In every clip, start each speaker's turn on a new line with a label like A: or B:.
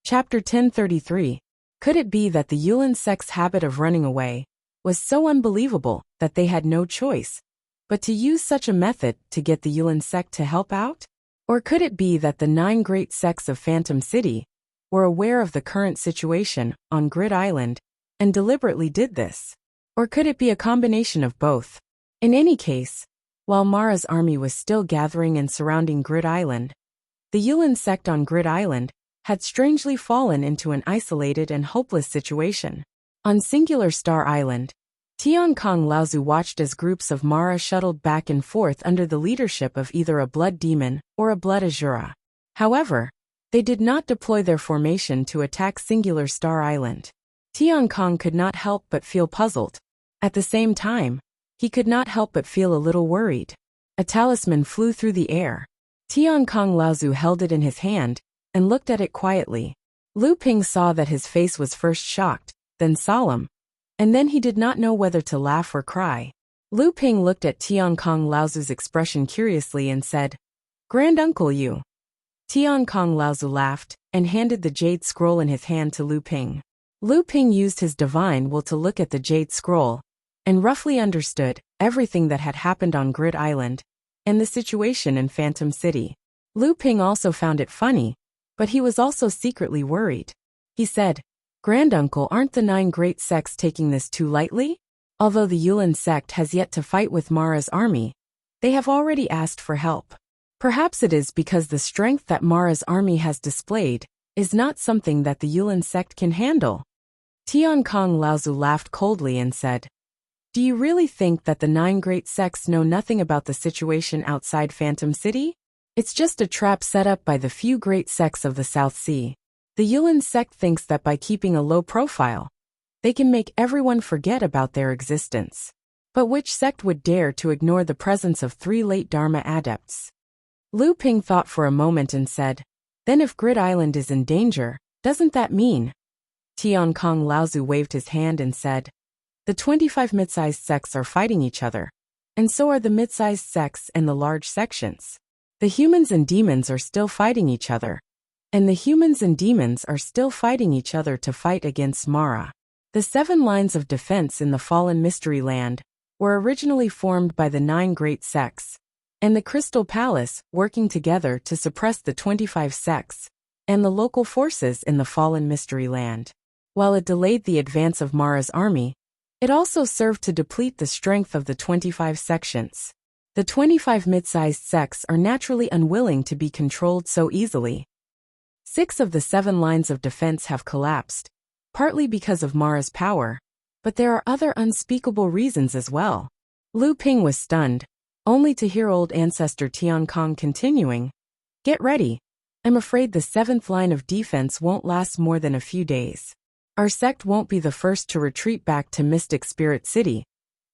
A: Chapter 1033. Could it be that the Yulin sect's habit of running away was so unbelievable that they had no choice but to use such a method to get the Yulin sect to help out? Or could it be that the 9 great sects of Phantom City were aware of the current situation on Grid Island and deliberately did this? Or could it be a combination of both? In any case, while Mara's army was still gathering and surrounding Grid Island, the Yulin sect on Grid Island had strangely fallen into an isolated and hopeless situation. On Singular Star Island, Tiankong Laozu watched as groups of Mara shuttled back and forth under the leadership of either a blood demon or a blood Azura. However, they did not deploy their formation to attack Singular Star Island. Tiankong could not help but feel puzzled. At the same time, he could not help but feel a little worried. A talisman flew through the air. Tiankong Laozu held it in his hand and looked at it quietly. Lu Ping saw that his face was first shocked, then solemn, and then he did not know whether to laugh or cry. Lu Ping looked at Tiankong Laozu's expression curiously and said, "Granduncle you." Tiankong Laozu laughed and handed the jade scroll in his hand to Lu Ping. Lu Ping used his divine will to look at the jade scroll and roughly understood everything that had happened on Grid Island and the situation in Phantom City. Lu Ping also found it funny, but he was also secretly worried. He said, "Granduncle, aren't the 9 great sects taking this too lightly? Although the Yulin sect has yet to fight with Mara's army, they have already asked for help. Perhaps it is because the strength that Mara's army has displayed is not something that the Yulin sect can handle." Tiankong Laozu laughed coldly and said, "Do you really think that the 9 great sects know nothing about the situation outside Phantom City? It's just a trap set up by the few great sects of the South Sea. The Yulin sect thinks that by keeping a low profile, they can make everyone forget about their existence. But which sect would dare to ignore the presence of 3 late Dharma adepts?" Lu Ping thought for a moment and said, "Then if Grid Island is in danger, doesn't that mean?" Tiankong Laozu waved his hand and said, "The 25 mid-sized sects are fighting each other, and so are the mid-sized sects and the large sections. The humans and demons are still fighting each other, and the humans and demons are still fighting each other to fight against Mara. The 7 lines of defense in the fallen mystery land were originally formed by the 9 great sects, and the Crystal Palace working together to suppress the 25 sects and the local forces in the fallen mystery land. While it delayed the advance of Mara's army, it also served to deplete the strength of the 25 sections. The 25 mid-sized sects are naturally unwilling to be controlled so easily. 6 of the 7 lines of defense have collapsed, partly because of Mara's power, but there are other unspeakable reasons as well." Lu Ping was stunned, only to hear old ancestor Tiankong continuing, "Get ready. I'm afraid the 7th line of defense won't last more than a few days. Our sect won't be the first to retreat back to Mystic Spirit City,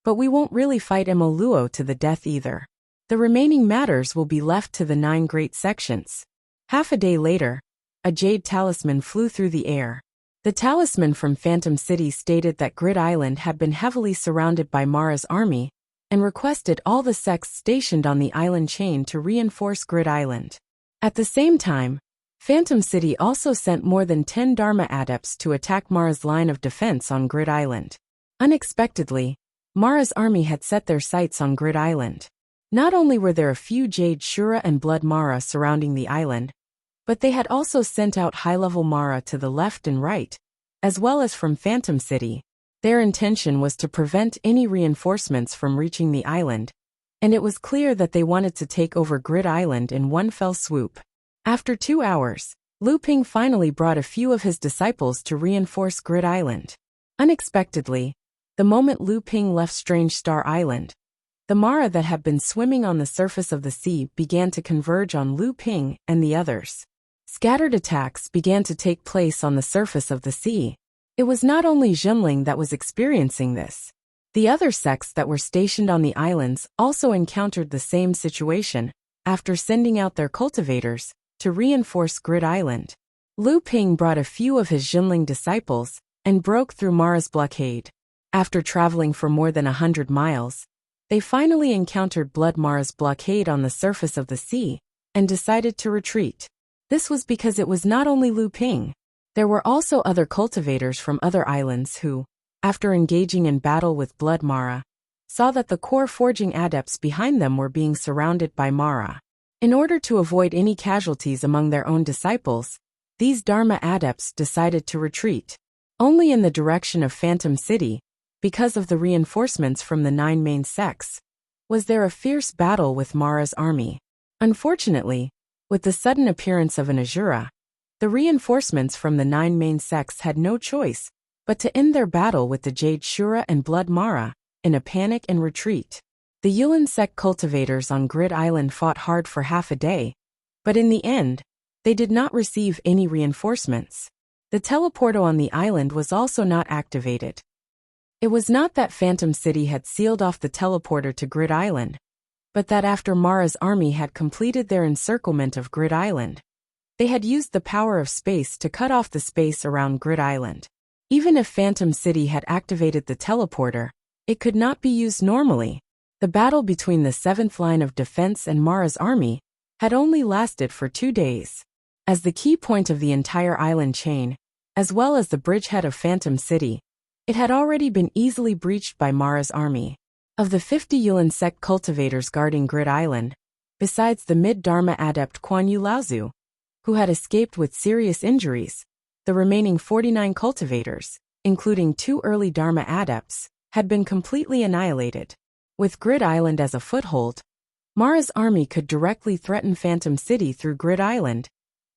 A: but we won't really fight Emoluo to the death either. The remaining matters will be left to the 9 great sections." Half a day later, a jade talisman flew through the air. The talisman from Phantom City stated that Grid Island had been heavily surrounded by Mara's army and requested all the sects stationed on the island chain to reinforce Grid Island. At the same time, Phantom City also sent more than 10 Dharma adepts to attack Mara's line of defense on Grid Island. Unexpectedly, Mara's army had set their sights on Grid Island. Not only were there a few Jade Shura and Blood Mara surrounding the island, but they had also sent out high-level Mara to the left and right, as well as from Phantom City. Their intention was to prevent any reinforcements from reaching the island, and it was clear that they wanted to take over Grid Island in one fell swoop. After 2 hours, Lu Ping finally brought a few of his disciples to reinforce Grid Island. Unexpectedly, the moment Lu Ping left Strange Star Island, the Mara that had been swimming on the surface of the sea began to converge on Lu Ping and the others. Scattered attacks began to take place on the surface of the sea. It was not only Zhenling that was experiencing this. The other sects that were stationed on the islands also encountered the same situation after sending out their cultivators to reinforce Grid Island. Lu Ping brought a few of his Zhenling disciples and broke through Mara's blockade. After traveling for more than 100 miles, they finally encountered Blood Mara's blockade on the surface of the sea and decided to retreat. This was because it was not only Lu Ping, There were also other cultivators from other islands who, after engaging in battle with Blood Mara, saw that the core forging adepts behind them were being surrounded by Mara. In order to avoid any casualties among their own disciples, these Dharma adepts decided to retreat, only in the direction of Phantom City, because of the reinforcements from the 9 main sects. Was there a fierce battle with Mara's army? Unfortunately, with the sudden appearance of an Azura, the reinforcements from the 9 main sects had no choice but to end their battle with the Jade Shura and Blood Mara, in a panic and retreat. The Yulin sect cultivators on Grid Island fought hard for half a day, but in the end, they did not receive any reinforcements. The teleporto on the island was also not activated. It was not that Phantom City had sealed off the teleporter to Grid Island, but that after Mara's army had completed their encirclement of Grid Island, they had used the power of space to cut off the space around Grid Island. Even if Phantom City had activated the teleporter, it could not be used normally. The battle between the 7th line of defense and Mara's army had only lasted for 2 days. As the key point of the entire island chain, as well as the bridgehead of Phantom City, it had already been easily breached by Mara's army. Of the 50 Yulin sect cultivators guarding Grid Island, besides the mid-Dharma adept Kuan Yu Laozu, who had escaped with serious injuries, the remaining 49 cultivators, including 2 early Dharma adepts, had been completely annihilated. With Grid Island as a foothold, Mara's army could directly threaten Phantom City through Grid Island,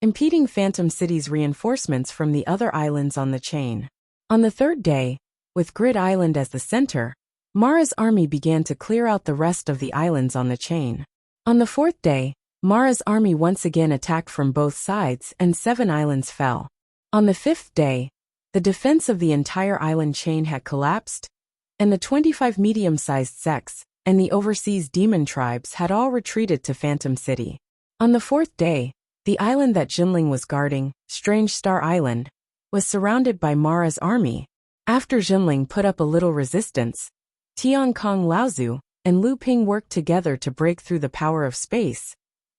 A: impeding Phantom City's reinforcements from the other islands on the chain. On the 3rd day, with Grid Island as the center, Mara's army began to clear out the rest of the islands on the chain. On the 4th day, Mara's army once again attacked from both sides and 7 islands fell. On the 5th day, the defense of the entire island chain had collapsed, and the 25 medium-sized sects and the overseas demon tribes had all retreated to Phantom City. On the 4th day, the island that Jinling was guarding, Strange Star Island, was surrounded by Mara's army. After Jinling put up a little resistance, Tiankong Laozu and Lu Ping worked together to break through the power of space,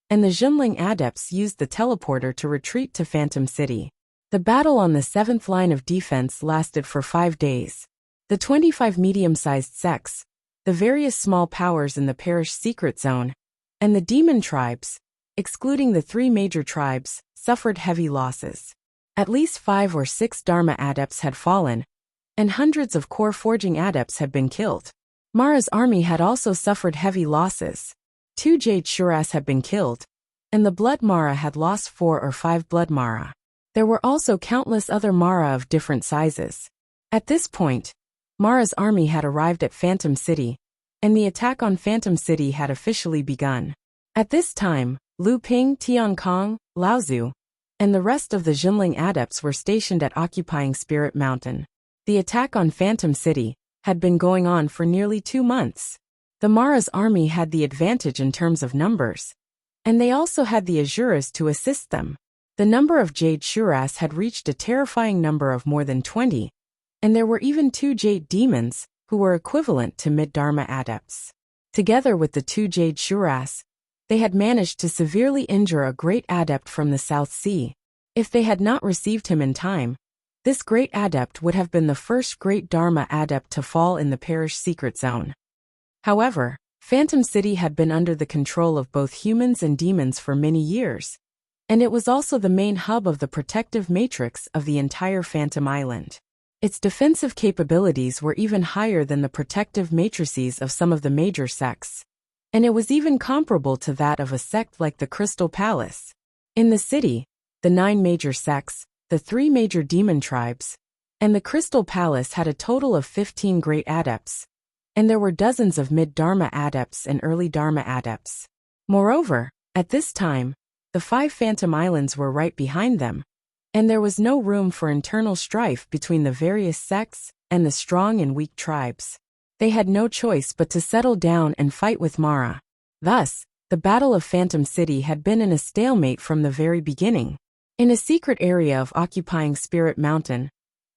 A: and the Jinling adepts used the teleporter to retreat to Phantom City. The battle on the 7th line of defense lasted for 5 days. The 25 medium-sized sects, the various small powers in the parish secret zone, and the demon tribes, excluding the 3 major tribes, suffered heavy losses. At least 5 or 6 Dharma adepts had fallen, and hundreds of core forging adepts had been killed. Mara's army had also suffered heavy losses. 2 Jade Shuras had been killed, and the Blood Mara had lost 4 or 5 Blood Mara. There were also countless other Mara of different sizes. At this point, Mara's army had arrived at Phantom City, and the attack on Phantom City had officially begun. At this time, Lu Ping, Tiankong, Laozu, and the rest of the Jinling adepts were stationed at occupying Spirit Mountain. The attack on Phantom City had been going on for nearly 2 months. The Mara's army had the advantage in terms of numbers, and they also had the Azuras to assist them. The number of Jade Shuras had reached a terrifying number of more than 20, and there were even 2 Jade Demons, who were equivalent to mid-Dharma adepts. Together with the 2 Jade Shuras, they had managed to severely injure a great adept from the South Sea. If they had not received him in time, this great adept would have been the first great Dharma adept to fall in the parish secret zone. However, Phantom City had been under the control of both humans and demons for many years, and it was also the main hub of the protective matrix of the entire Phantom Island. Its defensive capabilities were even higher than the protective matrices of some of the major sects, and it was even comparable to that of a sect like the Crystal Palace. In the city, the 9 major sects, the 3 major demon tribes, and the Crystal Palace had a total of 15 great adepts, and there were dozens of mid-Dharma adepts and early Dharma adepts. Moreover, at this time, the 5 Phantom Islands were right behind them, and there was no room for internal strife between the various sects and the strong and weak tribes. They had no choice but to settle down and fight with Mara. Thus, the Battle of Phantom City had been in a stalemate from the very beginning. In a secret area of occupying Spirit Mountain,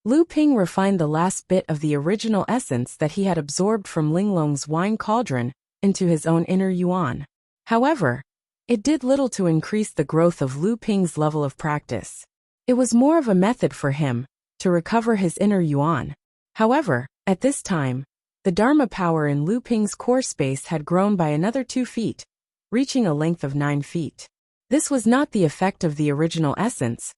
A: Lu Ping refined the last bit of the original essence that he had absorbed from Linglong's wine cauldron into his own inner yuan. However, it did little to increase the growth of Lu Ping's level of practice. It was more of a method for him to recover his inner yuan. However, at this time, the Dharma power in Lu Ping's core space had grown by another 2 feet, reaching a length of 9 feet. This was not the effect of the original essence,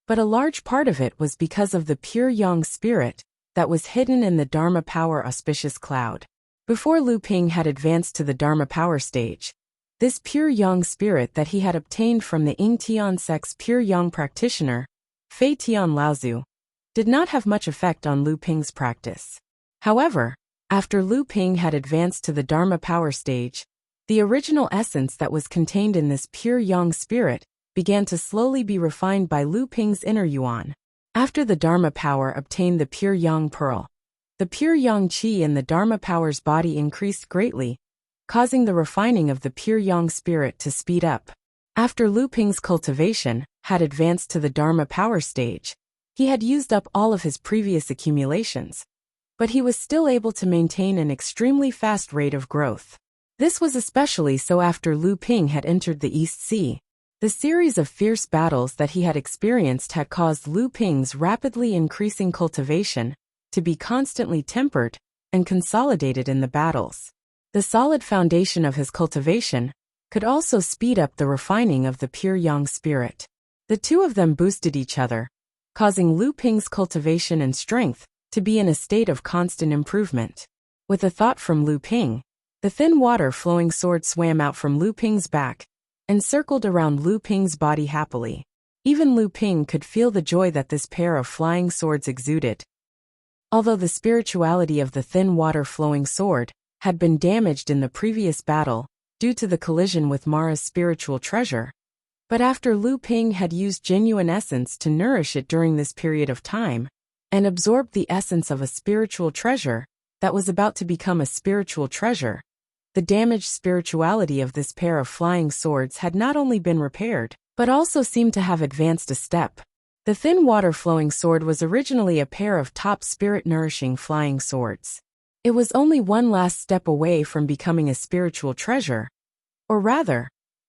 A: but a large part of it was because of the pure yang spirit that was hidden in the Dharma power auspicious cloud. Before Lu Ping had advanced to the Dharma power stage, this pure yang spirit that he had obtained from the Ying Tian sect's pure yang practitioner, Fei Tian Laozu, did not have much effect on Lu Ping's practice. However, after Lu Ping had advanced to the Dharma power stage, the original essence that was contained in this pure yang spirit began to slowly be refined by Lu Ping's inner yuan. After the Dharma power obtained the pure yang pearl, the pure yang qi in the Dharma power's body increased greatly, causing the refining of the pure yang spirit to speed up. After Lu Ping's cultivation had advanced to the Dharma power stage, he had used up all of his previous accumulations, but he was still able to maintain an extremely fast rate of growth. This was especially so after Lu Ping had entered the East Sea. The series of fierce battles that he had experienced had caused Lu Ping's rapidly increasing cultivation to be constantly tempered and consolidated in the battles. The solid foundation of his cultivation could also speed up the refining of the pure yang spirit. The two of them boosted each other, causing Lu Ping's cultivation and strength to be in a state of constant improvement. With a thought from Lu Ping, the thin water-flowing sword swam out from Lu Ping's back and circled around Lu Ping's body happily. Even Lu Ping could feel the joy that this pair of flying swords exuded. Although the spirituality of the thin water-flowing sword had been damaged in the previous battle due to the collision with Mara's spiritual treasure, but after Lu Ping had used genuine essence to nourish it during this period of time, and absorbed the essence of a spiritual treasure that was about to become a spiritual treasure, the damaged spirituality of this pair of flying swords had not only been repaired, but also seemed to have advanced a step. The thin water-flowing sword was originally a pair of top spirit-nourishing flying swords. It was only one last step away from becoming a spiritual treasure, or rather,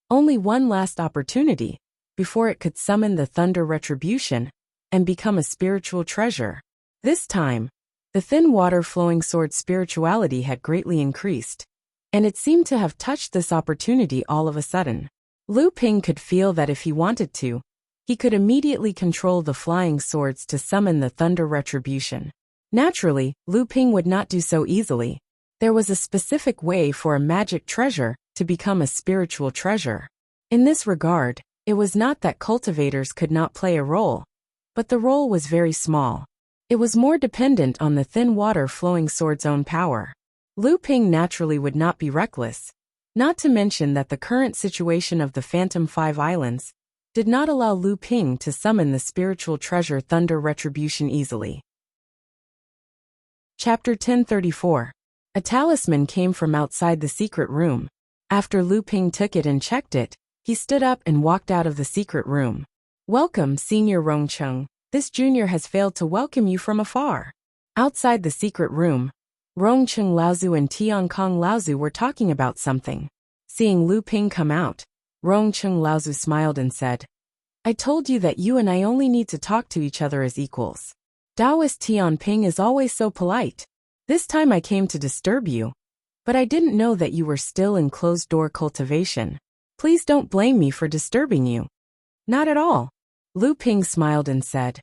A: only one last opportunity, before it could summon the thunder retribution and become a spiritual treasure. This time, the thin water-flowing sword's spirituality had greatly increased, and it seemed to have touched this opportunity all of a sudden. Lu Ping could feel that if he wanted to, he could immediately control the flying swords to summon the thunder retribution. Naturally, Lu Ping would not do so easily. There was a specific way for a magic treasure to become a spiritual treasure. In this regard, it was not that cultivators could not play a role, but the role was very small. It was more dependent on the thin water-flowing sword's own power. Lu Ping naturally would not be reckless, not to mention that the current situation of the Phantom Five Islands did not allow Lu Ping to summon the spiritual treasure Thunder Retribution easily. Chapter 1034. A talisman came from outside the secret room. After Lu Ping took it and checked it, he stood up and walked out of the secret room. "Welcome, Senior Rongcheng. This junior has failed to welcome you from afar." Outside the secret room, Rongcheng Laozu and Tiankong Laozu were talking about something. Seeing Lu Ping come out, Rongcheng Laozu smiled and said, "I told you that you and I only need to talk to each other as equals. Taoist Tianping is always so polite. This time I came to disturb you, but I didn't know that you were still in closed-door cultivation. Please don't blame me for disturbing you." "Not at all." Lu Ping smiled and said,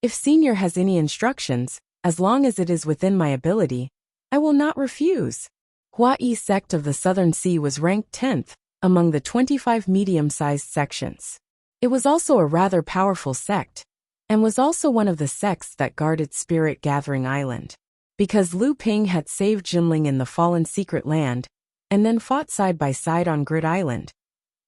A: "If Senior has any instructions, as long as it is within my ability, I will not refuse." Huai sect of the Southern Sea was ranked 10th among the 25 medium-sized sections. It was also a rather powerful sect, and was also one of the sects that guarded Spirit Gathering Island. Because Lu Ping had saved Jinling in the fallen secret land, and then fought side by side on Grid Island,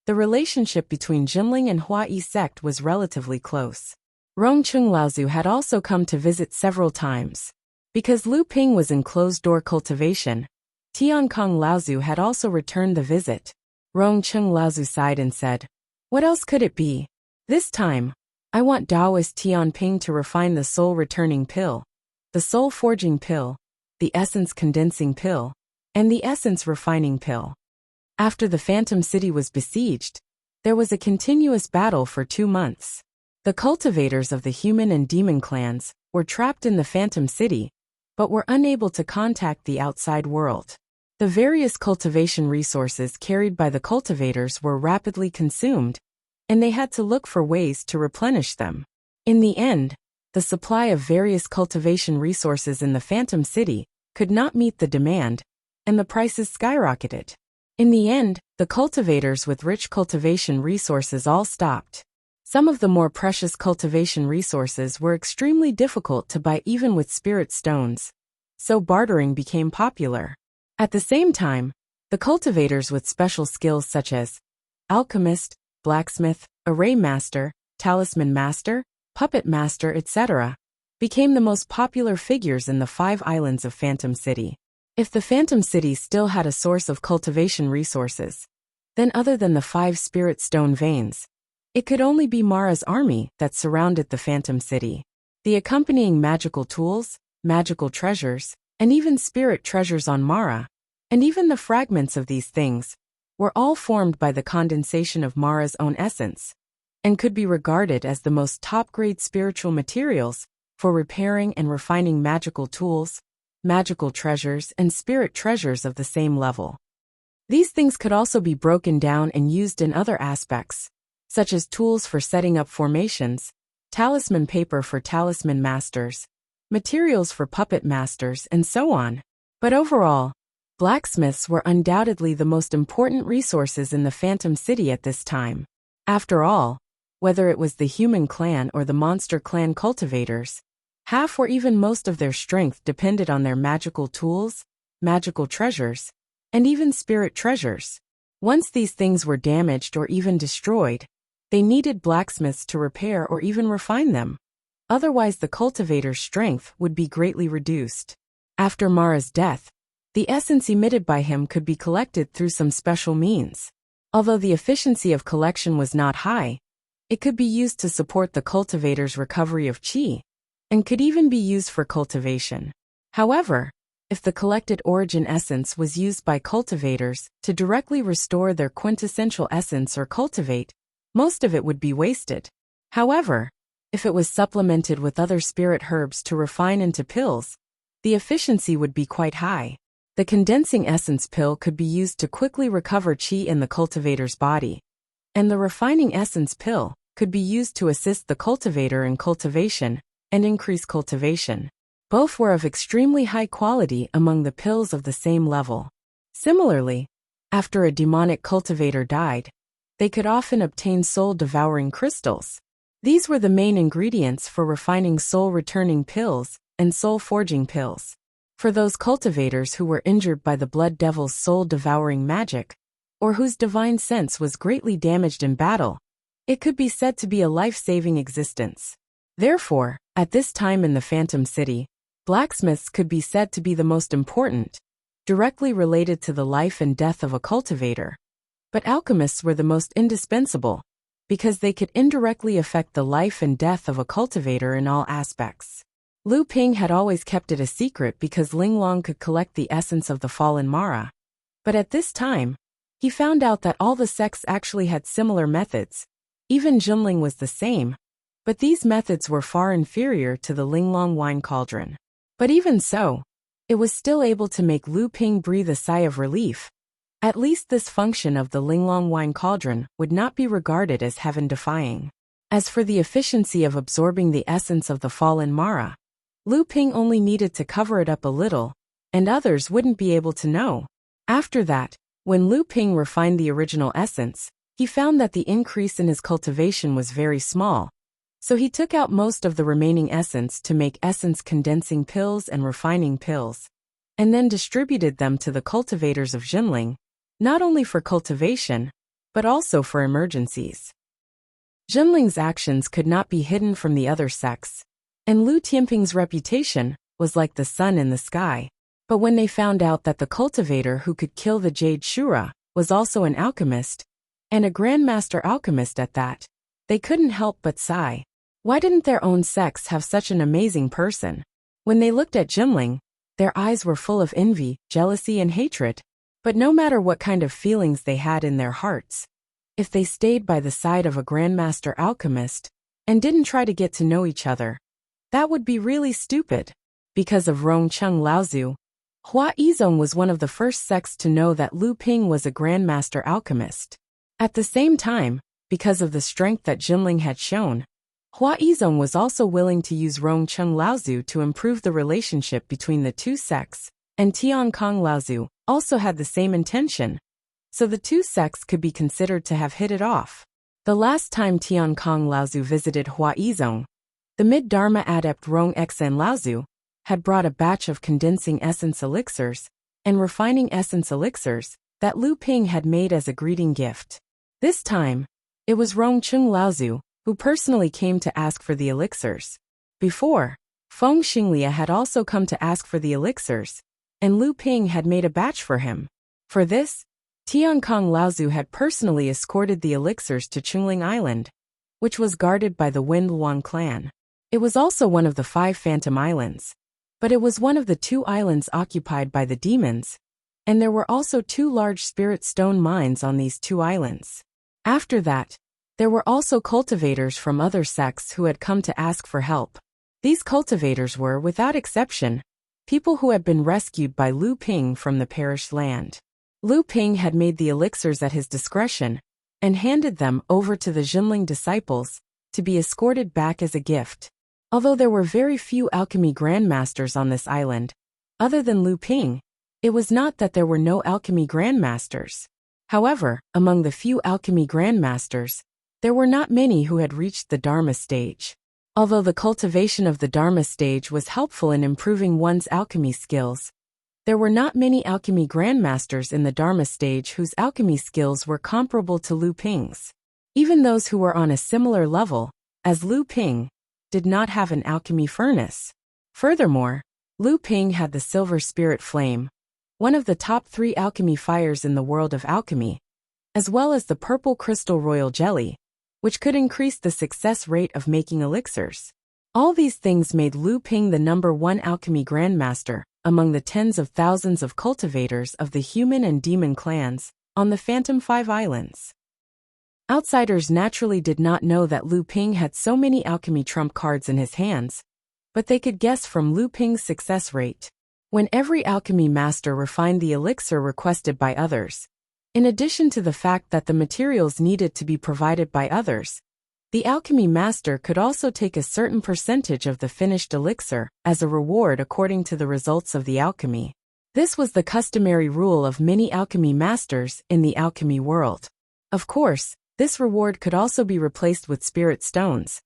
A: the relationship between Jinling and Huai sect was relatively close. Rongcheng Laozu had also come to visit several times. Because Lu Ping was in closed-door cultivation, Tiankong Laozu had also returned the visit. Rongcheng Laozu sighed and said, "What else could it be? This time, I want Taoist Tianping to refine the soul-returning pill, the soul-forging pill, the essence-condensing pill, and the essence-refining pill." After the Phantom City was besieged, there was a continuous battle for 2 months. The cultivators of the human and demon clans were trapped in the Phantom City, but were unable to contact the outside world. The various cultivation resources carried by the cultivators were rapidly consumed, and they had to look for ways to replenish them. In the end, the supply of various cultivation resources in the Phantom City could not meet the demand, and the prices skyrocketed. In the end, the cultivators with rich cultivation resources all stopped. Some of the more precious cultivation resources were extremely difficult to buy even with spirit stones, so bartering became popular. At the same time, the cultivators with special skills such as alchemist, blacksmith, array master, talisman master, puppet master, etc., became the most popular figures in the 5 islands of Phantom City. If the Phantom City still had a source of cultivation resources, then other than the 5 spirit stone veins, it could only be Mara's army that surrounded the Phantom City. The accompanying magical tools, magical treasures, and even spirit treasures on Mara, and even the fragments of these things, were all formed by the condensation of Mara's own essence, and could be regarded as the most top-grade spiritual materials for repairing and refining magical tools, magical treasures, and spirit treasures of the same level. These things could also be broken down and used in other aspects, such as tools for setting up formations, talisman paper for talisman masters, materials for puppet masters, and so on. But overall, blacksmiths were undoubtedly the most important resources in the Phantom City at this time. After all, whether it was the human clan or the monster clan cultivators, half or even most of their strength depended on their magical tools, magical treasures, and even spirit treasures. Once these things were damaged or even destroyed, they needed blacksmiths to repair or even refine them. Otherwise, the cultivator's strength would be greatly reduced. After Mara's death, the essence emitted by him could be collected through some special means. Although the efficiency of collection was not high, it could be used to support the cultivator's recovery of qi, and could even be used for cultivation. However, if the collected origin essence was used by cultivators to directly restore their quintessential essence or cultivate, most of it would be wasted. However, if it was supplemented with other spirit herbs to refine into pills, the efficiency would be quite high. The condensing essence pill could be used to quickly recover qi in the cultivator's body, and the refining essence pill could be used to assist the cultivator in cultivation and increase cultivation. Both were of extremely high quality among the pills of the same level. Similarly, after a demonic cultivator died, they could often obtain soul-devouring crystals. These were the main ingredients for refining soul-returning pills and soul-forging pills. For those cultivators who were injured by the Blood Devil's soul-devouring magic, or whose divine sense was greatly damaged in battle, it could be said to be a life-saving existence. Therefore, at this time in the Phantom City, blacksmiths could be said to be the most important, directly related to the life and death of a cultivator. But alchemists were the most indispensable, because they could indirectly affect the life and death of a cultivator in all aspects. Lu Ping had always kept it a secret because Ling Long could collect the essence of the fallen Mara. But at this time, he found out that all the sects actually had similar methods. Even Junling was the same, but these methods were far inferior to the Linglong wine cauldron. But even so, it was still able to make Lu Ping breathe a sigh of relief. At least this function of the Linglong wine cauldron would not be regarded as heaven-defying. As for the efficiency of absorbing the essence of the fallen Mara, Lu Ping only needed to cover it up a little, and others wouldn't be able to know. After that, when Lu Ping refined the original essence, he found that the increase in his cultivation was very small, so he took out most of the remaining essence to make essence-condensing pills and refining pills, and then distributed them to the cultivators of Jinling, not only for cultivation, but also for emergencies. Jinling's actions could not be hidden from the other sects, and Lu Tianping's reputation was like the sun in the sky. But when they found out that the cultivator who could kill the Jade Shura was also an alchemist, and a grandmaster alchemist at that, they couldn't help but sigh. Why didn't their own sects have such an amazing person? When they looked at Jinling, their eyes were full of envy, jealousy, and hatred. But no matter what kind of feelings they had in their hearts, if they stayed by the side of a grandmaster alchemist and didn't try to get to know each other. That would be really stupid. Because of Rongcheng Laozu, Hua Yizong was one of the first sects to know that Lu Ping was a grandmaster alchemist. At the same time, because of the strength that Jinling had shown, Hua Yizong was also willing to use Rongcheng Laozu to improve the relationship between the two sects, and Tiankong Laozu also had the same intention, so the two sects could be considered to have hit it off. The last time Tiankong Laozu visited Hua Yizong, the mid-Dharma adept Rong Xen Laozu had brought a batch of condensing essence elixirs and refining essence elixirs that Lu Ping had made as a greeting gift. This time, it was Rongcheng Laozu who personally came to ask for the elixirs. Before, Feng Xinglia had also come to ask for the elixirs, and Lu Ping had made a batch for him. For this, Tiankong Laozu had personally escorted the elixirs to Chungling Island, which was guarded by the Wind Luang clan. It was also one of the 5 Phantom Islands, but it was one of the 2 islands occupied by the demons, and there were also 2 large spirit stone mines on these 2 islands. After that, there were also cultivators from other sects who had come to ask for help. These cultivators were, without exception, people who had been rescued by Lu Ping from the perished land. Lu Ping had made the elixirs at his discretion and handed them over to the Jinling disciples to be escorted back as a gift. Although there were very few alchemy grandmasters on this island, other than Lu Ping, it was not that there were no alchemy grandmasters. However, among the few alchemy grandmasters, there were not many who had reached the Dharma stage. Although the cultivation of the Dharma stage was helpful in improving one's alchemy skills, there were not many alchemy grandmasters in the Dharma stage whose alchemy skills were comparable to Lu Ping's. Even those who were on a similar level as Lu Ping did not have an alchemy furnace. Furthermore, Lu Ping had the Silver Spirit Flame, one of the top 3 alchemy fires in the world of alchemy, as well as the Purple Crystal Royal Jelly, which could increase the success rate of making elixirs. All these things made Lu Ping the #1 alchemy grandmaster among the tens of thousands of cultivators of the human and demon clans on the Phantom 5 Islands. Outsiders naturally did not know that Lu Ping had so many alchemy trump cards in his hands, but they could guess from Lu Ping's success rate. When every alchemy master refined the elixir requested by others, in addition to the fact that the materials needed to be provided by others, the alchemy master could also take a certain percentage of the finished elixir as a reward according to the results of the alchemy. This was the customary rule of many alchemy masters in the alchemy world. Of course, this reward could also be replaced with spirit stones.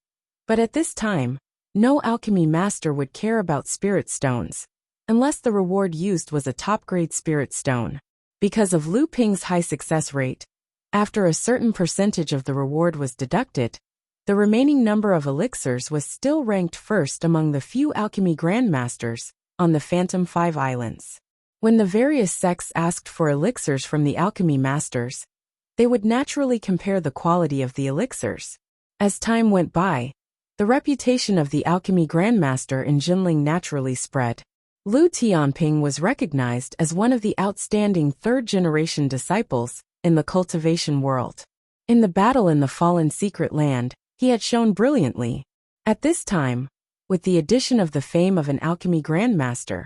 A: But at this time, no alchemy master would care about spirit stones, unless the reward used was a top-grade spirit stone. Because of Lu Ping's high success rate, after a certain percentage of the reward was deducted, the remaining number of elixirs was still ranked first among the few alchemy grandmasters on the Phantom 5 Islands. When the various sects asked for elixirs from the alchemy masters, they would naturally compare the quality of the elixirs. As time went by, the reputation of the alchemy grandmaster in Jinling naturally spread. Lu Tianping was recognized as one of the outstanding third-generation disciples in the cultivation world. In the battle in the Fallen Secret Land, he had shone brilliantly. At this time, with the addition of the fame of an alchemy grandmaster,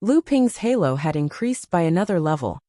A: Lu Ping's halo had increased by another level,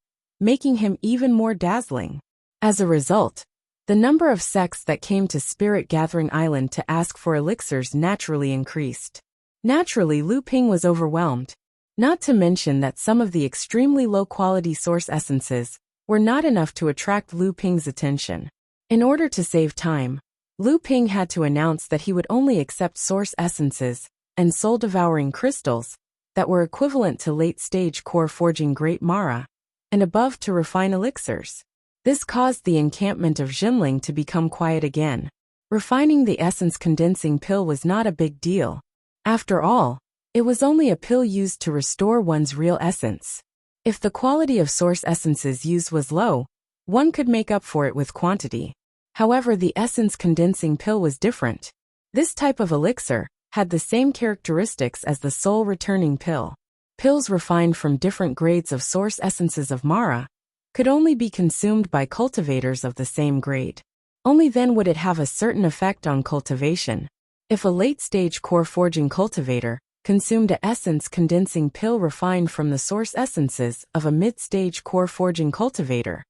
A: making him even more dazzling. As a result, the number of sects that came to Spirit Gathering Island to ask for elixirs naturally increased. Naturally, Lu Ping was overwhelmed, not to mention that some of the extremely low-quality source essences were not enough to attract Lu Ping's attention. In order to save time, Lu Ping had to announce that he would only accept source essences and soul-devouring crystals that were equivalent to late-stage core forging Great Mara, and above to refine elixirs. This caused the encampment of Jinling to become quiet again. Refining the essence condensing pill was not a big deal. After all, it was only a pill used to restore one's real essence. If the quality of source essences used was low, one could make up for it with quantity. However, the essence condensing pill was different. This type of elixir had the same characteristics as the soul returning pill. Pills refined from different grades of source essences of Mara could only be consumed by cultivators of the same grade. Only then would it have a certain effect on cultivation. If a late-stage core forging cultivator consumed a essence condensing pill refined from the source essences of a mid-stage core forging cultivator,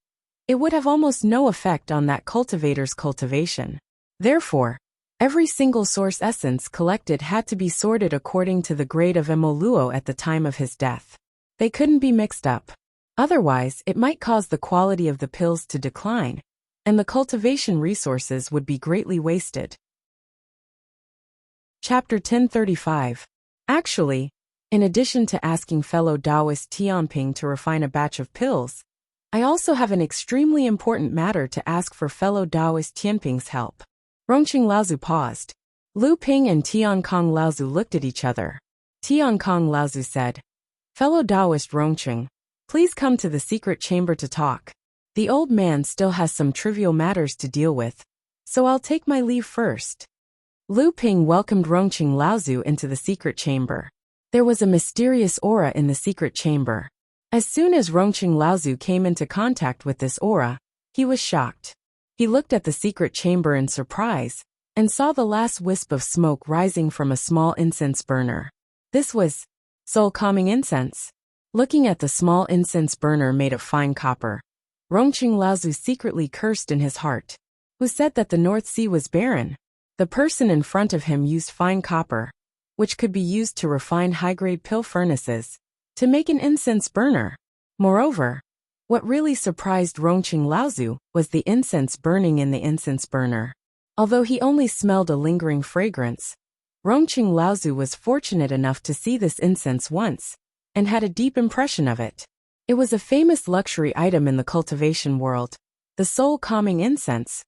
A: it would have almost no effect on that cultivator's cultivation. Therefore, every single source essence collected had to be sorted according to the grade of Emoluo at the time of his death. They couldn't be mixed up. Otherwise, it might cause the quality of the pills to decline, and the cultivation resources would be greatly wasted. Chapter 1035. Actually, in addition to asking fellow Taoist Tianping to refine a batch of pills, I also have an extremely important matter to ask for fellow Taoist Tianping's help. Rongqing Laozu paused. Lu Ping and Tiankong Laozu looked at each other. Tiankong Laozu said, "Fellow Taoist Rongqing, please come to the secret chamber to talk. The old man still has some trivial matters to deal with, so I'll take my leave first." Lu Ping welcomed Rongqing Laozu into the secret chamber. There was a mysterious aura in the secret chamber. As soon as Rongqing Laozu came into contact with this aura, he was shocked. He looked at the secret chamber in surprise, and saw the last wisp of smoke rising from a small incense burner. This was soul-calming incense. Looking at the small incense burner made of fine copper, Rongqing Laozu secretly cursed in his heart. Who said that the North Sea was barren? The person in front of him used fine copper, which could be used to refine high-grade pill furnaces, to make an incense burner. Moreover, what really surprised Rongqing Laozu was the incense burning in the incense burner. Although he only smelled a lingering fragrance, Rongqing Laozu was fortunate enough to see this incense once, and had a deep impression of it. It was a famous luxury item in the cultivation world, the soul-calming incense,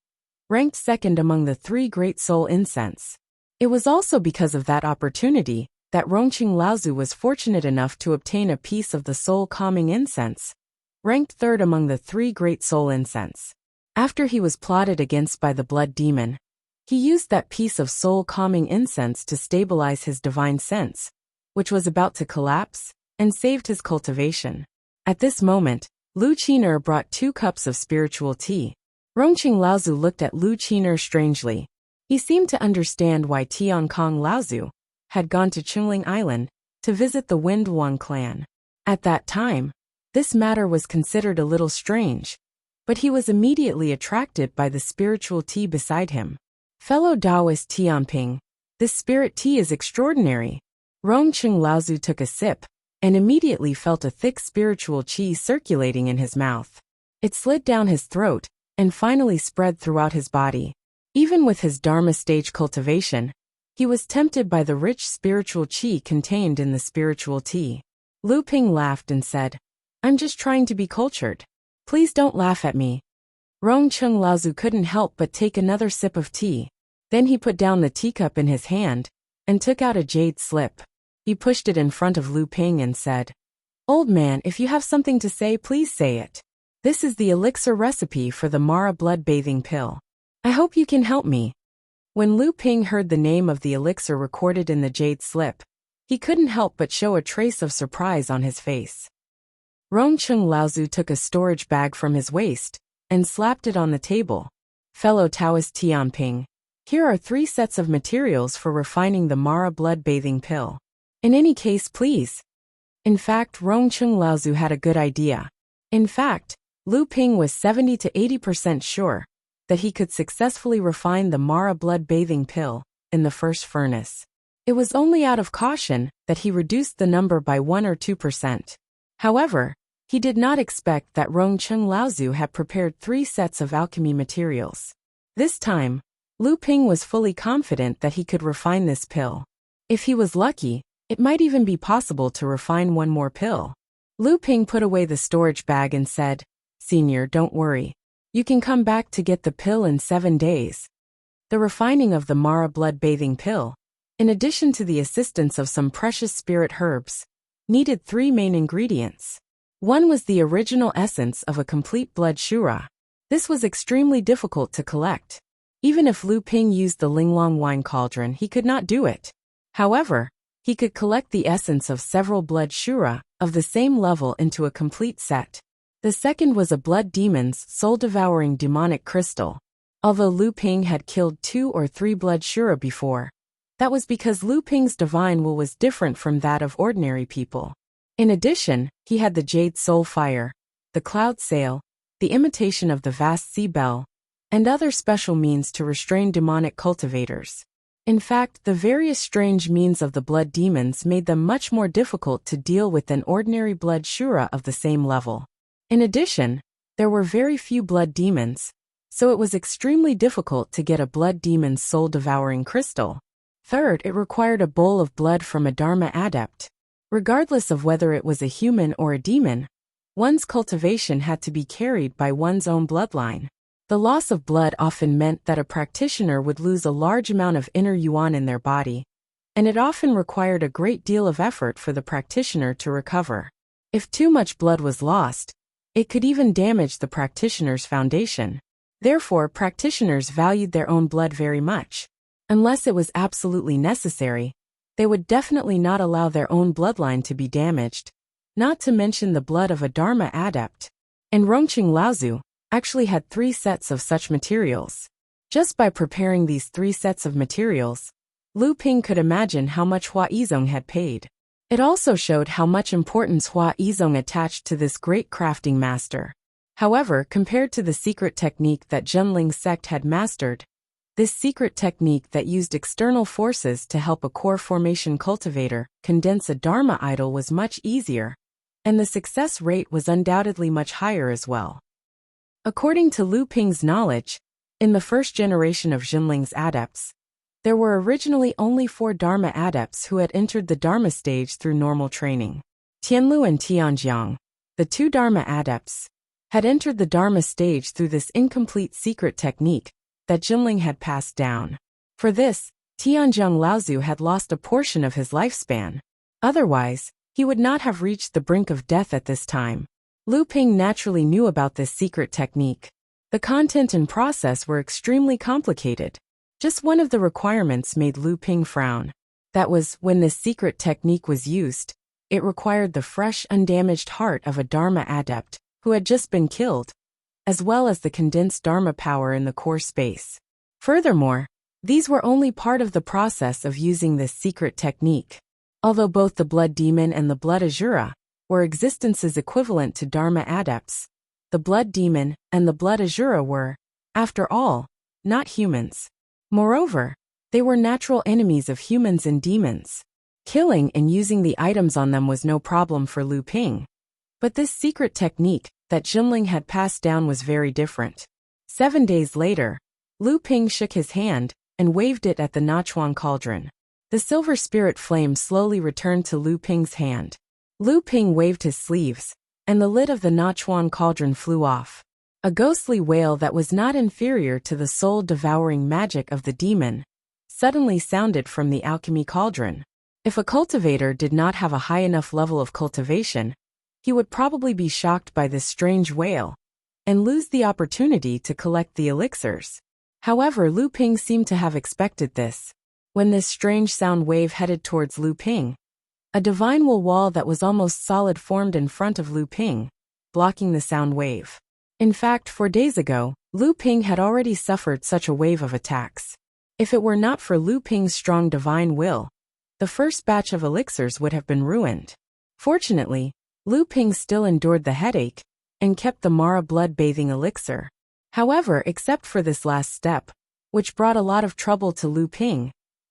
A: ranked second among the 3 great soul incense. It was also because of that opportunity that Rongqing Laozu was fortunate enough to obtain a piece of the soul-calming incense, ranked third among the 3 great soul incense. After he was plotted against by the blood demon, he used that piece of soul-calming incense to stabilize his divine sense, which was about to collapse, and saved his cultivation. At this moment, Lu Qiner brought 2 cups of spiritual tea. Rongqing Laozu looked at Lu Qiner strangely. He seemed to understand why Tiankong Laozu had gone to Chungling Island to visit the Wind Wang clan. At that time, this matter was considered a little strange, but he was immediately attracted by the spiritual tea beside him. Fellow Taoist Tianping, this spirit tea is extraordinary. Rongqing Laozu took a sip, and immediately felt a thick spiritual qi circulating in his mouth. It slid down his throat, and finally spread throughout his body. Even with his Dharma stage cultivation, he was tempted by the rich spiritual qi contained in the spiritual tea. Lu Ping laughed and said, "I'm just trying to be cultured. Please don't laugh at me." Rongqing Laozu couldn't help but take another sip of tea. Then he put down the teacup in his hand, and took out a jade slip. He pushed it in front of Lu Ping and said, "Old man, if you have something to say, please say it. This is the elixir recipe for the Mara blood bathing pill. I hope you can help me." When Lu Ping heard the name of the elixir recorded in the jade slip, he couldn't help but show a trace of surprise on his face. Rongqing Laozu took a storage bag from his waist and slapped it on the table. "Fellow Taoist Tianping, here are 3 sets of materials for refining the Mara blood bathing pill. In any case, please." In fact, Rongqing Laozu had a good idea. In fact, Lu Ping was 70 to 80% sure that he could successfully refine the Mara blood bathing pill in the first furnace. It was only out of caution that he reduced the number by 1 or 2%. However, he did not expect that Rongqing Laozu had prepared 3 sets of alchemy materials. This time, Lu Ping was fully confident that he could refine this pill. If he was lucky, it might even be possible to refine 1 more pill. Lu Ping put away the storage bag and said, "Senior, don't worry. You can come back to get the pill in 7 days." The refining of the Mara blood bathing pill, in addition to the assistance of some precious spirit herbs, needed 3 main ingredients. One was the original essence of a complete blood shura. This was extremely difficult to collect. Even if Lu Ping used the Linglong wine cauldron, he could not do it. However, he could collect the essence of several blood shura of the same level into a complete set. The second was a blood demon's soul-devouring demonic crystal. Although Lu Ping had killed 2 or 3 blood Shura before, that was because Lu Ping's divine will was different from that of ordinary people. In addition, he had the Jade Soul Fire, the Cloud Sail, the imitation of the vast sea bell, and other special means to restrain demonic cultivators. In fact, the various strange means of the blood demons made them much more difficult to deal with than ordinary blood Shura of the same level. In addition, there were very few blood demons, so it was extremely difficult to get a blood demon's soul-devouring crystal. Third, it required a bowl of blood from a Dharma adept. Regardless of whether it was a human or a demon, one's cultivation had to be carried by one's own bloodline. The loss of blood often meant that a practitioner would lose a large amount of inner yuan in their body, and it often required a great deal of effort for the practitioner to recover. If too much blood was lost, it could even damage the practitioner's foundation. Therefore, practitioners valued their own blood very much. Unless it was absolutely necessary, they would definitely not allow their own bloodline to be damaged, not to mention the blood of a Dharma adept. And Rongqing Laozu actually had 3 sets of such materials. Just by preparing these 3 sets of materials, Lu Ping could imagine how much Hua Yizong had paid. It also showed how much importance Hua Yizong attached to this great crafting master. However, compared to the secret technique that Zhenling's sect had mastered, this secret technique that used external forces to help a core formation cultivator condense a Dharma idol was much easier, and the success rate was undoubtedly much higher as well. According to Lu Ping's knowledge, in the first generation of Zhenling's adepts, there were originally only 4 Dharma adepts who had entered the Dharma stage through normal training. Tianlu and Tianjiang, the 2 Dharma adepts, had entered the Dharma stage through this incomplete secret technique that Zhenling had passed down. For this, Tianjiang Laozu had lost a portion of his lifespan. Otherwise, he would not have reached the brink of death at this time. Lu Ping naturally knew about this secret technique. The content and process were extremely complicated. Just one of the requirements made Lu Ping frown. That was, when this secret technique was used, it required the fresh, undamaged heart of a Dharma adept who had just been killed, as well as the condensed Dharma power in the core space. Furthermore, these were only part of the process of using this secret technique. Although both the blood demon and the blood Azura were existences equivalent to Dharma adepts, the blood demon and the blood Azura were, after all, not humans. Moreover, they were natural enemies of humans and demons. Killing and using the items on them was no problem for Lu Ping. But this secret technique that Zhenling had passed down was very different. 7 days later, Lu Ping shook his hand and waved it at the Nachuan cauldron. The silver spirit flame slowly returned to Lu Ping's hand. Lu Ping waved his sleeves, and the lid of the Nachuan cauldron flew off. A ghostly wail that was not inferior to the soul-devouring magic of the demon suddenly sounded from the alchemy cauldron. If a cultivator did not have a high enough level of cultivation, he would probably be shocked by this strange wail and lose the opportunity to collect the elixirs. However, Lu Ping seemed to have expected this. When this strange sound wave headed towards Lu Ping, a divine will wall that was almost solid formed in front of Lu Ping, blocking the sound wave. In fact, 4 days ago, Lu Ping had already suffered such a wave of attacks. If it were not for Lu Ping's strong divine will, the first batch of elixirs would have been ruined. Fortunately, Lu Ping still endured the headache and kept the Mara blood-bathing elixir. However, except for this last step, which brought a lot of trouble to Lu Ping,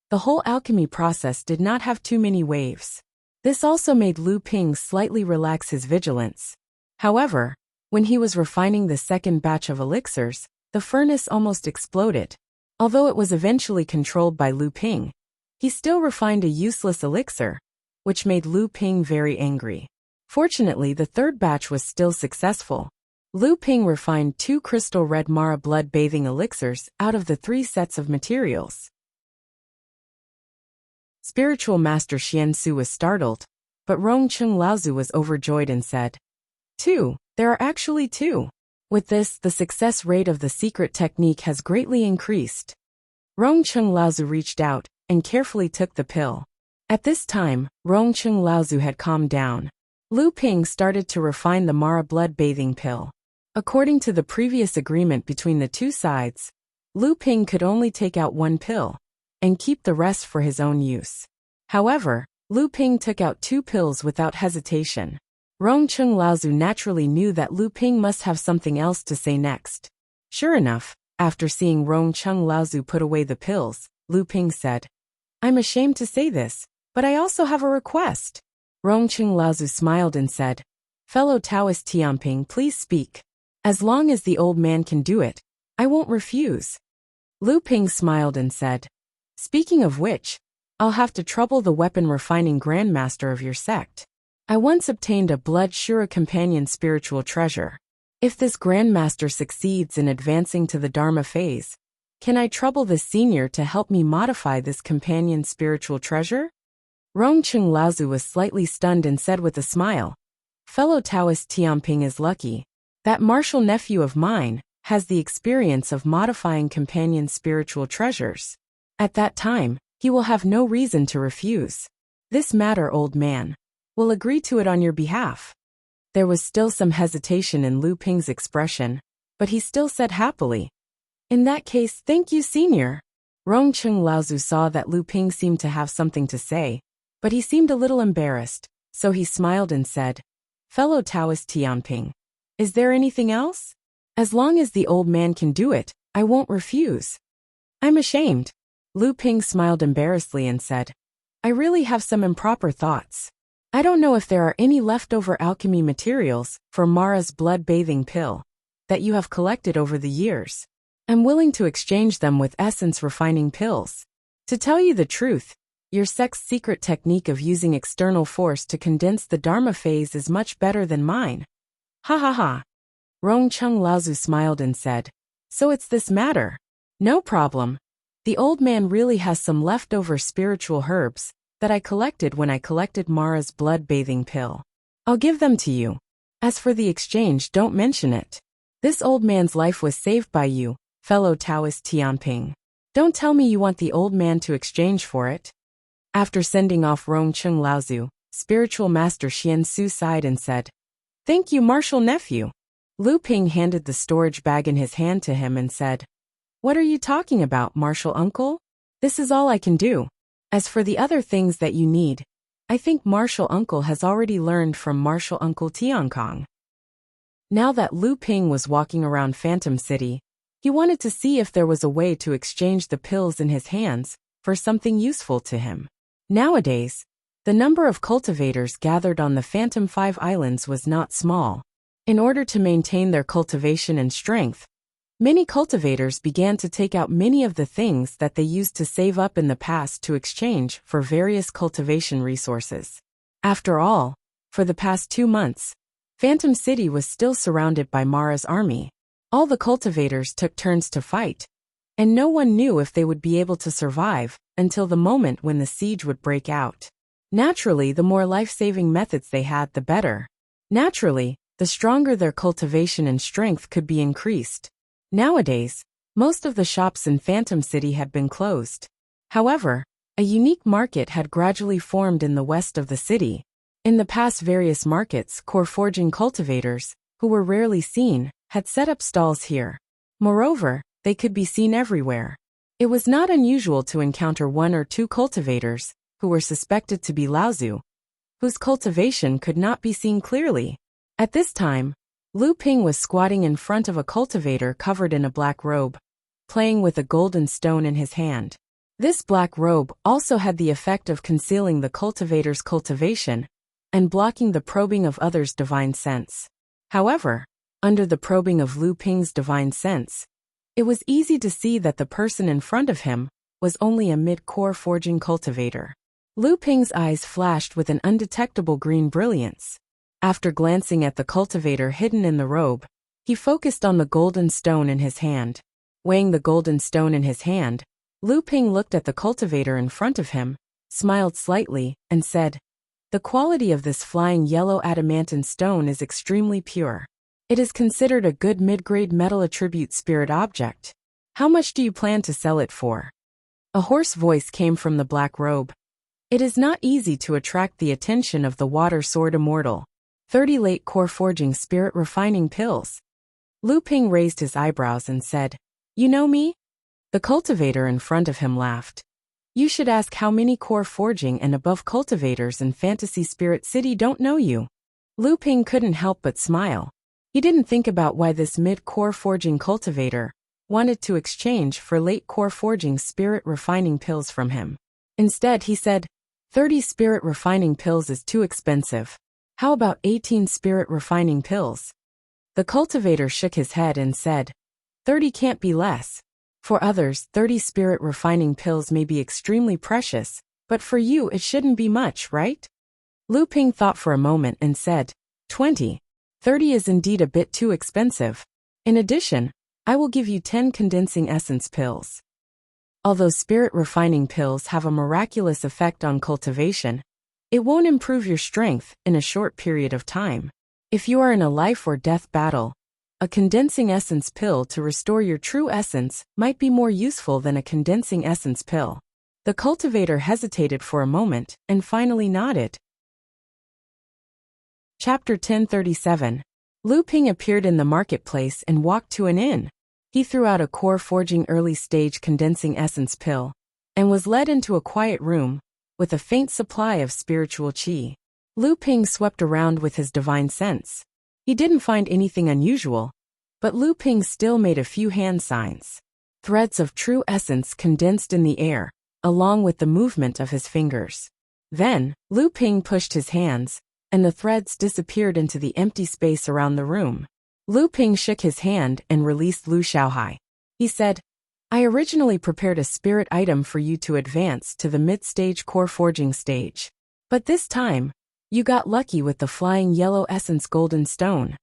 A: the whole alchemy process did not have too many waves. This also made Lu Ping slightly relax his vigilance. However, when he was refining the second batch of elixirs, the furnace almost exploded. Although it was eventually controlled by Lu Ping, he still refined a useless elixir, which made Lu Ping very angry. Fortunately, the third batch was still successful. Lu Ping refined 2 crystal red Mara blood-bathing elixirs out of the 3 sets of materials. Spiritual Master Xian Su was startled, but Rongqing Laozu was overjoyed and said, 2. There are actually 2. With this, the success rate of the secret technique has greatly increased. Rongqing Laozu reached out and carefully took the pill. At this time, Rongqing Laozu had calmed down. Lu Ping started to refine the Mara blood-bathing pill. According to the previous agreement between the 2 sides, Lu Ping could only take out one pill and keep the rest for his own use. However, Lu Ping took out 2 pills without hesitation. Rongcheng Laozu naturally knew that Lu Ping must have something else to say next. Sure enough, after seeing Rongcheng Laozu put away the pills, Lu Ping said, "I'm ashamed to say this, but I also have a request." Rongcheng Laozu smiled and said, "Fellow Taoist Tianping, please speak. As long as the old man can do it, I won't refuse." Lu Ping smiled and said, "Speaking of which, I'll have to trouble the weapon-refining grandmaster of your sect. I once obtained a blood Shura companion spiritual treasure. If this grandmaster succeeds in advancing to the Dharma phase, can I trouble this senior to help me modify this companion spiritual treasure?" Rongcheng Laozu was slightly stunned and said with a smile, "Fellow Taoist Tianping is lucky. That martial nephew of mine has the experience of modifying companion spiritual treasures. At that time, he will have no reason to refuse. This matter, old man, will agree to it on your behalf." There was still some hesitation in Lu Ping's expression, but he still said happily, "In that case, thank you, senior." Rongcheng Laozu saw that Lu Ping seemed to have something to say, but he seemed a little embarrassed, so he smiled and said, "Fellow Taoist Tianping, is there anything else? As long as the old man can do it, I won't refuse." "I'm ashamed." Lu Ping smiled embarrassedly and said, "I really have some improper thoughts. I don't know if there are any leftover alchemy materials for Mara's blood-bathing pill that you have collected over the years. I'm willing to exchange them with essence-refining pills. To tell you the truth, your sect's secret technique of using external force to condense the Dharma phase is much better than mine." "Ha ha ha." Rongcheng Laozu smiled and said, "So it's this matter. No problem. The old man really has some leftover spiritual herbs that I collected when I collected Mara's blood-bathing pill. I'll give them to you. As for the exchange, don't mention it. This old man's life was saved by you, fellow Taoist Tianping. Don't tell me you want the old man to exchange for it." After sending off Rongcheng Laozu, spiritual master Xian Su sighed and said, "Thank you, martial nephew." Lu Ping handed the storage bag in his hand to him and said, "What are you talking about, martial uncle? This is all I can do. As for the other things that you need, I think martial uncle has already learned from martial uncle Tiankong." Now that Lu Ping was walking around Phantom City, he wanted to see if there was a way to exchange the pills in his hands for something useful to him. Nowadays, the number of cultivators gathered on the Phantom 5 Islands was not small. In order to maintain their cultivation and strength, many cultivators began to take out many of the things that they used to save up in the past to exchange for various cultivation resources. After all, for the past 2 months, Phantom City was still surrounded by Mara's army. All the cultivators took turns to fight, and no one knew if they would be able to survive until the moment when the siege would break out. Naturally, the more life-saving methods they had, the better. Naturally, the stronger their cultivation and strength could be increased. Nowadays, most of the shops in Phantom City had been closed. However, a unique market had gradually formed in the west of the city. In the past, various markets, core forging cultivators, who were rarely seen, had set up stalls here. Moreover, they could be seen everywhere. It was not unusual to encounter 1 or 2 cultivators, who were suspected to be Laozu, whose cultivation could not be seen clearly. At this time, Lu Ping was squatting in front of a cultivator covered in a black robe, playing with a golden stone in his hand. This black robe also had the effect of concealing the cultivator's cultivation and blocking the probing of others' divine sense. However, under the probing of Lu Ping's divine sense, it was easy to see that the person in front of him was only a mid-core forging cultivator. Lu Ping's eyes flashed with an undetectable green brilliance. After glancing at the cultivator hidden in the robe, he focused on the golden stone in his hand. Weighing the golden stone in his hand, Lu Ping looked at the cultivator in front of him, smiled slightly, and said, "The quality of this flying yellow adamantine stone is extremely pure. It is considered a good mid-grade metal attribute spirit object. How much do you plan to sell it for?" A hoarse voice came from the black robe. "It is not easy to attract the attention of the Water Sword Immortal. 30 late core forging spirit refining pills." Lu Ping raised his eyebrows and said, "You know me? The cultivator in front of him laughed. You should ask how many core forging and above cultivators in Fantasy Spirit City don't know you. Lu Ping couldn't help but smile. He didn't think about why this mid-core forging cultivator wanted to exchange for late-core forging spirit refining pills from him. Instead, he said, 30 spirit refining pills is too expensive. How about 18 spirit refining pills? The cultivator shook his head and said, 30 can't be less. For others, 30 spirit refining pills may be extremely precious, but for you it shouldn't be much, right? Lu Ping thought for a moment and said, 20. 30 is indeed a bit too expensive. In addition, I will give you 10 condensing essence pills. Although spirit refining pills have a miraculous effect on cultivation, it won't improve your strength in a short period of time. If you are in a life or death battle, a condensing essence pill to restore your true essence might be more useful than a condensing essence pill. The cultivator hesitated for a moment and finally nodded. Chapter 1037. Lu Ping appeared in the marketplace and walked to an inn. He threw out a core forging early stage condensing essence pill and was led into a quiet room with a faint supply of spiritual qi. Lu Ping swept around with his divine sense. He didn't find anything unusual, but Lu Ping still made a few hand signs. Threads of true essence condensed in the air, along with the movement of his fingers. Then, Lu Ping pushed his hands, and the threads disappeared into the empty space around the room. Lu Ping shook his hand and released Lu Xiaohai. He said, I originally prepared a spirit item for you to advance to the mid-stage core forging stage. But this time, you got lucky with the flying yellow essence golden stone.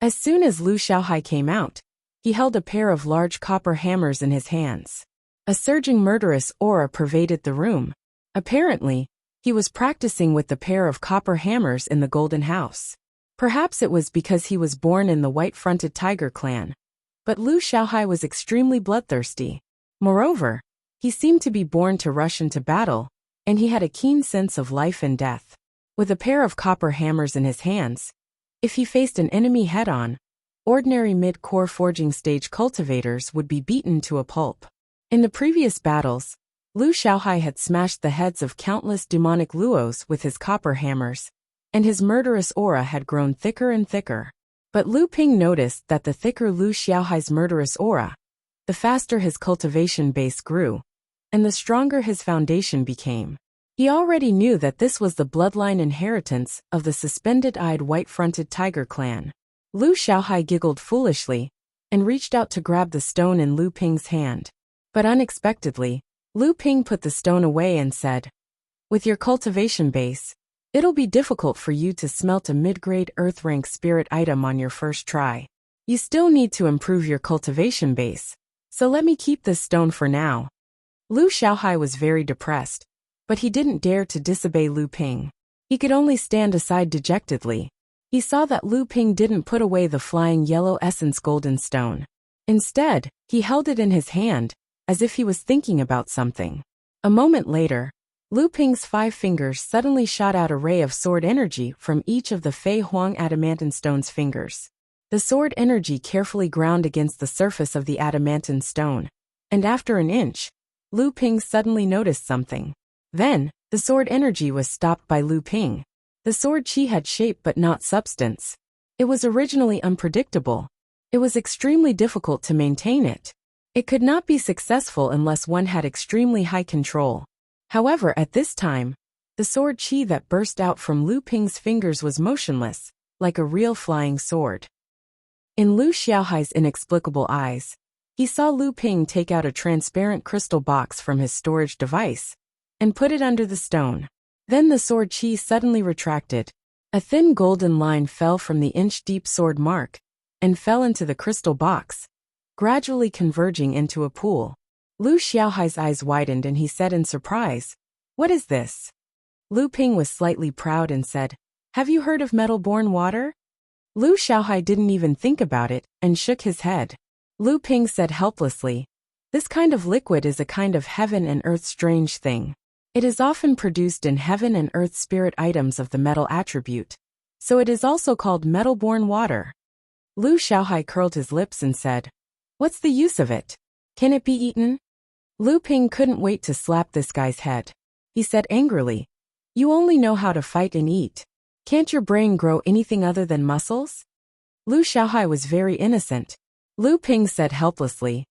A: As soon as Lu Xiaohai came out, he held a pair of large copper hammers in his hands. A surging murderous aura pervaded the room. Apparently, he was practicing with the pair of copper hammers in the golden house. Perhaps it was because he was born in the white-fronted tiger clan. But Lu Xiaohai was extremely bloodthirsty. Moreover, he seemed to be born to rush into battle, and he had a keen sense of life and death. With a pair of copper hammers in his hands, if he faced an enemy head-on, ordinary mid-core forging stage cultivators would be beaten to a pulp. In the previous battles, Lu Xiaohai had smashed the heads of countless demonic luos with his copper hammers, and his murderous aura had grown thicker and thicker. But Lu Ping noticed that the thicker Lu Xiaohai's murderous aura, the faster his cultivation base grew, and the stronger his foundation became. He already knew that this was the bloodline inheritance of the suspended-eyed white-fronted tiger clan. Lu Xiaohai giggled foolishly and reached out to grab the stone in Lu Ping's hand. But unexpectedly, Lu Ping put the stone away and said, with your cultivation base, it'll be difficult for you to smelt a mid-grade earth-rank spirit item on your first try. You still need to improve your cultivation base, so let me keep this stone for now. Lu Xiaohai was very depressed, but he didn't dare to disobey Lu Ping. He could only stand aside dejectedly. He saw that Lu Ping didn't put away the flying yellow essence golden stone. Instead, he held it in his hand, as if he was thinking about something. A moment later, Lu Ping's 5 fingers suddenly shot out a ray of sword energy from each of the Fei Huang adamantine stone's fingers. The sword energy carefully ground against the surface of the adamantine stone, and after an inch, Lu Ping suddenly noticed something. Then, the sword energy was stopped by Lu Ping. The sword qi had shape but not substance. It was originally unpredictable. It was extremely difficult to maintain it. It could not be successful unless one had extremely high control. However, at this time, the sword qi that burst out from Lu Ping's fingers was motionless, like a real flying sword. In Lu Xiaohai's inexplicable eyes, he saw Lu Ping take out a transparent crystal box from his storage device and put it under the stone. Then the sword qi suddenly retracted. A thin golden line fell from the inch-deep sword mark and fell into the crystal box, gradually converging into a pool. Lu Xiaohai's eyes widened and he said in surprise, "What is this?" Lu Ping was slightly proud and said, "Have you heard of metal-born water?" Lu Xiaohai didn't even think about it and shook his head. Lu Ping said helplessly, "This kind of liquid is a kind of heaven and earth strange thing. It is often produced in heaven and earth spirit items of the metal attribute, so it is also called metal-born water." Lu Xiaohai curled his lips and said, "What's the use of it? Can it be eaten? Lu Ping couldn't wait to slap this guy's head. He said angrily, "You only know how to fight and eat. Can't your brain grow anything other than muscles?" Lu Xiaohai was very innocent. Lu Ping said helplessly,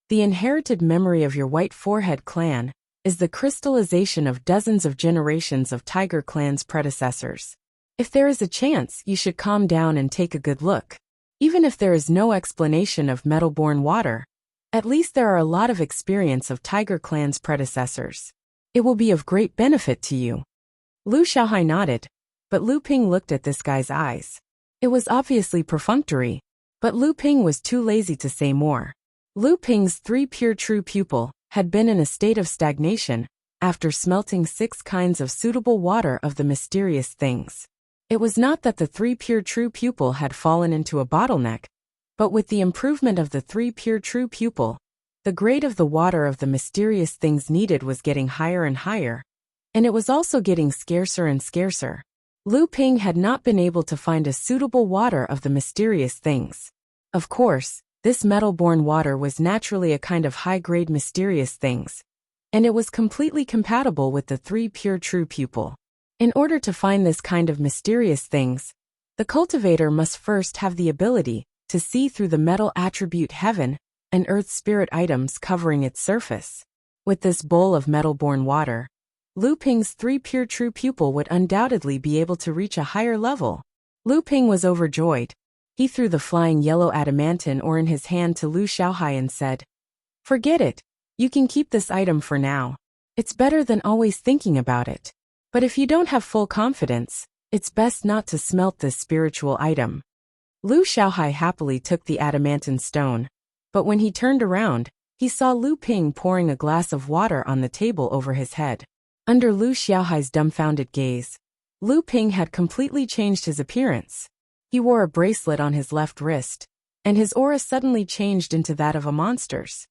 A: "The inherited memory of your White Forehead clan is the crystallization of dozens of generations of Tiger clan's predecessors. If there is a chance, you should calm down and take a good look. Even if there is no explanation of metal-born water, at least there are a lot of experience of Tiger clan's predecessors. It will be of great benefit to you." Lu Xiaohai nodded, but Lu Ping looked at this guy's eyes. It was obviously perfunctory, but Lu Ping was too lazy to say more. Lu Ping's 3 pure true pupil had been in a state of stagnation after smelting 6 kinds of suitable water of the mysterious things. It was not that the 3 pure true pupil had fallen into a bottleneck, but with the improvement of the 3 pure true pupil, the grade of the water of the mysterious things needed was getting higher and higher, and it was also getting scarcer and scarcer. Lu Ping had not been able to find a suitable water of the mysterious things. Of course, this metal-born water was naturally a kind of high-grade mysterious things, and it was completely compatible with the 3 pure true pupil. In order to find this kind of mysterious things, the cultivator must first have the ability to see through the metal attribute heaven and earth spirit items covering its surface. With this bowl of metal-born water, Lu Ping's 3 pure true pupil would undoubtedly be able to reach a higher level. Lu Ping was overjoyed. He threw the flying yellow adamantine ore in his hand to Lu Xiaohai and said, "Forget it. You can keep this item for now. It's better than always thinking about it. But if you don't have full confidence, it's best not to smelt this spiritual item." Lu Xiaohai happily took the adamantine stone, but when he turned around, he saw Lu Ping pouring a glass of water on the table over his head. Under Lu Xiaohai's dumbfounded gaze, Lu Ping had completely changed his appearance. He wore a bracelet on his left wrist, and his aura suddenly changed into that of a monster's.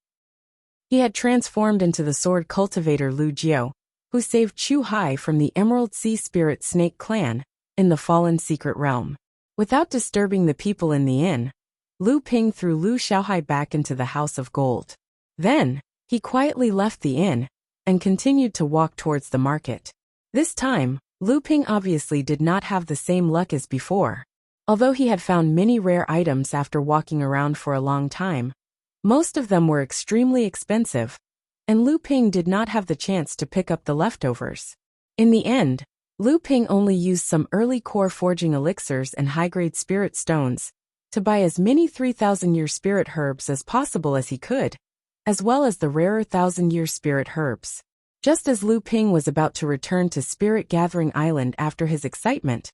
A: He had transformed into the sword cultivator Lu Jiao, who saved Chu Hai from the Emerald Sea Spirit Snake clan in the Fallen Secret Realm. Without disturbing the people in the inn, Lu Ping threw Lu Xiaohai back into the House of Gold. Then, he quietly left the inn and continued to walk towards the market. This time, Lu Ping obviously did not have the same luck as before. Although he had found many rare items after walking around for a long time, most of them were extremely expensive, and Lu Ping did not have the chance to pick up the leftovers. In the end, Lu Ping only used some early core forging elixirs and high-grade spirit stones to buy as many 3,000-year spirit herbs as possible as he could, as well as the rarer 1,000-year spirit herbs. Just as Lu Ping was about to return to Spirit Gathering Island after his excitement,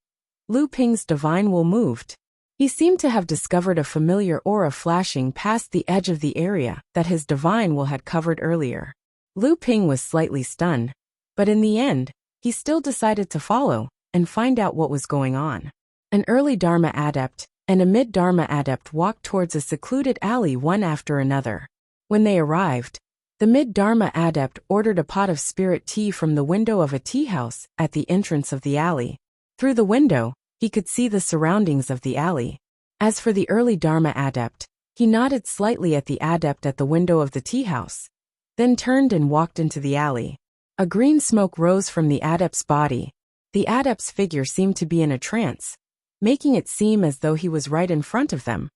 A: Lu Ping's divine will moved. He seemed to have discovered a familiar aura flashing past the edge of the area that his divine will had covered earlier. Lu Ping was slightly stunned, but in the end, he still decided to follow and find out what was going on. An early Dharma adept and a mid-Dharma adept walked towards a secluded alley one after another. When they arrived, the mid-Dharma adept ordered a pot of spirit tea from the window of a tea house at the entrance of the alley. Through the window, he could see the surroundings of the alley. As for the early Dharma adept, he nodded slightly at the adept at the window of the tea house, then turned and walked into the alley. A green smoke rose from the adept's body. The adept's figure seemed to be in a trance, making it seem as though he was right in front of them,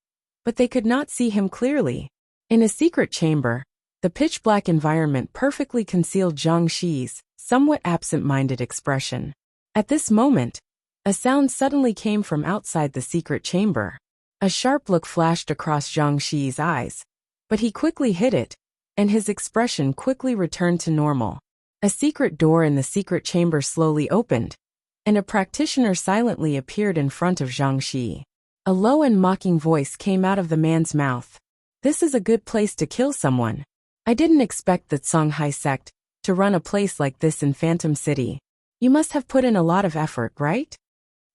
A: but they could not see him clearly. In a secret chamber, the pitch-black environment perfectly concealed Zhang Xi's somewhat absent-minded expression. At this moment, a sound suddenly came from outside the secret chamber. A sharp look flashed across Zhang Xi's eyes, but he quickly hid it, and his expression quickly returned to normal. A secret door in the secret chamber slowly opened, and a practitioner silently appeared in front of Zhang Xi. A low and mocking voice came out of the man's mouth. "This is a good place to kill someone. I didn't expect the Songhai sect to run a place like this in Phantom City. You must have put in a lot of effort, right?"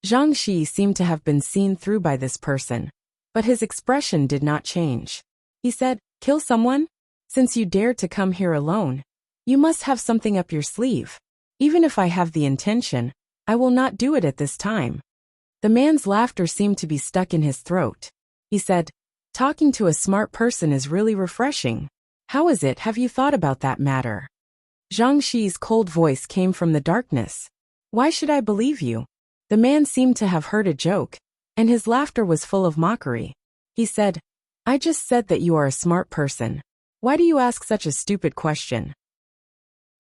A: Zhang Xi seemed to have been seen through by this person, but his expression did not change. He said, "Kill someone? Since you dared to come here alone, you must have something up your sleeve. Even if I have the intention, I will not do it at this time." The man's laughter seemed to be stuck in his throat. He said, "Talking to a smart person is really refreshing. How is it, have you thought about that matter? Zhang Xi's cold voice came from the darkness. Why should I believe you? The man seemed to have heard a joke, and his laughter was full of mockery. He said, I just said that you are a smart person. Why do you ask such a stupid question?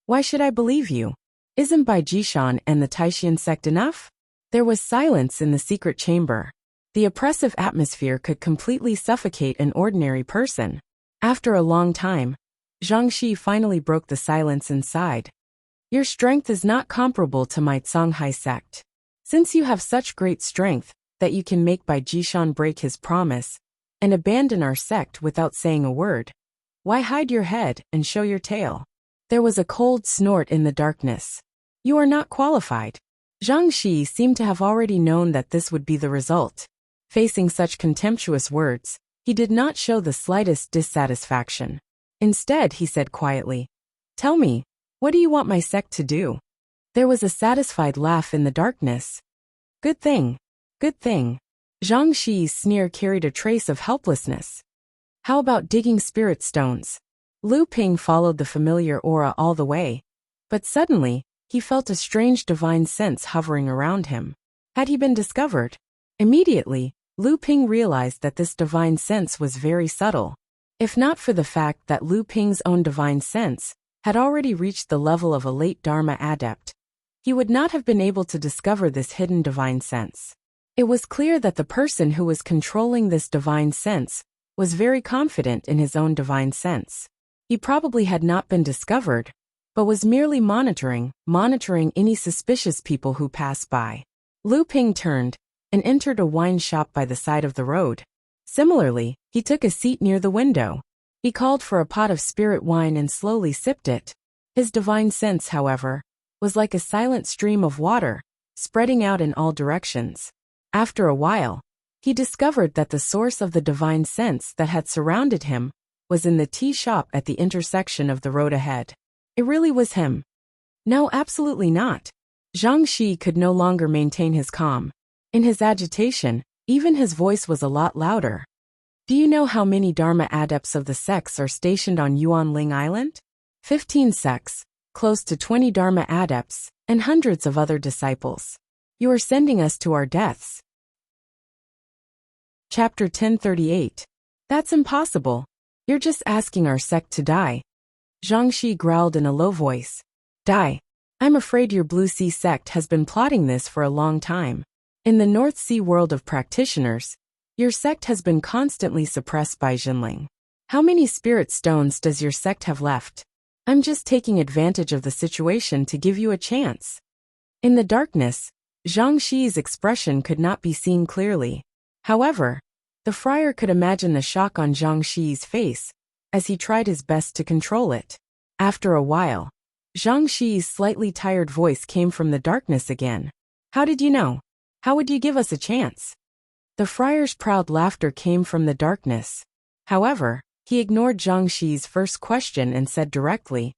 A: Why should I believe you? Isn't Bai Jishan and the Taishan sect enough? There was silence in the secret chamber. The oppressive atmosphere could completely suffocate an ordinary person. After a long time, Zhang Xi finally broke the silence inside. Your strength is not comparable to my Songhai sect. Since you have such great strength that you can make Bai Jishan break his promise and abandon our sect without saying a word, why hide your head and show your tail? There was a cold snort in the darkness. You are not qualified. Zhang Xi seemed to have already known that this would be the result. Facing such contemptuous words, he did not show the slightest dissatisfaction. Instead, he said quietly, Tell me, what do you want my sect to do? There was a satisfied laugh in the darkness. Good thing. Good thing. Zhang Xi's sneer carried a trace of helplessness. How about digging spirit stones? Lu Ping followed the familiar aura all the way, but suddenly, he felt a strange divine sense hovering around him. Had he been discovered? Immediately, Lu Ping realized that this divine sense was very subtle. If not for the fact that Lu Ping's own divine sense had already reached the level of a late Dharma adept, he would not have been able to discover this hidden divine sense. It was clear that the person who was controlling this divine sense was very confident in his own divine sense. He probably had not been discovered, but was merely monitoring any suspicious people who passed by. Lu Ping turned and entered a wine shop by the side of the road. Similarly, he took a seat near the window. He called for a pot of spirit wine and slowly sipped it. His divine sense, however, was like a silent stream of water, spreading out in all directions. After a while, he discovered that the source of the divine sense that had surrounded him was in the tea shop at the intersection of the road ahead. It really was him. No, absolutely not. Zhang Xi could no longer maintain his calm. In his agitation, even his voice was a lot louder. Do you know how many Dharma adepts of the sects are stationed on Yuanling Island? 15 sects, close to 20 Dharma adepts, and hundreds of other disciples. You are sending us to our deaths. Chapter 1038. That's impossible. You're just asking our sect to die. Zhang Xi growled in a low voice. Die. I'm afraid your Blue Sea sect has been plotting this for a long time. In the North Sea world of practitioners, your sect has been constantly suppressed by Jinling. How many spirit stones does your sect have left? I'm just taking advantage of the situation to give you a chance. In the darkness, Zhang Xi's expression could not be seen clearly. However, the friar could imagine the shock on Zhang Xi's face as he tried his best to control it. After a while, Zhang Xi's slightly tired voice came from the darkness again. How did you know? How would you give us a chance? The friar's proud laughter came from the darkness. However, he ignored Zhang Xi's first question and said directly,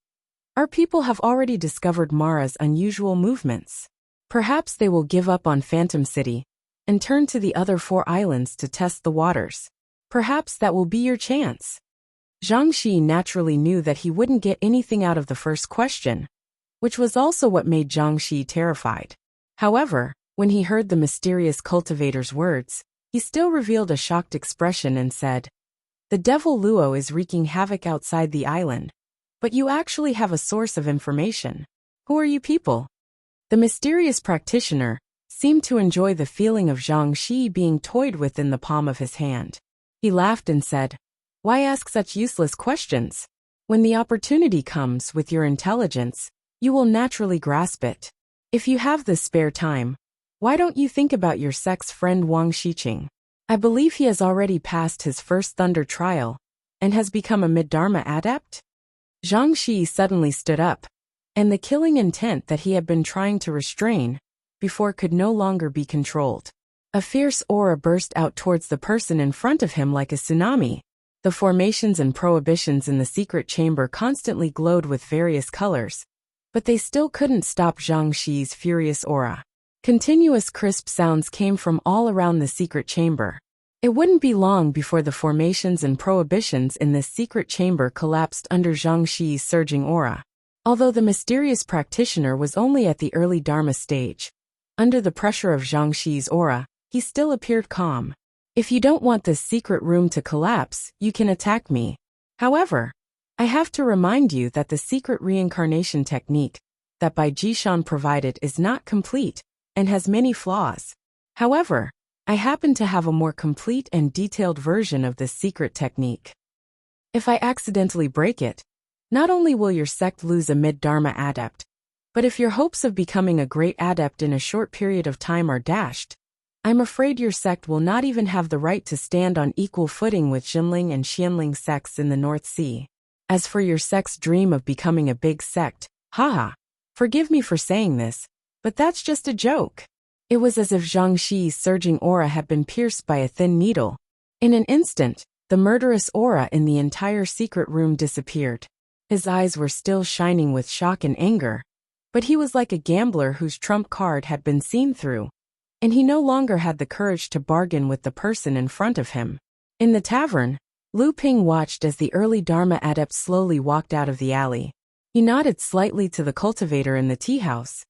A: Our people have already discovered Mara's unusual movements. Perhaps they will give up on Phantom City and turn to the other 4 islands to test the waters. Perhaps that will be your chance. Zhang Xi naturally knew that he wouldn't get anything out of the first question, which was also what made Zhang Xi terrified. However, when he heard the mysterious cultivator's words, he still revealed a shocked expression and said, The devil Luo is wreaking havoc outside the island, but you actually have a source of information. Who are you people? The mysterious practitioner seemed to enjoy the feeling of Zhang Xi being toyed with in the palm of his hand. He laughed and said, Why ask such useless questions? When the opportunity comes with your intelligence, you will naturally grasp it. If you have the spare time, why don't you think about your sect's friend Wang Xiqing? I believe he has already passed his first thunder trial and has become a mid-Dharma adept? Zhang Xi suddenly stood up, and the killing intent that he had been trying to restrain before could no longer be controlled. A fierce aura burst out towards the person in front of him like a tsunami. The formations and prohibitions in the secret chamber constantly glowed with various colors, but they still couldn't stop Zhang Xi's furious aura. Continuous crisp sounds came from all around the secret chamber. It wouldn't be long before the formations and prohibitions in this secret chamber collapsed under Zhang Xi's surging aura. Although the mysterious practitioner was only at the early Dharma stage, under the pressure of Zhang Xi's aura, he still appeared calm. If you don't want this secret room to collapse, you can attack me. However, I have to remind you that the secret reincarnation technique that Bai Jishan provided is not complete and has many flaws. However, I happen to have a more complete and detailed version of this secret technique. If I accidentally break it, not only will your sect lose a mid-Dharma adept, but if your hopes of becoming a great adept in a short period of time are dashed, I'm afraid your sect will not even have the right to stand on equal footing with Xinling and Xianling sects in the North Sea. As for your sect's dream of becoming a big sect, haha, forgive me for saying this, but that's just a joke. It was as if Zhang Xi's surging aura had been pierced by a thin needle. In an instant, the murderous aura in the entire secret room disappeared. His eyes were still shining with shock and anger, but he was like a gambler whose trump card had been seen through, and he no longer had the courage to bargain with the person in front of him. In the tavern, Lu Ping watched as the early Dharma adept slowly walked out of the alley. He nodded slightly to the cultivator in the tea house,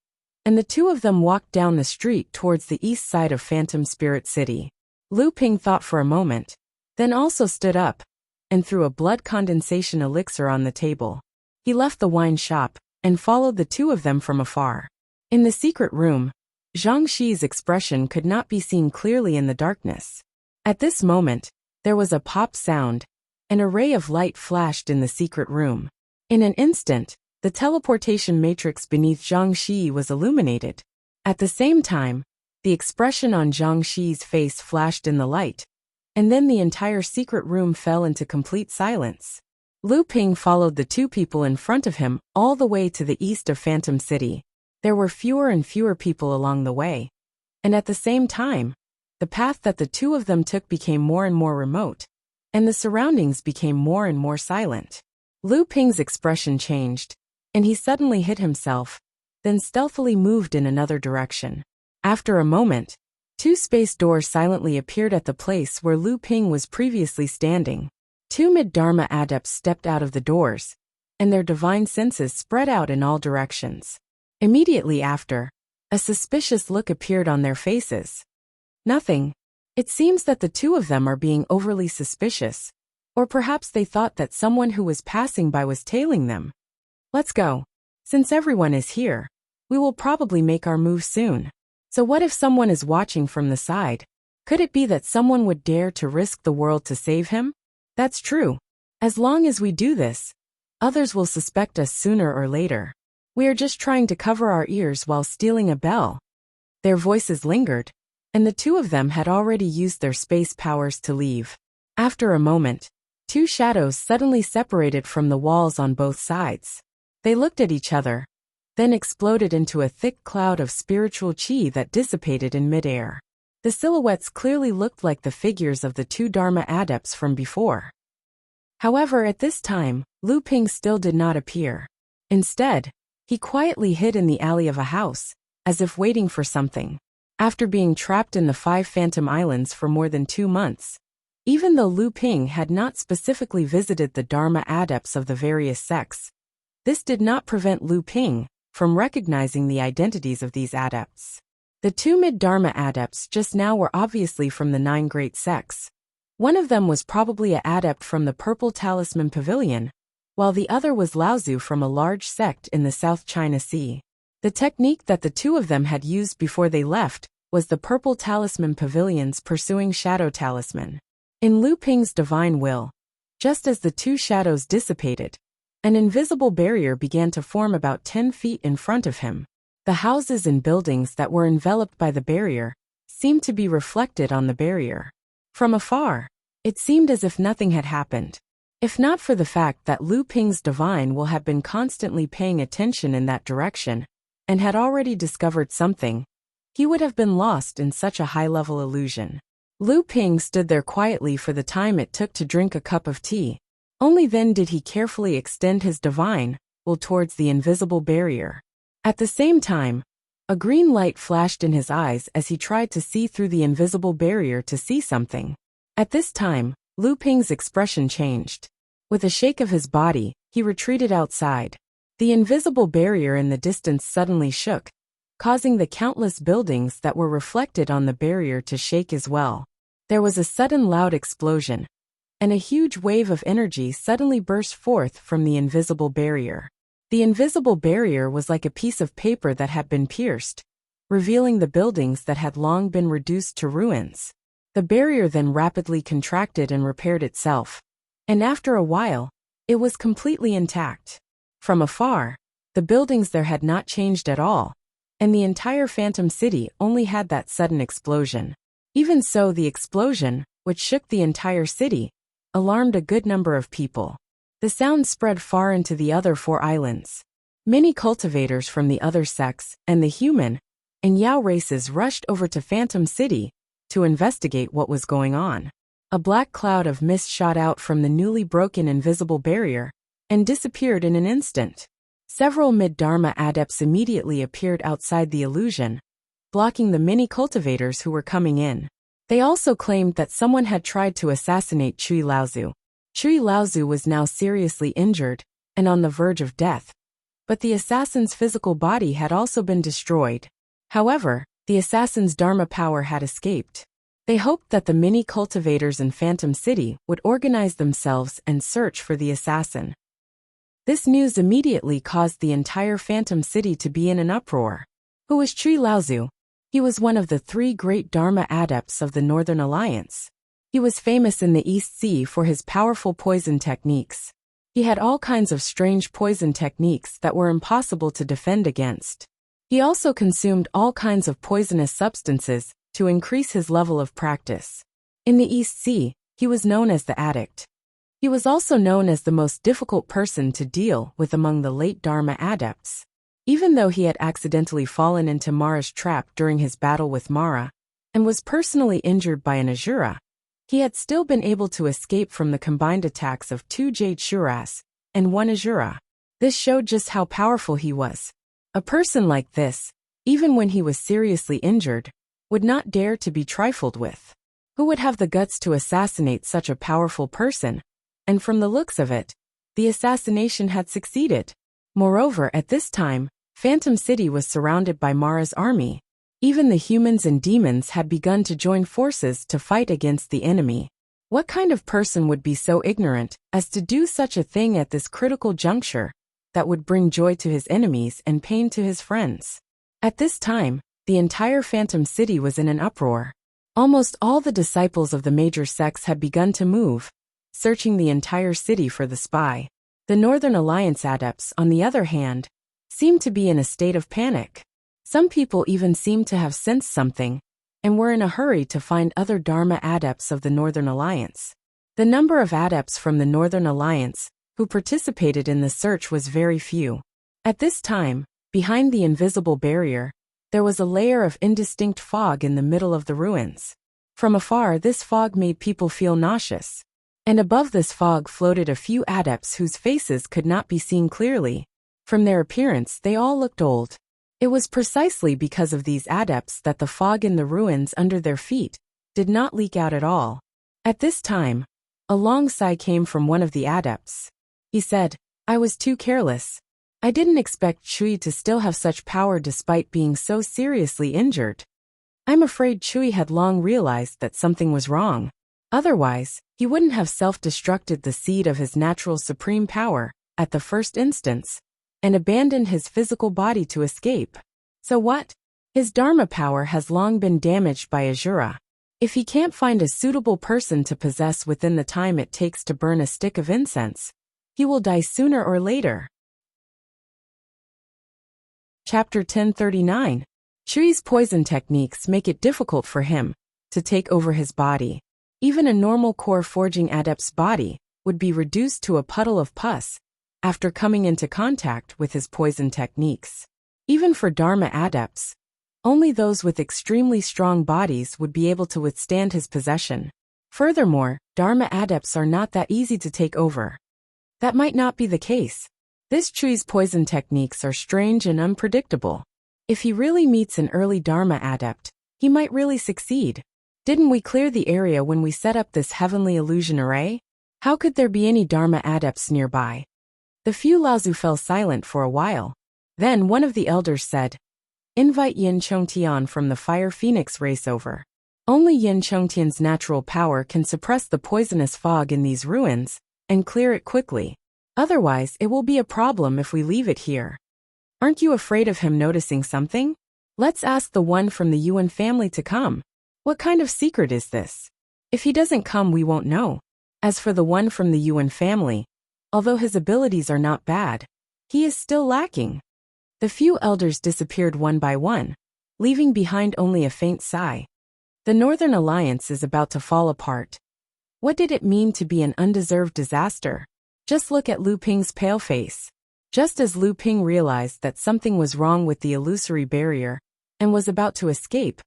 A: and the two of them walked down the street towards the east side of Phantom Spirit City. Lu Ping thought for a moment, then also stood up, and threw a blood condensation elixir on the table. He left the wine shop, and followed the two of them from afar. In the secret room, Zhang Xi's expression could not be seen clearly in the darkness. At this moment, there was a pop sound. An array of light flashed in the secret room. In an instant, the teleportation matrix beneath Zhang Xi was illuminated. At the same time, the expression on Zhang Xi's face flashed in the light, and then the entire secret room fell into complete silence. Lu Ping followed the two people in front of him all the way to the east of Phantom City. There were fewer and fewer people along the way, and at the same time, the path that the two of them took became more and more remote, and the surroundings became more and more silent. Lu Ping's expression changed, and he suddenly hit himself, then stealthily moved in another direction. After a moment, two space doors silently appeared at the place where Lu Ping was previously standing. Two mid-Dharma adepts stepped out of the doors, and their divine senses spread out in all directions. Immediately after, a suspicious look appeared on their faces. Nothing. It seems that the two of them are being overly suspicious, or perhaps they thought that someone who was passing by was tailing them. Let's go. Since everyone is here, we will probably make our move soon. So what if someone is watching from the side? Could it be that someone would dare to risk the world to save him? That's true. As long as we do this, others will suspect us sooner or later. We are just trying to cover our ears while stealing a bell. Their voices lingered, and the two of them had already used their space powers to leave. After a moment, two shadows suddenly separated from the walls on both sides. They looked at each other, then exploded into a thick cloud of spiritual qi that dissipated in midair. The silhouettes clearly looked like the figures of the two Dharma adepts from before. However, at this time, Lu Ping still did not appear. Instead, he quietly hid in the alley of a house, as if waiting for something. After being trapped in the 5 Phantom Islands for more than 2 months, even though Lu Ping had not specifically visited the Dharma adepts of the various sects, this did not prevent Lu Ping from recognizing the identities of these adepts. The two mid-Dharma adepts just now were obviously from the 9 great sects. One of them was probably an adept from the Purple Talisman Pavilion, while the other was Laozu from a large sect in the South China Sea. The technique that the two of them had used before they left was the Purple Talisman Pavilion's pursuing Shadow Talisman. In Lu Ping's divine will, just as the two shadows dissipated, an invisible barrier began to form about 10 feet in front of him. The houses and buildings that were enveloped by the barrier seemed to be reflected on the barrier. From afar, it seemed as if nothing had happened. If not for the fact that Lu Ping's divine will have been constantly paying attention in that direction, and had already discovered something, he would have been lost in such a high-level illusion. Lu Ping stood there quietly for the time it took to drink a cup of tea. Only then did he carefully extend his divine will towards the invisible barrier. At the same time, a green light flashed in his eyes as he tried to see through the invisible barrier to see something. At this time, Lu Ping's expression changed. With a shake of his body, he retreated outside. The invisible barrier in the distance suddenly shook, causing the countless buildings that were reflected on the barrier to shake as well. There was a sudden loud explosion, and a huge wave of energy suddenly burst forth from the invisible barrier. The invisible barrier was like a piece of paper that had been pierced, revealing the buildings that had long been reduced to ruins. The barrier then rapidly contracted and repaired itself, and after a while, it was completely intact. From afar, the buildings there had not changed at all, and the entire Phantom City only had that sudden explosion. Even so, the explosion, which shook the entire city, alarmed a good number of people. The sound spread far into the other 4 islands. Many cultivators from the other sects and the human and Yao races rushed over to Phantom City to investigate what was going on. A black cloud of mist shot out from the newly broken invisible barrier and disappeared in an instant. Several mid-Dharma adepts immediately appeared outside the illusion, blocking the many cultivators who were coming in. They also claimed that someone had tried to assassinate Cui Laozu. Cui Laozu was now seriously injured and on the verge of death, but the assassin's physical body had also been destroyed. However, the assassin's Dharma power had escaped. They hoped that the many cultivators in Phantom City would organize themselves and search for the assassin. This news immediately caused the entire Phantom City to be in an uproar. Who was Cui Laozu? He was one of the 3 great Dharma adepts of the Northern Alliance. He was famous in the East Sea for his powerful poison techniques. He had all kinds of strange poison techniques that were impossible to defend against. He also consumed all kinds of poisonous substances to increase his level of practice. In the East Sea, he was known as the Addict. He was also known as the most difficult person to deal with among the late Dharma adepts. Even though he had accidentally fallen into Mara's trap during his battle with Mara, and was personally injured by an Azura, he had still been able to escape from the combined attacks of 2 Jade Shuras and 1 Azura. This showed just how powerful he was. A person like this, even when he was seriously injured, would not dare to be trifled with. Who would have the guts to assassinate such a powerful person? And from the looks of it, the assassination had succeeded. Moreover, at this time, Phantom City was surrounded by Mara's army. Even the humans and demons had begun to join forces to fight against the enemy. What kind of person would be so ignorant as to do such a thing at this critical juncture that would bring joy to his enemies and pain to his friends? At this time, the entire Phantom City was in an uproar. Almost all the disciples of the major sects had begun to move, searching the entire city for the spy. The Northern Alliance adepts, on the other hand, seemed to be in a state of panic. Some people even seemed to have sensed something, and were in a hurry to find other Dharma adepts of the Northern Alliance. The number of adepts from the Northern Alliance who participated in the search was very few. At this time, behind the invisible barrier, there was a layer of indistinct fog in the middle of the ruins. From afar, this fog made people feel nauseous. And above this fog floated a few adepts whose faces could not be seen clearly. From their appearance, they all looked old. It was precisely because of these adepts that the fog in the ruins under their feet did not leak out at all. At this time, a long sigh came from one of the adepts. He said, "I was too careless. I didn't expect Cui to still have such power despite being so seriously injured. I'm afraid Cui had long realized that something was wrong. Otherwise, he wouldn't have self-destructed the seed of his natural supreme power at the first instance, and abandoned his physical body to escape. So what? His Dharma power has long been damaged by Azura. If he can't find a suitable person to possess within the time it takes to burn a stick of incense, he will die sooner or later." Chapter 1039. Chui's poison techniques make it difficult for him to take over his body. Even a normal core forging adept's body would be reduced to a puddle of pus after coming into contact with his poison techniques. Even for Dharma adepts, only those with extremely strong bodies would be able to withstand his possession. Furthermore, Dharma adepts are not that easy to take over. That might not be the case. This Chui's poison techniques are strange and unpredictable. If he really meets an early Dharma adept, he might really succeed. Didn't we clear the area when we set up this heavenly illusion array? How could there be any Dharma adepts nearby? The few Laozu fell silent for a while. Then one of the elders said, "Invite Yin Chongtian from the Fire Phoenix race over. Only Yin Chongtian's natural power can suppress the poisonous fog in these ruins and clear it quickly. Otherwise, it will be a problem if we leave it here. Aren't you afraid of him noticing something? Let's ask the one from the Yuan family to come. What kind of secret is this? If he doesn't come, we won't know." As for the one from the Yuan family, although his abilities are not bad, he is still lacking. The few elders disappeared one by one, leaving behind only a faint sigh. The Northern Alliance is about to fall apart. What did it mean to be an undeserved disaster? Just look at Lu Ping's pale face. Just as Lu Ping realized that something was wrong with the illusory barrier and was about to escape,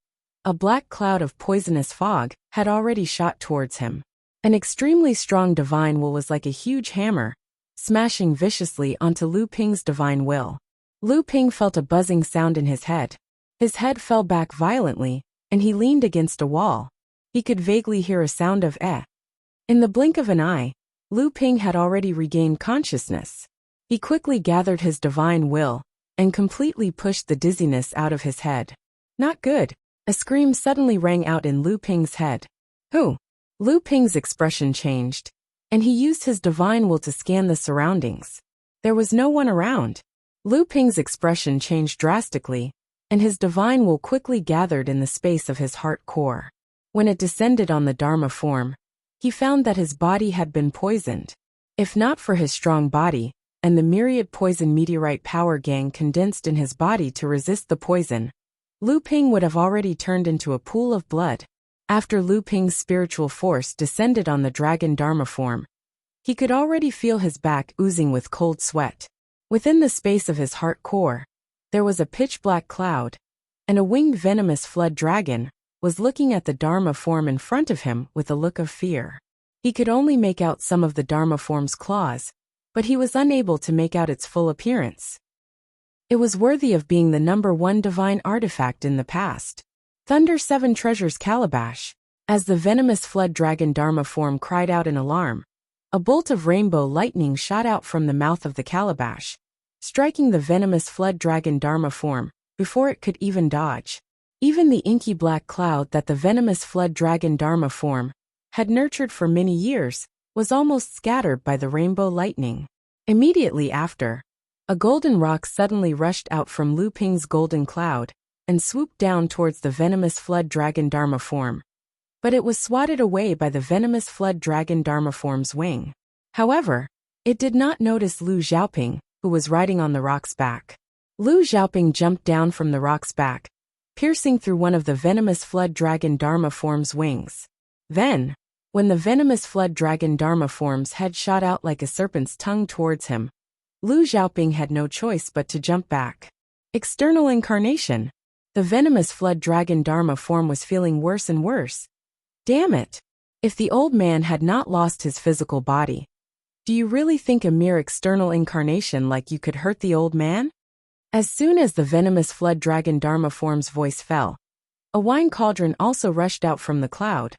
A: a black cloud of poisonous fog had already shot towards him. An extremely strong divine will was like a huge hammer, smashing viciously onto Lu Ping's divine will. Lu Ping felt a buzzing sound in his head. His head fell back violently, and he leaned against a wall. He could vaguely hear a sound of eh. In the blink of an eye, Lu Ping had already regained consciousness. He quickly gathered his divine will and completely pushed the dizziness out of his head. Not good. A scream suddenly rang out in Lu Ping's head. Who? Lu Ping's expression changed, and he used his divine will to scan the surroundings. There was no one around. Lu Ping's expression changed drastically, and his divine will quickly gathered in the space of his heart core. When it descended on the Dharma form, he found that his body had been poisoned. If not for his strong body, and the myriad poison meteorite power gang condensed in his body to resist the poison, Lu Ping would have already turned into a pool of blood. After Lu Ping's spiritual force descended on the dragon Dharma form, he could already feel his back oozing with cold sweat. Within the space of his heart core, there was a pitch-black cloud, and a winged venomous flood dragon was looking at the Dharma form in front of him with a look of fear. He could only make out some of the Dharma form's claws, but he was unable to make out its full appearance. It was worthy of being the #1 divine artifact in the past. Thunder 7 Treasures Calabash. As the venomous flood dragon Dharma form cried out in alarm, a bolt of rainbow lightning shot out from the mouth of the calabash, striking the venomous flood dragon Dharma form before it could even dodge. Even the inky black cloud that the venomous flood dragon Dharma form had nurtured for many years was almost scattered by the rainbow lightning. Immediately after, a golden rock suddenly rushed out from Lu Ping's golden cloud and swooped down towards the venomous flood dragon Dharma form. But it was swatted away by the venomous flood dragon Dharma form's wing. However, it did not notice Lu Xiaoping, who was riding on the rock's back. Lu Xiaoping jumped down from the rock's back, piercing through one of the venomous flood dragon Dharma form's wings. Then, when the venomous flood dragon Dharma form's head shot out like a serpent's tongue towards him, Lu Xiaoping had no choice but to jump back. External incarnation. The venomous flood dragon Dharma form was feeling worse and worse. Damn it! If the old man had not lost his physical body, do you really think a mere external incarnation like you could hurt the old man? As soon as the venomous flood dragon Dharma form's voice fell, a wine cauldron also rushed out from the cloud,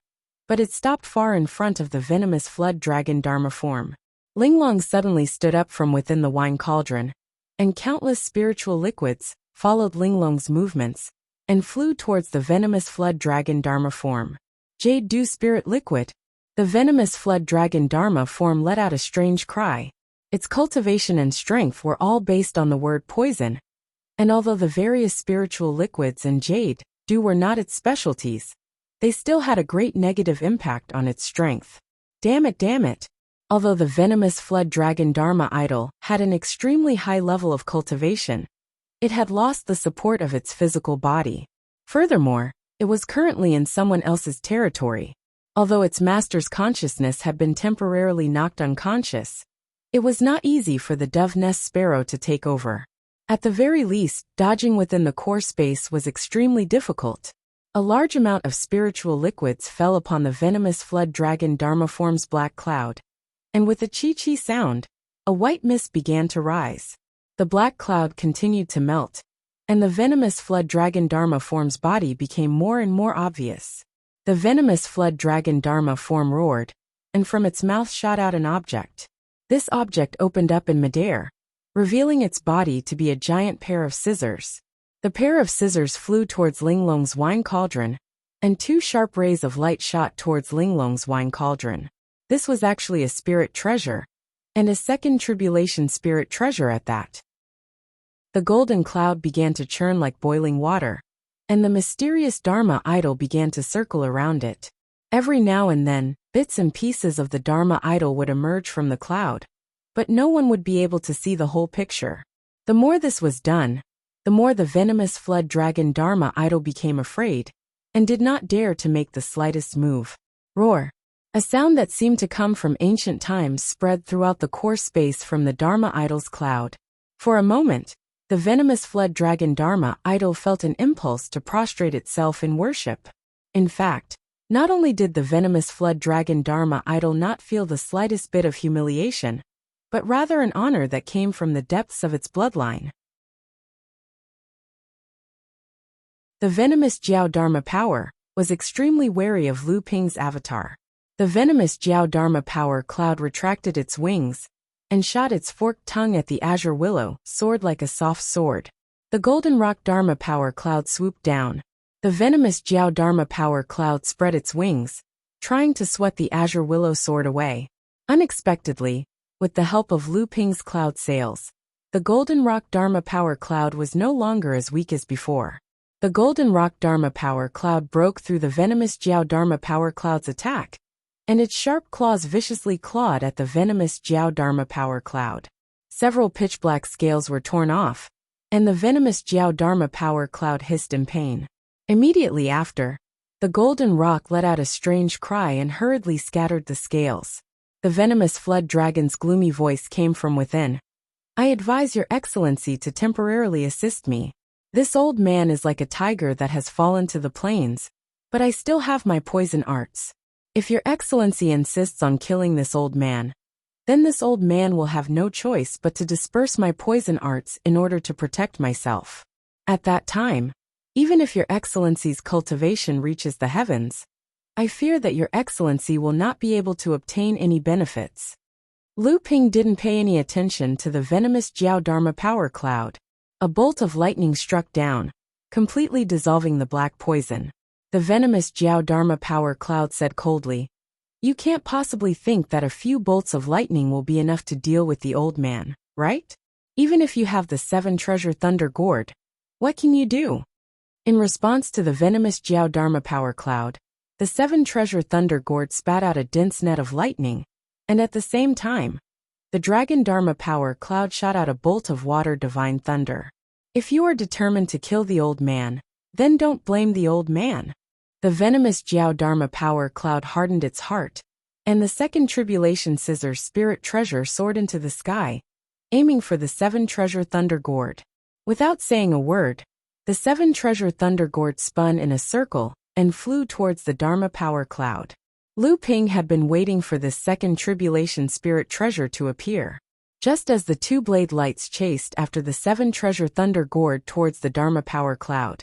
A: but it stopped far in front of the venomous flood dragon Dharma form. Linglong suddenly stood up from within the wine cauldron, and countless spiritual liquids followed Linglong's movements and flew towards the venomous flood dragon Dharma form. Jade Dew Spirit Liquid. The venomous flood dragon Dharma form let out a strange cry. Its cultivation and strength were all based on the word poison, and although the various spiritual liquids and jade dew were not its specialties, they still had a great negative impact on its strength. Damn it. Although the venomous flood dragon Dharma idol had an extremely high level of cultivation, it had lost the support of its physical body. Furthermore, it was currently in someone else's territory. Although its master's consciousness had been temporarily knocked unconscious, it was not easy for the dove nest sparrow to take over. At the very least, dodging within the core space was extremely difficult. A large amount of spiritual liquids fell upon the venomous flood dragon Dharma form's black cloud, and with a chi-chi sound, a white mist began to rise. The black cloud continued to melt, and the venomous flood dragon Dharma form's body became more and more obvious. The venomous flood dragon Dharma form roared, and from its mouth shot out an object. This object opened up in midair, revealing its body to be a giant pair of scissors. The pair of scissors flew towards Linglong's wine cauldron, and two sharp rays of light shot towards Linglong's wine cauldron. This was actually a spirit treasure, and a second tribulation spirit treasure at that. The golden cloud began to churn like boiling water, and the mysterious Dharma idol began to circle around it. Every now and then, bits and pieces of the Dharma idol would emerge from the cloud, but no one would be able to see the whole picture. The more this was done, the more the venomous flood dragon Dharma idol became afraid, and did not dare to make the slightest move. Roar! A sound that seemed to come from ancient times spread throughout the core space from the Dharma idol's cloud. For a moment, the venomous flood dragon Dharma idol felt an impulse to prostrate itself in worship. In fact, not only did the venomous flood dragon Dharma idol not feel the slightest bit of humiliation, but rather an honor that came from the depths of its bloodline. The venomous Jiao Dharma power was extremely wary of Lu Ping's avatar. The venomous Jiao Dharma power cloud retracted its wings and shot its forked tongue at the azure willow, sword like a soft sword. The golden rock Dharma power cloud swooped down. The venomous Jiao Dharma power cloud spread its wings, trying to swat the azure willow sword away. Unexpectedly, with the help of Lu Ping's cloud sails, the golden rock Dharma power cloud was no longer as weak as before. The golden rock Dharma power cloud broke through the venomous Jiao Dharma power cloud's attack, and its sharp claws viciously clawed at the venomous Jiao Dharma power cloud. Several pitch-black scales were torn off, and the venomous Jiao Dharma power cloud hissed in pain. Immediately after, the golden rock let out a strange cry and hurriedly scattered the scales. The venomous flood dragon's gloomy voice came from within. "I advise your excellency to temporarily assist me. This old man is like a tiger that has fallen to the plains, but I still have my poison arts. If your excellency insists on killing this old man, then this old man will have no choice but to disperse my poison arts in order to protect myself. At that time, even if your excellency's cultivation reaches the heavens, I fear that your excellency will not be able to obtain any benefits." Lu Ping didn't pay any attention to the venomous Jiao Dharma power cloud. A bolt of lightning struck down, completely dissolving the black poison. The venomous Jiao Dharma power cloud said coldly, "You can't possibly think that a few bolts of lightning will be enough to deal with the old man, right? Even if you have the 7 treasure thunder gourd, what can you do?" In response to the venomous Jiao Dharma power cloud, the 7 treasure thunder gourd spat out a dense net of lightning, and at the same time, the dragon Dharma power cloud shot out a bolt of water divine thunder. If you are determined to kill the old man, then don't blame the old man. The venomous Jiao Dharma power cloud hardened its heart, and the second tribulation scissor spirit treasure soared into the sky, aiming for the 7 treasure thunder gourd. Without saying a word, the 7 treasure thunder gourd spun in a circle and flew towards the Dharma power cloud. Lu Ping had been waiting for this second tribulation spirit treasure to appear. Just as the 2 blade lights chased after the 7 treasure thunder gourd towards the Dharma power cloud,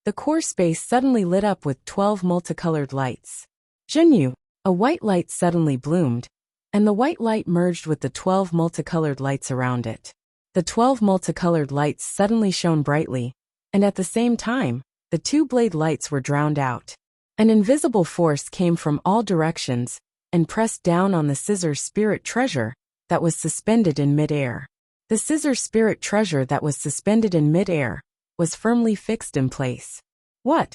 A: the core space suddenly lit up with 12 multicolored lights. Zhenyu, a white light suddenly bloomed, and the white light merged with the 12 multicolored lights around it. The 12 multicolored lights suddenly shone brightly, and at the same time, the 2 blade lights were drowned out. An invisible force came from all directions and pressed down on the scissor spirit treasure that was suspended in midair. The scissor spirit treasure that was suspended in midair was firmly fixed in place. What?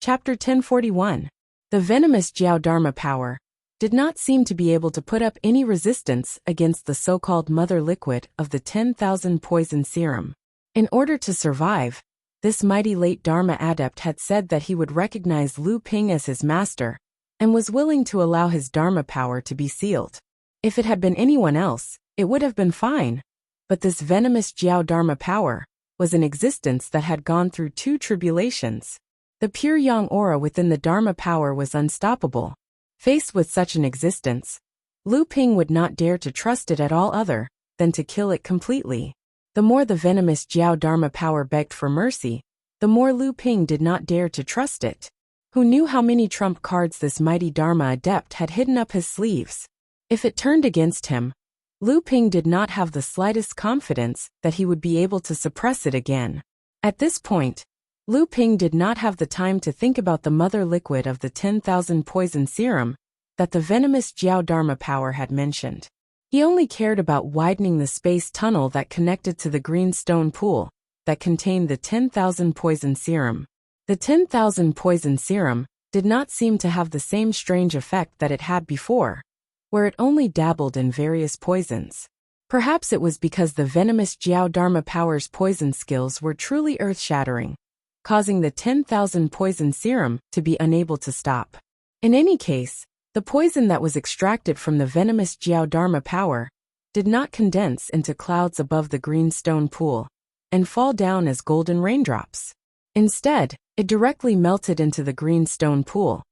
A: Chapter 1041. The venomous Jiao Dharma power did not seem to be able to put up any resistance against the so-called mother liquid of the 10,000 poison serum. In order to survive, this mighty late Dharma adept had said that he would recognize Lu Ping as his master, and was willing to allow his Dharma power to be sealed. If it had been anyone else, it would have been fine, but this venomous Jiao Dharma power was an existence that had gone through 2 tribulations. The pure yang aura within the Dharma power was unstoppable. Faced with such an existence, Lu Ping would not dare to trust it at all other than to kill it completely. The more the venomous Jiao Dharma power begged for mercy, the more Lu Ping did not dare to trust it. Who knew how many trump cards this mighty Dharma adept had hidden up his sleeves? If it turned against him, Lu Ping did not have the slightest confidence that he would be able to suppress it again. At this point, Lu Ping did not have the time to think about the mother liquid of the 10,000 poison serum that the venomous Jiao Dharma power had mentioned. He only cared about widening the space tunnel that connected to the green stone pool that contained the 10,000 poison serum. The 10,000 poison serum did not seem to have the same strange effect that it had before, where it only dabbled in various poisons. Perhaps it was because the venomous Jiao Dharma power's poison skills were truly earth-shattering, causing the 10,000 poison serum to be unable to stop. In any case, the poison that was extracted from the venomous Jiao Dharma power did not condense into clouds above the green stone pool and fall down as golden raindrops. Instead, it directly melted into the green stone pool,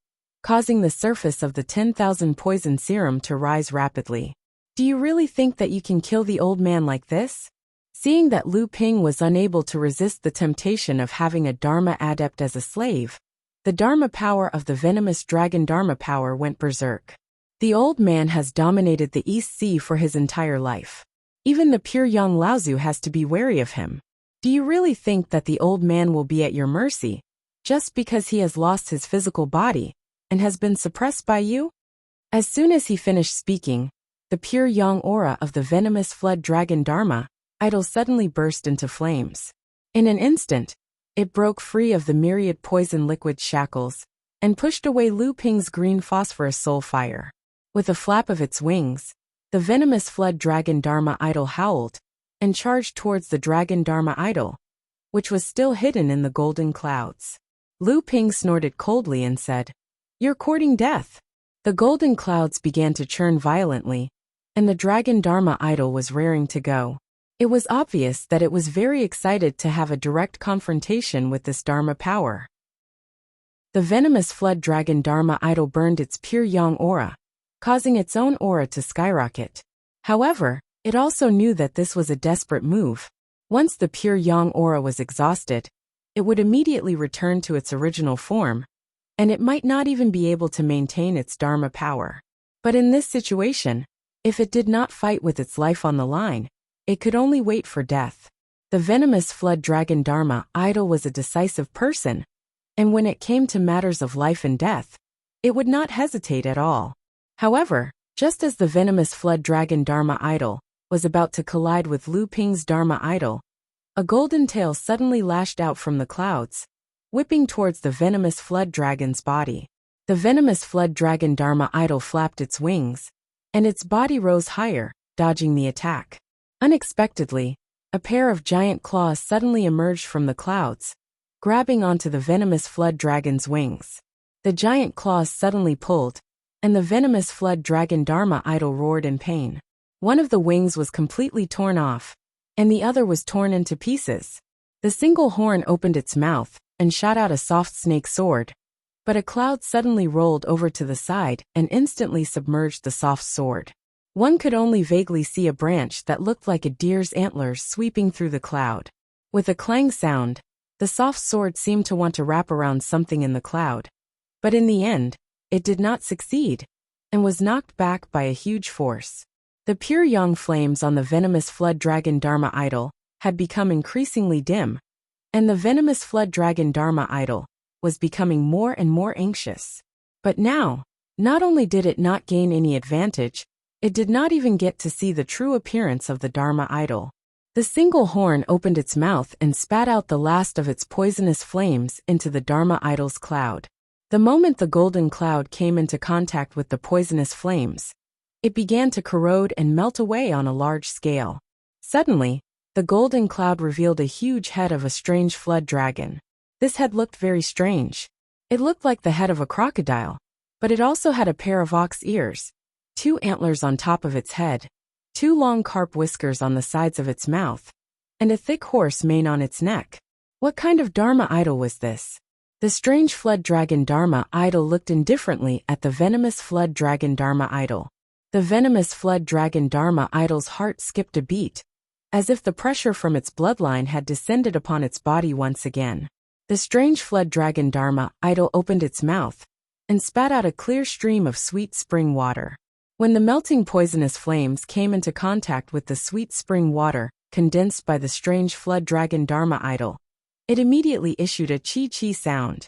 A: causing the surface of the 10,000 poison serum to rise rapidly. Do you really think that you can kill the old man like this? Seeing that Lu Ping was unable to resist the temptation of having a Dharma adept as a slave, the Dharma power of the venomous dragon Dharma power went berserk. The old man has dominated the East Sea for his entire life. Even the pure young Laozu has to be wary of him. Do you really think that the old man will be at your mercy, just because he has lost his physical body and has been suppressed by you? As soon as he finished speaking, the pure yang aura of the venomous flood dragon Dharma idol suddenly burst into flames. In an instant, it broke free of the myriad poison liquid shackles and pushed away Lu Ping's green phosphorus soul fire. With a flap of its wings, the venomous flood dragon Dharma idol howled and charged towards the dragon Dharma idol, which was still hidden in the golden clouds. Lu Ping snorted coldly and said, "You're courting death." The golden clouds began to churn violently, and the dragon Dharma idol was raring to go. It was obvious that it was very excited to have a direct confrontation with this Dharma power. The venomous flood dragon Dharma idol burned its pure yang aura, causing its own aura to skyrocket. However, it also knew that this was a desperate move. Once the pure yang aura was exhausted, it would immediately return to its original form, and it might not even be able to maintain its Dharma power. But in this situation, if it did not fight with its life on the line, it could only wait for death. The venomous flood dragon Dharma idol was a decisive person, and when it came to matters of life and death, it would not hesitate at all. However, just as the venomous flood dragon Dharma idol was about to collide with Lu Ping's Dharma idol, a golden tail suddenly lashed out from the clouds, whipping towards the venomous flood dragon's body. The venomous flood dragon Dharma idol flapped its wings, and its body rose higher, dodging the attack. Unexpectedly, a pair of giant claws suddenly emerged from the clouds, grabbing onto the venomous flood dragon's wings. The giant claws suddenly pulled, and the venomous flood dragon Dharma idol roared in pain. One of the wings was completely torn off, and the other was torn into pieces. The single horn opened its mouth and shot out a soft snake sword, but a cloud suddenly rolled over to the side and instantly submerged the soft sword. One could only vaguely see a branch that looked like a deer's antlers sweeping through the cloud. With a clang sound, the soft sword seemed to want to wrap around something in the cloud, but in the end, it did not succeed, and was knocked back by a huge force. The pure yang flames on the venomous flood dragon Dharma idol had become increasingly dim, and the venomous flood dragon Dharma idol was becoming more and more anxious. But now, not only did it not gain any advantage, it did not even get to see the true appearance of the Dharma idol. The single horn opened its mouth and spat out the last of its poisonous flames into the Dharma idol's cloud. The moment the golden cloud came into contact with the poisonous flames, it began to corrode and melt away on a large scale. Suddenly, the golden cloud revealed a huge head of a strange flood dragon. This head looked very strange. It looked like the head of a crocodile, but it also had a pair of ox ears, 2 antlers on top of its head, 2 long carp whiskers on the sides of its mouth, and a thick horse mane on its neck. What kind of Dharma idol was this? The strange flood dragon Dharma idol looked indifferently at the venomous flood dragon Dharma idol. The venomous flood dragon Dharma idol's heart skipped a beat, as if the pressure from its bloodline had descended upon its body once again. The strange flood dragon Dharma idol opened its mouth and spat out a clear stream of sweet spring water. When the melting poisonous flames came into contact with the sweet spring water condensed by the strange flood dragon Dharma idol, it immediately issued a chi-chi sound.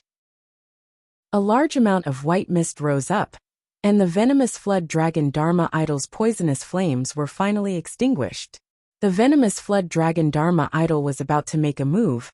A: A large amount of white mist rose up, and the venomous flood dragon Dharma idol's poisonous flames were finally extinguished. The venomous flood dragon Dharma idol was about to make a move,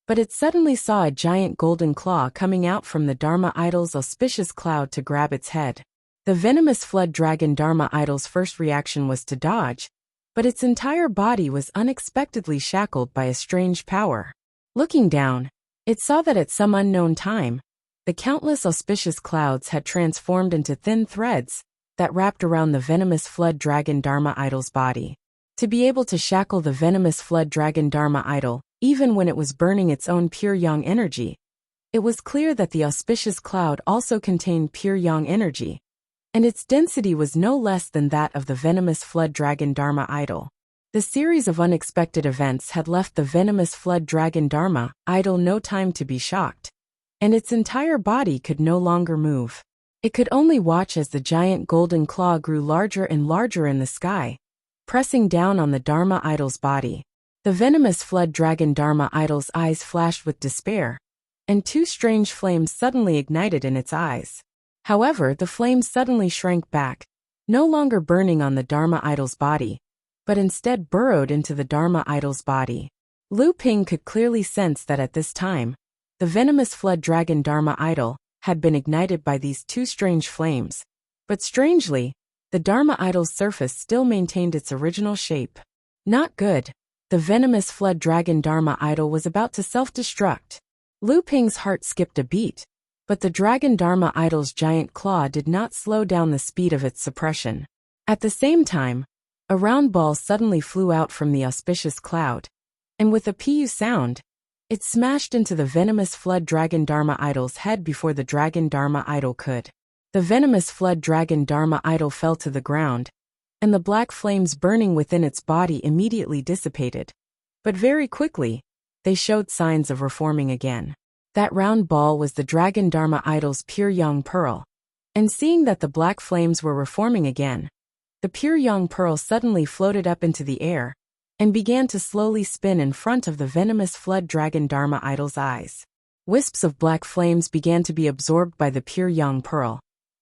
A: but it suddenly saw a giant golden claw coming out from the Dharma idol's auspicious cloud to grab its head. The venomous flood dragon Dharma idol's first reaction was to dodge, but its entire body was unexpectedly shackled by a strange power. Looking down, it saw that at some unknown time, the countless auspicious clouds had transformed into thin threads that wrapped around the venomous flood dragon Dharma idol's body. To be able to shackle the venomous flood dragon Dharma idol, even when it was burning its own pure yang energy, it was clear that the auspicious cloud also contained pure yang energy, and its density was no less than that of the venomous flood dragon Dharma idol. The series of unexpected events had left the venomous flood dragon Dharma idol no time to be shocked, and its entire body could no longer move. It could only watch as the giant golden claw grew larger and larger in the sky, pressing down on the Dharma idol's body. The venomous flood dragon Dharma idol's eyes flashed with despair, and two strange flames suddenly ignited in its eyes. However, the flames suddenly shrank back, no longer burning on the Dharma idol's body, but instead burrowed into the Dharma idol's body. Lu Ping could clearly sense that at this time, the venomous flood dragon Dharma idol had been ignited by these two strange flames, but strangely, the Dharma idol's surface still maintained its original shape. Not good. The venomous flood dragon Dharma idol was about to self-destruct. Lu Ping's heart skipped a beat, but the dragon Dharma idol's giant claw did not slow down the speed of its suppression. At the same time, a round ball suddenly flew out from the auspicious cloud, and with a pu sound, it smashed into the venomous flood dragon Dharma idol's head before the dragon Dharma idol could. The venomous flood dragon Dharma idol fell to the ground, and the black flames burning within its body immediately dissipated. But very quickly, they showed signs of reforming again. That round ball was the dragon Dharma idol's pure yang pearl, and seeing that the black flames were reforming again, the pure yang pearl suddenly floated up into the air and began to slowly spin in front of the venomous flood dragon Dharma idol's eyes. Wisps of black flames began to be absorbed by the pure yang pearl,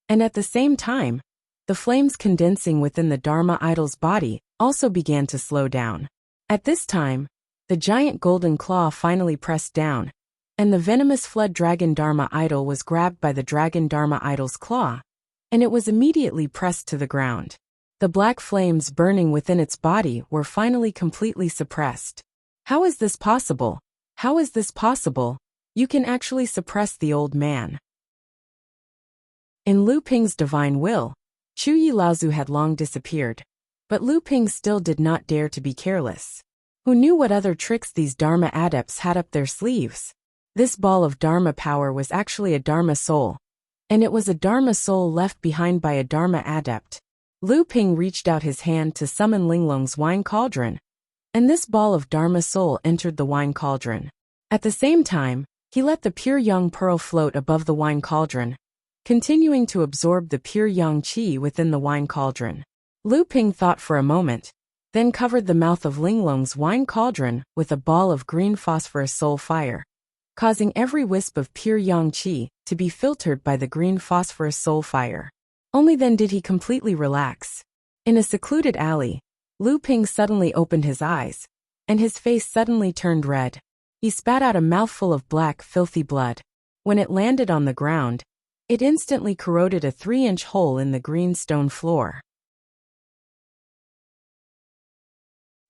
A: and at the same time, the flames condensing within the Dharma idol's body also began to slow down. At this time, the giant golden claw finally pressed down, and the venomous flood dragon Dharma idol was grabbed by the dragon Dharma idol's claw, and it was immediately pressed to the ground. The black flames burning within its body were finally completely suppressed. How is this possible? How is this possible? You can actually suppress the old man. In Lu Ping's divine will, Chu Yi Laozu had long disappeared, but Lu Ping still did not dare to be careless. Who knew what other tricks these Dharma adepts had up their sleeves? This ball of Dharma power was actually a Dharma soul, and it was a Dharma soul left behind by a Dharma adept. Lu Ping reached out his hand to summon Linglong's wine cauldron, and this ball of Dharma soul entered the wine cauldron. At the same time, he let the pure yang pearl float above the wine cauldron, continuing to absorb the pure yang qi within the wine cauldron. Lu Ping thought for a moment, then covered the mouth of Linglong's wine cauldron with a ball of green phosphorus soul fire, causing every wisp of pure yang qi to be filtered by the green phosphorus soul fire. Only then did he completely relax. In a secluded alley, Lu Ping suddenly opened his eyes, and his face suddenly turned red. He spat out a mouthful of black, filthy blood. When it landed on the ground, it instantly corroded a 3-inch hole in the green stone floor.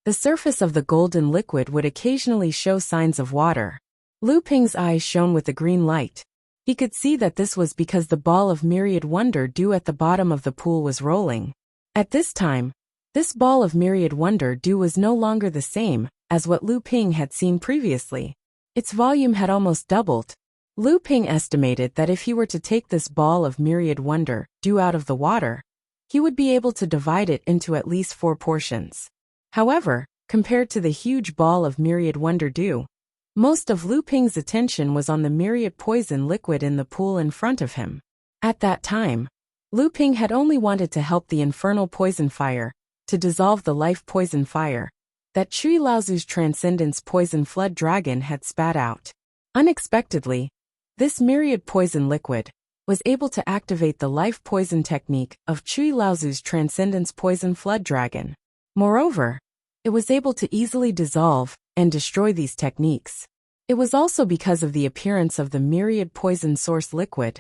A: The surface of the golden liquid would occasionally show signs of water. Lu Ping's eyes shone with a green light. He could see that this was because the ball of myriad wonder dew at the bottom of the pool was rolling. At this time, this ball of myriad wonder dew was no longer the same as what Lu Ping had seen previously. Its volume had almost doubled. Lu Ping estimated that if he were to take this ball of myriad wonder dew out of the water, he would be able to divide it into at least 4 portions. However, compared to the huge ball of myriad wonder dew, Most of Lu Ping's attention was on the myriad poison liquid in the pool in front of him. At that time, Lu Ping had only wanted to help the infernal poison fire to dissolve the life poison fire that Chui Laozu's Transcendence Poison Flood Dragon had spat out. Unexpectedly, this myriad poison liquid was able to activate the life poison technique of Chui Laozu's Transcendence Poison Flood Dragon. Moreover, it was able to easily dissolve and destroy these techniques. It was also because of the appearance of the myriad poison source liquid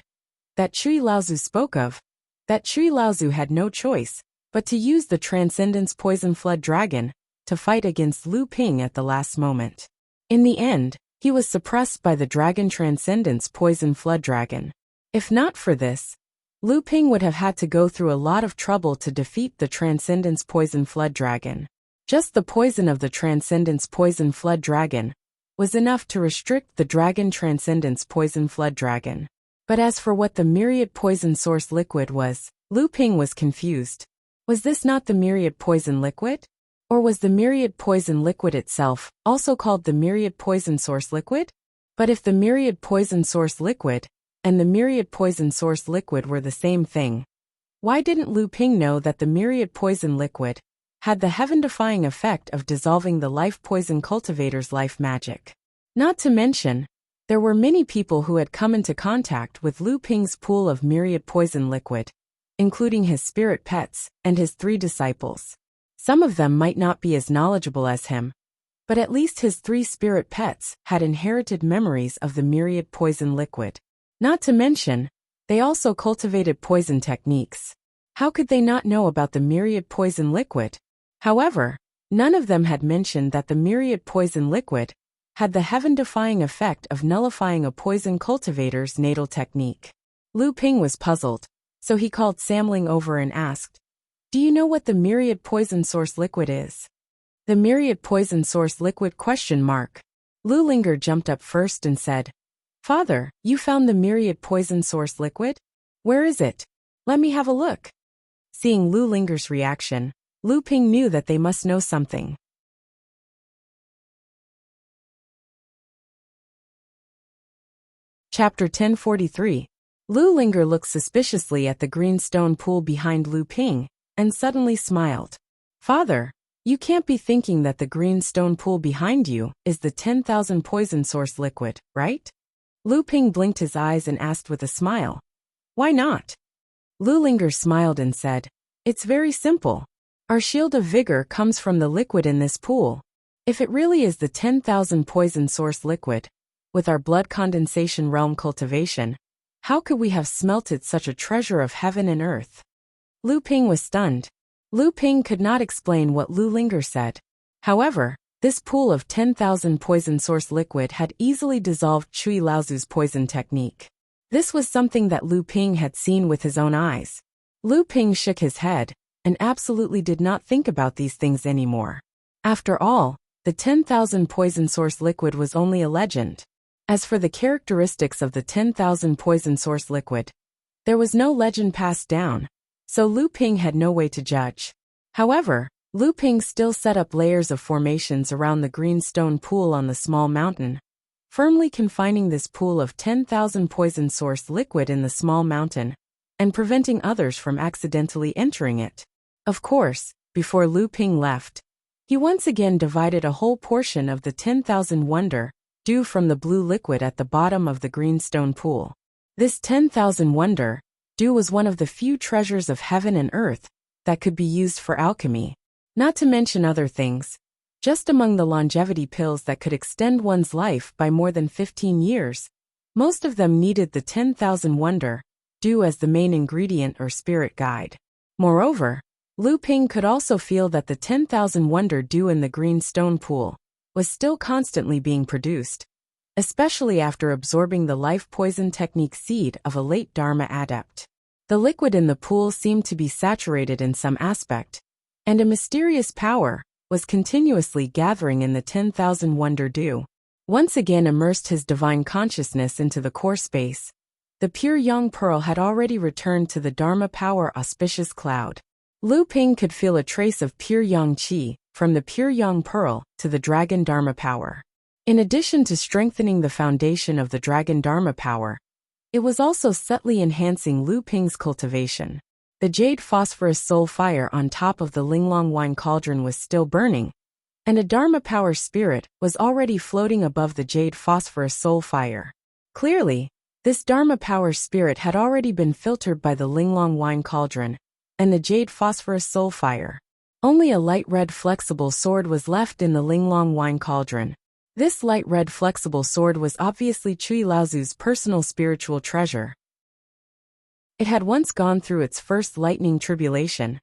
A: that Chui Laozu spoke of, that Chui Laozu had no choice but to use the Transcendence Poison Flood Dragon to fight against Lu Ping at the last moment. In the end, he was suppressed by the Dragon Transcendence Poison Flood Dragon. If not for this, Lu Ping would have had to go through a lot of trouble to defeat the Transcendence Poison Flood Dragon. Just the poison of the Transcendence Poison Flood Dragon was enough to restrict the Dragon Transcendence Poison Flood Dragon. But as for what the myriad poison source liquid was, Lu Ping was confused. Was this not the myriad poison liquid? Or was the myriad poison liquid itself also called the myriad poison source liquid? But if the myriad poison source liquid and the myriad poison source liquid were the same thing, why didn't Lu Ping know that the myriad poison liquid had the heaven-defying effect of dissolving the life poison cultivator's life magic? Not to mention, there were many people who had come into contact with Lu Ping's pool of myriad poison liquid, including his spirit pets and his 3 disciples. Some of them might not be as knowledgeable as him, but at least his 3 spirit pets had inherited memories of the myriad poison liquid. Not to mention, they also cultivated poison techniques. How could they not know about the myriad poison liquid? However, none of them had mentioned that the myriad poison liquid had the heaven-defying effect of nullifying a poison cultivator's natal technique. Lu Ping was puzzled, so he called Samling over and asked, "Do you know what the myriad poison source liquid is?" "The myriad poison source liquid ? Lu Linger jumped up first and said, "Father, you found the myriad poison source liquid? Where is it? Let me have a look." Seeing Lu Linger's reaction, Lu Ping knew that they must know something. Chapter 1043. Lu Linger looked suspiciously at the green stone pool behind Lu Ping and suddenly smiled. "Father, you can't be thinking that the green stone pool behind you is the 10,000 poison source liquid, right?" Lu Ping blinked his eyes and asked with a smile, "Why not?" Lu Linger smiled and said, "It's very simple. Our shield of vigor comes from the liquid in this pool. If it really is the 10,000 poison source liquid, with our blood condensation realm cultivation, how could we have smelted such a treasure of heaven and earth?" Lu Ping was stunned. Lu Ping could not explain what Lu Linger said. However, this pool of 10,000 poison source liquid had easily dissolved Chui Laozu's poison technique. This was something that Lu Ping had seen with his own eyes. Lu Ping shook his head and absolutely did not think about these things anymore. After all, the 10,000 poison source liquid was only a legend. As for the characteristics of the 10,000 poison source liquid, there was no legend passed down, so Lu Ping had no way to judge. However, Lu Ping still set up layers of formations around the green stone pool on the small mountain, firmly confining this pool of 10,000 poison source liquid in the small mountain, and preventing others from accidentally entering it. Of course, before Lu Ping left, he once again divided a whole portion of the 10,000 wonder dew from the blue liquid at the bottom of the green stone pool. This 10,000 wonder dew was one of the few treasures of heaven and earth that could be used for alchemy, not to mention other things. Just among the longevity pills that could extend one's life by more than 15 years, most of them needed the 10,000 wonder dew as the main ingredient or spirit guide. Moreover, Lu Ping could also feel that the 10,000 wonder dew in the green stone pool was still constantly being produced, especially after absorbing the life poison technique seed of a late Dharma adept. The liquid in the pool seemed to be saturated in some aspect, and a mysterious power was continuously gathering in the 10,000 wonder dew. Once again immersed his divine consciousness into the core space, the pure young pearl had already returned to the Dharma power auspicious cloud. Lu Ping could feel a trace of pure yang qi from the pure young pearl to the dragon Dharma power. In addition to strengthening the foundation of the dragon Dharma power, it was also subtly enhancing Lu Ping's cultivation. The jade phosphorus soul fire on top of the Linglong wine cauldron was still burning, and a Dharma power spirit was already floating above the jade phosphorus soul fire. Clearly, this Dharma power spirit had already been filtered by the Linglong wine cauldron and the jade phosphorus soul fire. Only a light red flexible sword was left in the Linglong wine cauldron. This light red flexible sword was obviously Cui Laozu's personal spiritual treasure. It had once gone through its first lightning tribulation,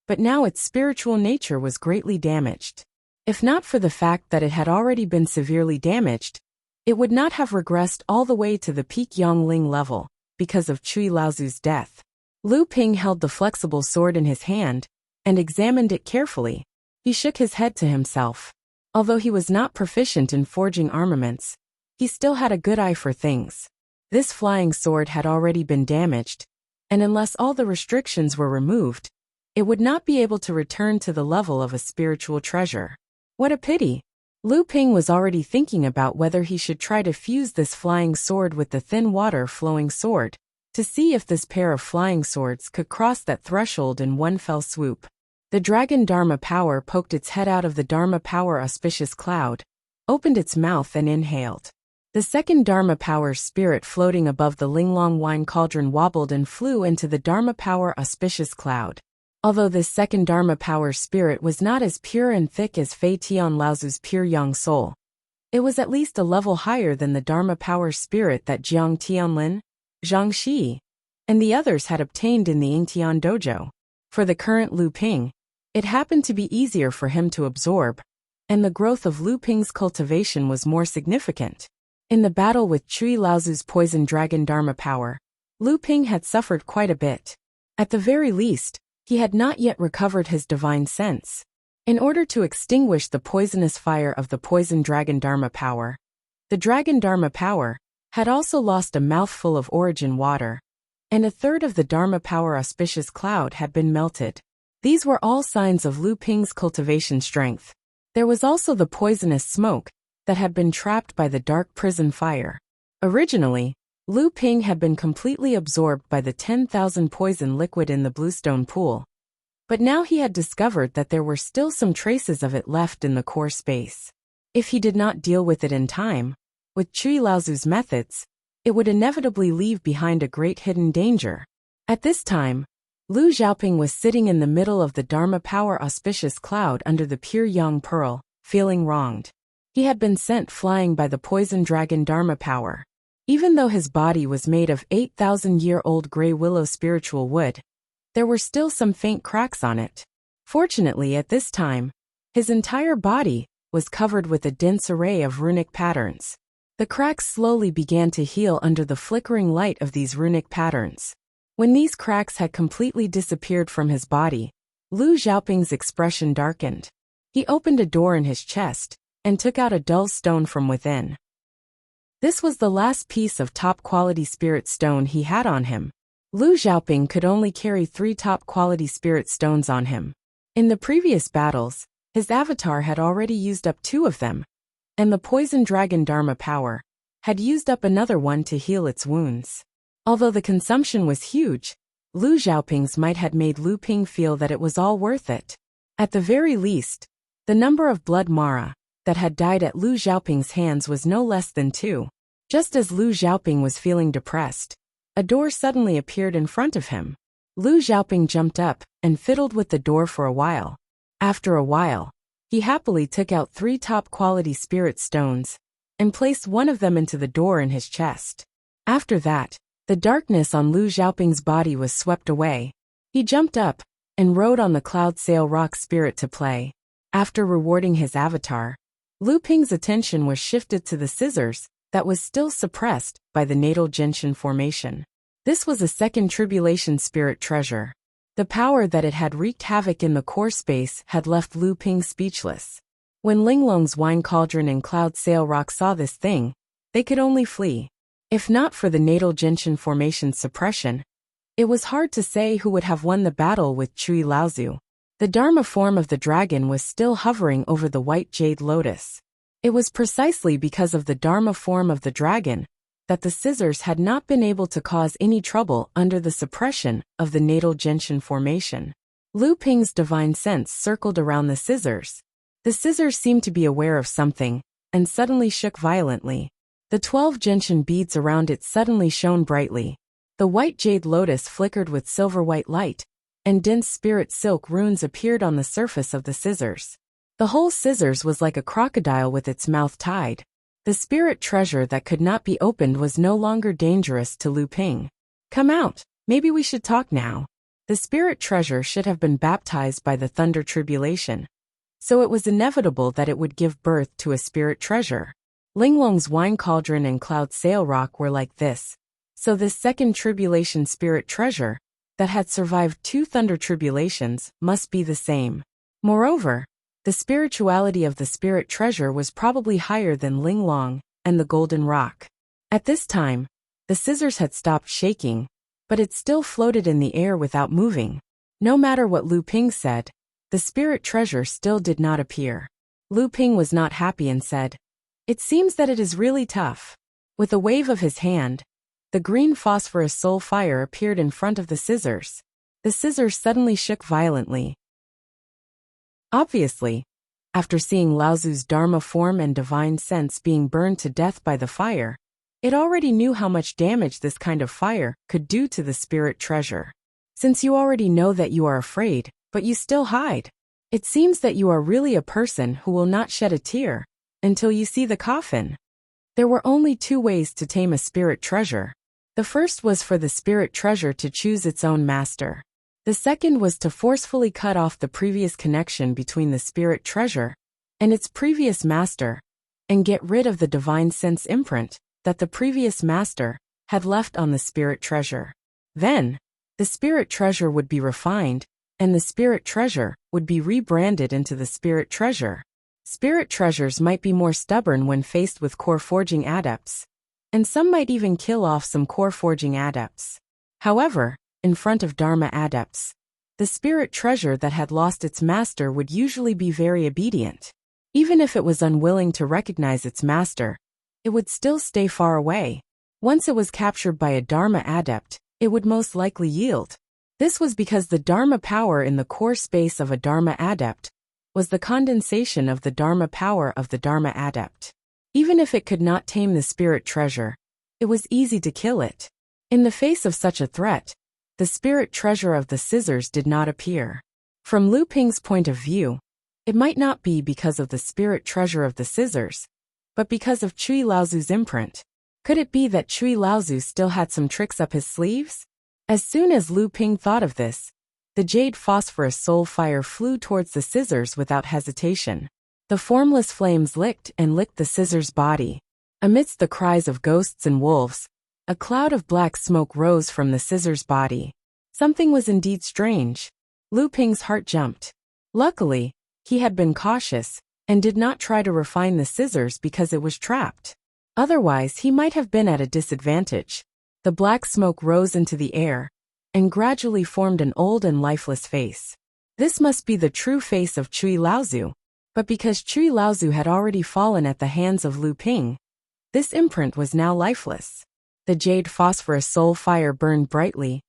A: but now its spiritual nature was greatly damaged. If not for the fact that it had already been severely damaged, it would not have regressed all the way to the peak Yongling level, because of Cui Laozu's death. Lu Ping held the flexible sword in his hand, and examined it carefully. He shook his head to himself. Although he was not proficient in forging armaments, he still had a good eye for things. This flying sword had already been damaged, and unless all the restrictions were removed, it would not be able to return to the level of a spiritual treasure. What a pity! Lu Ping was already thinking about whether he should try to fuse this flying sword with the thin water-flowing sword, to see if this pair of flying swords could cross that threshold in one fell swoop. The dragon Dharma power poked its head out of the Dharma power auspicious cloud, opened its mouth and inhaled. The second Dharma power spirit floating above the Linglong wine cauldron wobbled and flew into the Dharma power auspicious cloud. Although this second Dharma power spirit was not as pure and thick as Fei Tian Laozu's pure yang soul, it was at least a level higher than the Dharma power spirit that Jiang Tianlin, Zhang Shi, and the others had obtained in the Yingtian dojo. For the current Lu Ping, it happened to be easier for him to absorb, and the growth of Lu Ping's cultivation was more significant. In the battle with Cui Laozu's poison dragon Dharma power, Lu Ping had suffered quite a bit. At the very least, he had not yet recovered his divine sense. In order to extinguish the poisonous fire of the poison dragon Dharma power, the dragon Dharma power had also lost a mouthful of origin water, and a third of the Dharma power auspicious cloud had been melted. These were all signs of Lu Ping's cultivation strength. There was also the poisonous smoke that had been trapped by the dark prison fire. Originally, Lu Ping had been completely absorbed by the 10,000 poison liquid in the bluestone pool, but now he had discovered that there were still some traces of it left in the core space. If he did not deal with it in time, with Cui Laozu's methods, it would inevitably leave behind a great hidden danger. At this time, Lu Xiaoping was sitting in the middle of the Dharma power auspicious cloud under the pure yang pearl, feeling wronged. He had been sent flying by the poison dragon Dharma power. Even though his body was made of 8,000-year-old gray willow spiritual wood, there were still some faint cracks on it. Fortunately, at this time, his entire body was covered with a dense array of runic patterns. The cracks slowly began to heal under the flickering light of these runic patterns. When these cracks had completely disappeared from his body, Lu Xiaoping's expression darkened. He opened a door in his chest and took out a dull stone from within. This was the last piece of top-quality spirit stone he had on him. Lu Xiaoping could only carry 3 top-quality spirit stones on him. In the previous battles, his avatar had already used up 2 of them, and the poison dragon Dharma power had used up another one to heal its wounds. Although the consumption was huge, Lu Xiaoping's might had made Lu Ping feel that it was all worth it. At the very least, the number of blood Mara that had died at Lu Xiaoping's hands was no less than 2. Just as Lu Xiaoping was feeling depressed, a door suddenly appeared in front of him. Lu Xiaoping jumped up and fiddled with the door for a while. After a while, he happily took out 3 top-quality spirit stones and placed one of them into the door in his chest. After that, the darkness on Lu Xiaoping's body was swept away. He jumped up and rode on the cloud sail rock spirit to play. After rewarding his avatar, Lu Ping's attention was shifted to the scissors that was still suppressed by the natal gentian formation. This was a second tribulation spirit treasure. The power that it had wreaked havoc in the core space had left Lu Ping speechless. When Linglong's wine cauldron and cloud sail rock saw this thing, they could only flee. If not for the natal gentian formation's suppression, it was hard to say who would have won the battle with Cui Laozu. The Dharma form of the dragon was still hovering over the white jade lotus. It was precisely because of the Dharma form of the dragon that the scissors had not been able to cause any trouble under the suppression of the natal gentian formation. Lu Ping's divine sense circled around the scissors. The scissors seemed to be aware of something, and suddenly shook violently. The 12 gentian beads around it suddenly shone brightly. The white jade lotus flickered with silver-white light, and dense spirit silk runes appeared on the surface of the scissors. The whole scissors was like a crocodile with its mouth tied. The spirit treasure that could not be opened was no longer dangerous to Lu Ping. Come out, maybe we should talk now. The spirit treasure should have been baptized by the thunder tribulation, so it was inevitable that it would give birth to a spirit treasure. Linglong's wine cauldron and Cloud Sail Rock were like this, so this second tribulation spirit treasure, that had survived 2 thunder tribulations, must be the same. Moreover, the spirituality of the spirit treasure was probably higher than Linglong and the golden rock. At this time, the scissors had stopped shaking, but it still floated in the air without moving. No matter what Lu Ping said, the spirit treasure still did not appear. Lu Ping was not happy and said, "It seems that it is really tough." With a wave of his hand, the green phosphorus soul fire appeared in front of the scissors. The scissors suddenly shook violently. Obviously, after seeing Laozu's Dharma form and divine sense being burned to death by the fire, it already knew how much damage this kind of fire could do to the spirit treasure. Since you already know that you are afraid, but you still hide, it seems that you are really a person who will not shed a tear until you see the coffin. There were only 2 ways to tame a spirit treasure. The first was for the spirit treasure to choose its own master. The second was to forcefully cut off the previous connection between the spirit treasure and its previous master, and get rid of the divine sense imprint that the previous master had left on the spirit treasure. Then, the spirit treasure would be refined, and the spirit treasure would be rebranded into the spirit treasure. Spirit treasures might be more stubborn when faced with core forging adepts, and some might even kill off some core forging adepts. However, in front of Dharma adepts, the spirit treasure that had lost its master would usually be very obedient. Even if it was unwilling to recognize its master, it would still stay far away. Once it was captured by a Dharma adept, it would most likely yield. This was because the Dharma power in the core space of a Dharma adept was the condensation of the Dharma power of the Dharma adept. Even if it could not tame the spirit treasure, it was easy to kill it. In the face of such a threat, the spirit treasure of the scissors did not appear. From Lu Ping's point of view, it might not be because of the spirit treasure of the scissors, but because of Cui Laozu's imprint. Could it be that Cui Laozu still had some tricks up his sleeves? As soon as Lu Ping thought of this, the jade phosphorus soul fire flew towards the scissors without hesitation. The formless flames licked and licked the scissors' body. Amidst the cries of ghosts and wolves, a cloud of black smoke rose from the scissors' body. Something was indeed strange. Lu Ping's heart jumped. Luckily, he had been cautious and did not try to refine the scissors because it was trapped. Otherwise, he might have been at a disadvantage. The black smoke rose into the air and gradually formed an old and lifeless face. This must be the true face of Cui Laozu, but because Cui Laozu had already fallen at the hands of Lu Ping, this imprint was now lifeless. The jade phosphorus soul fire burned brightly,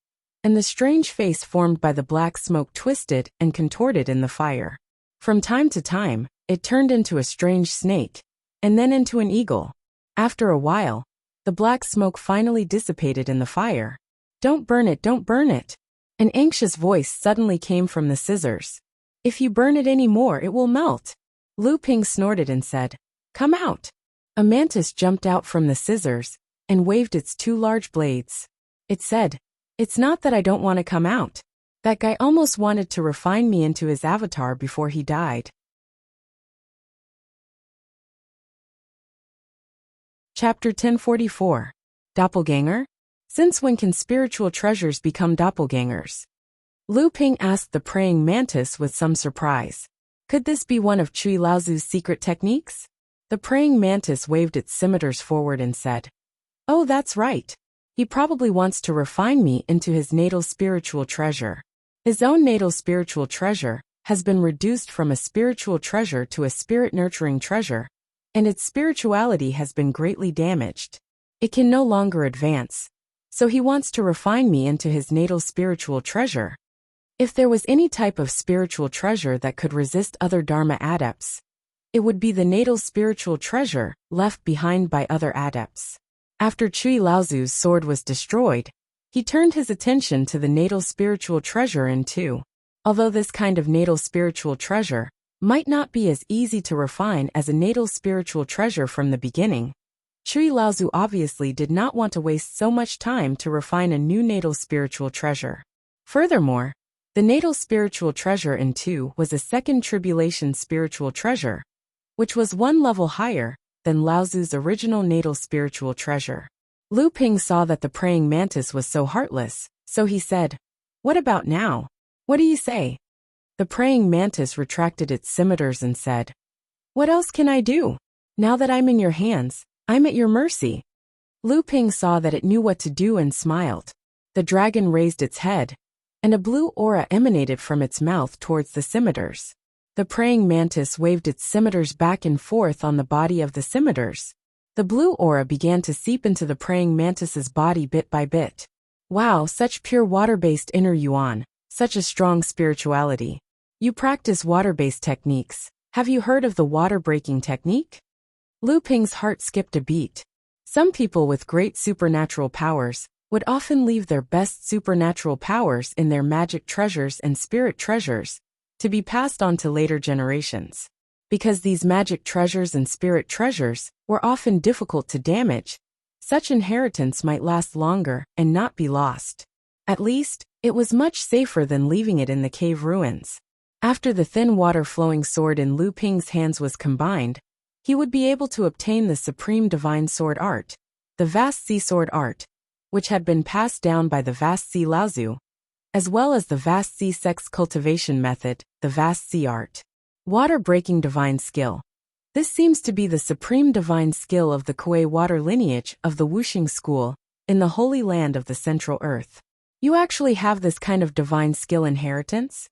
A: and the strange face formed by the black smoke twisted and contorted in the fire. From time to time, it turned into a strange snake, and then into an eagle. After a while, the black smoke finally dissipated in the fire. "Don't burn it, don't burn it!" An anxious voice suddenly came from the scissors. "If you burn it any more, it will melt." Lu Ping snorted and said, "Come out." A mantis jumped out from the scissors and waved its 2 large blades. It said, "It's not that I don't want to come out. That guy almost wanted to refine me into his avatar before he died." Chapter 1044. Doppelganger? Since when can spiritual treasures become doppelgangers? Lu Ping asked the praying mantis with some surprise. Could this be one of Cui Laozu's secret techniques? The praying mantis waved its scimitars forward and said, "Oh, that's right. He probably wants to refine me into his natal spiritual treasure. His own natal spiritual treasure has been reduced from a spiritual treasure to a spirit-nurturing treasure, and its spirituality has been greatly damaged. It can no longer advance, so he wants to refine me into his natal spiritual treasure. If there was any type of spiritual treasure that could resist other Dharma adepts, it would be the natal spiritual treasure left behind by other adepts. After Cui Laozu's sword was destroyed, he turned his attention to the natal spiritual treasure in two. Although this kind of natal spiritual treasure might not be as easy to refine as a natal spiritual treasure from the beginning, Cui Laozu obviously did not want to waste so much time to refine a new natal spiritual treasure. Furthermore, the natal spiritual treasure in two was a second tribulation spiritual treasure, which was one level higher than Laozu's original natal spiritual treasure. Lu Ping saw that the praying mantis was so heartless, so he said, "What about now? What do you say?" The praying mantis retracted its scimitars and said, "What else can I do? Now that I'm in your hands, I'm at your mercy." Lu Ping saw that it knew what to do and smiled. The dragon raised its head, and a blue aura emanated from its mouth towards the scimitars. The praying mantis waved its scimitars back and forth on the body of the scimitars. The blue aura began to seep into the praying mantis's body bit by bit. Wow, such pure water-based inner yuan, such a strong spirituality. You practice water-based techniques. Have you heard of the water-breaking technique? Lu Ping's heart skipped a beat. Some people with great supernatural powers would often leave their best supernatural powers in their magic treasures and spirit treasures to be passed on to later generations. Because these magic treasures and spirit treasures were often difficult to damage, such inheritance might last longer and not be lost. At least, it was much safer than leaving it in the cave ruins. After the thin water-flowing sword in Lu Ping's hands was combined, he would be able to obtain the supreme divine sword art, the vast sea sword art, which had been passed down by the vast sea Laozu, as well as the vast sea sex cultivation method, the vast sea art. Water-breaking divine skill. This seems to be the supreme divine skill of the Kuei water lineage of the Wuxia school in the Holy Land of the Central Earth. You actually have this kind of divine skill inheritance?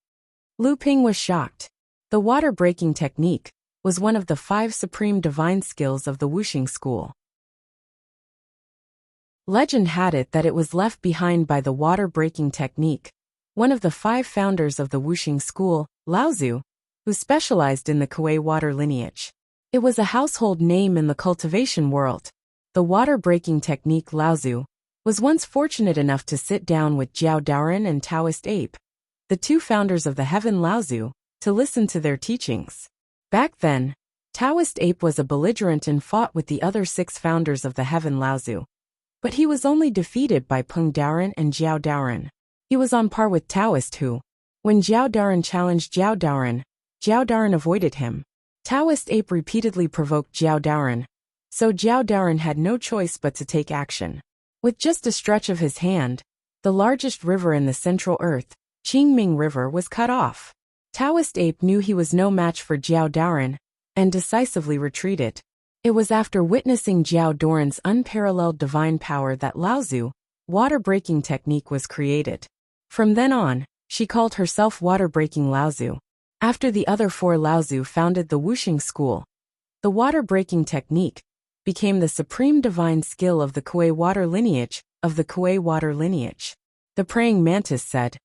A: Lu Ping was shocked. The water-breaking technique was one of the 5 supreme divine skills of the Wuxia school. Legend had it that it was left behind by the water-breaking technique, one of the 5 founders of the Wuxia school, Laozu, who specialized in the Kuei water lineage. It was a household name in the cultivation world. The water-breaking technique Laozu was once fortunate enough to sit down with Jiao Daoren and Taoist Ape, the 2 founders of the Heaven Laozu, to listen to their teachings. Back then, Taoist Ape was a belligerent and fought with the other 6 founders of the Heaven Laozu. But he was only defeated by Peng Daoren and Jiao Daoren. He was on par with Taoist who, when Jiao Daoren challenged Jiao Daoren avoided him. Taoist Ape repeatedly provoked Jiao Daoren, so Jiao Daoren had no choice but to take action. With just a stretch of his hand, the largest river in the Central Earth, Qingming River, was cut off. Taoist Ape knew he was no match for Jiao Daoren, and decisively retreated. It was after witnessing Jiao Daoren's unparalleled divine power that Laozu, water-breaking technique, was created. From then on, she called herself water-breaking Laozu. After the other 4 Laozu founded the Wuxia school, the water-breaking technique became the supreme divine skill of the Kuei water lineage The praying mantis said,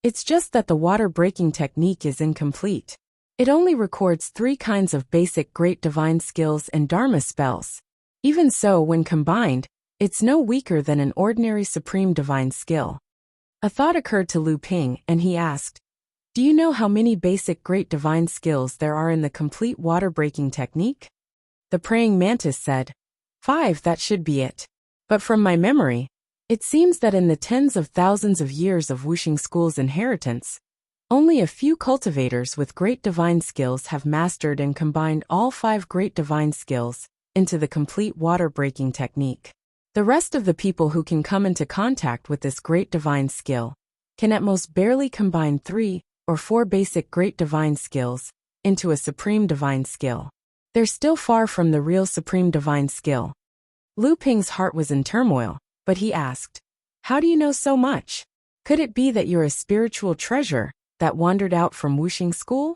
A: "It's just that the water-breaking technique is incomplete. It only records 3 kinds of basic great divine skills and Dharma spells. Even so, when combined, it's no weaker than an ordinary supreme divine skill." A thought occurred to Lu Ping, and he asked, "Do you know how many basic great divine skills there are in the complete water-breaking technique?" The praying mantis said, 5, that should be it. But from my memory, it seems that in the tens of thousands of years of Wuxia school's inheritance, only a few cultivators with great divine skills have mastered and combined all 5 great divine skills into the complete water-breaking technique. The rest of the people who can come into contact with this great divine skill can at most barely combine 3 or 4 basic great divine skills into a supreme divine skill. They're still far from the real supreme divine skill. Lu Ping's heart was in turmoil, but he asked, "How do you know so much? Could it be that you're a spiritual treasure that wandered out from Wuxia school?"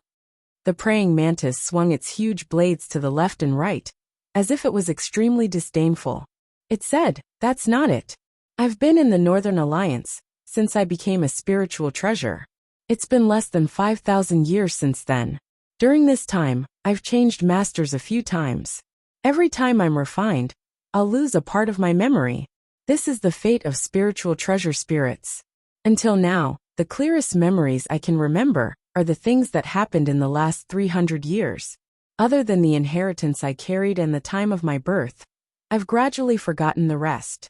A: The praying mantis swung its huge blades to the left and right, as if it was extremely disdainful. It said, "That's not it. I've been in the Northern Alliance since I became a spiritual treasure. It's been less than 5,000 years since then. During this time, I've changed masters a few times. Every time I'm refined, I'll lose a part of my memory. This is the fate of spiritual treasure spirits. Until now, the clearest memories I can remember are the things that happened in the last 300 years. Other than the inheritance I carried and the time of my birth, I've gradually forgotten the rest.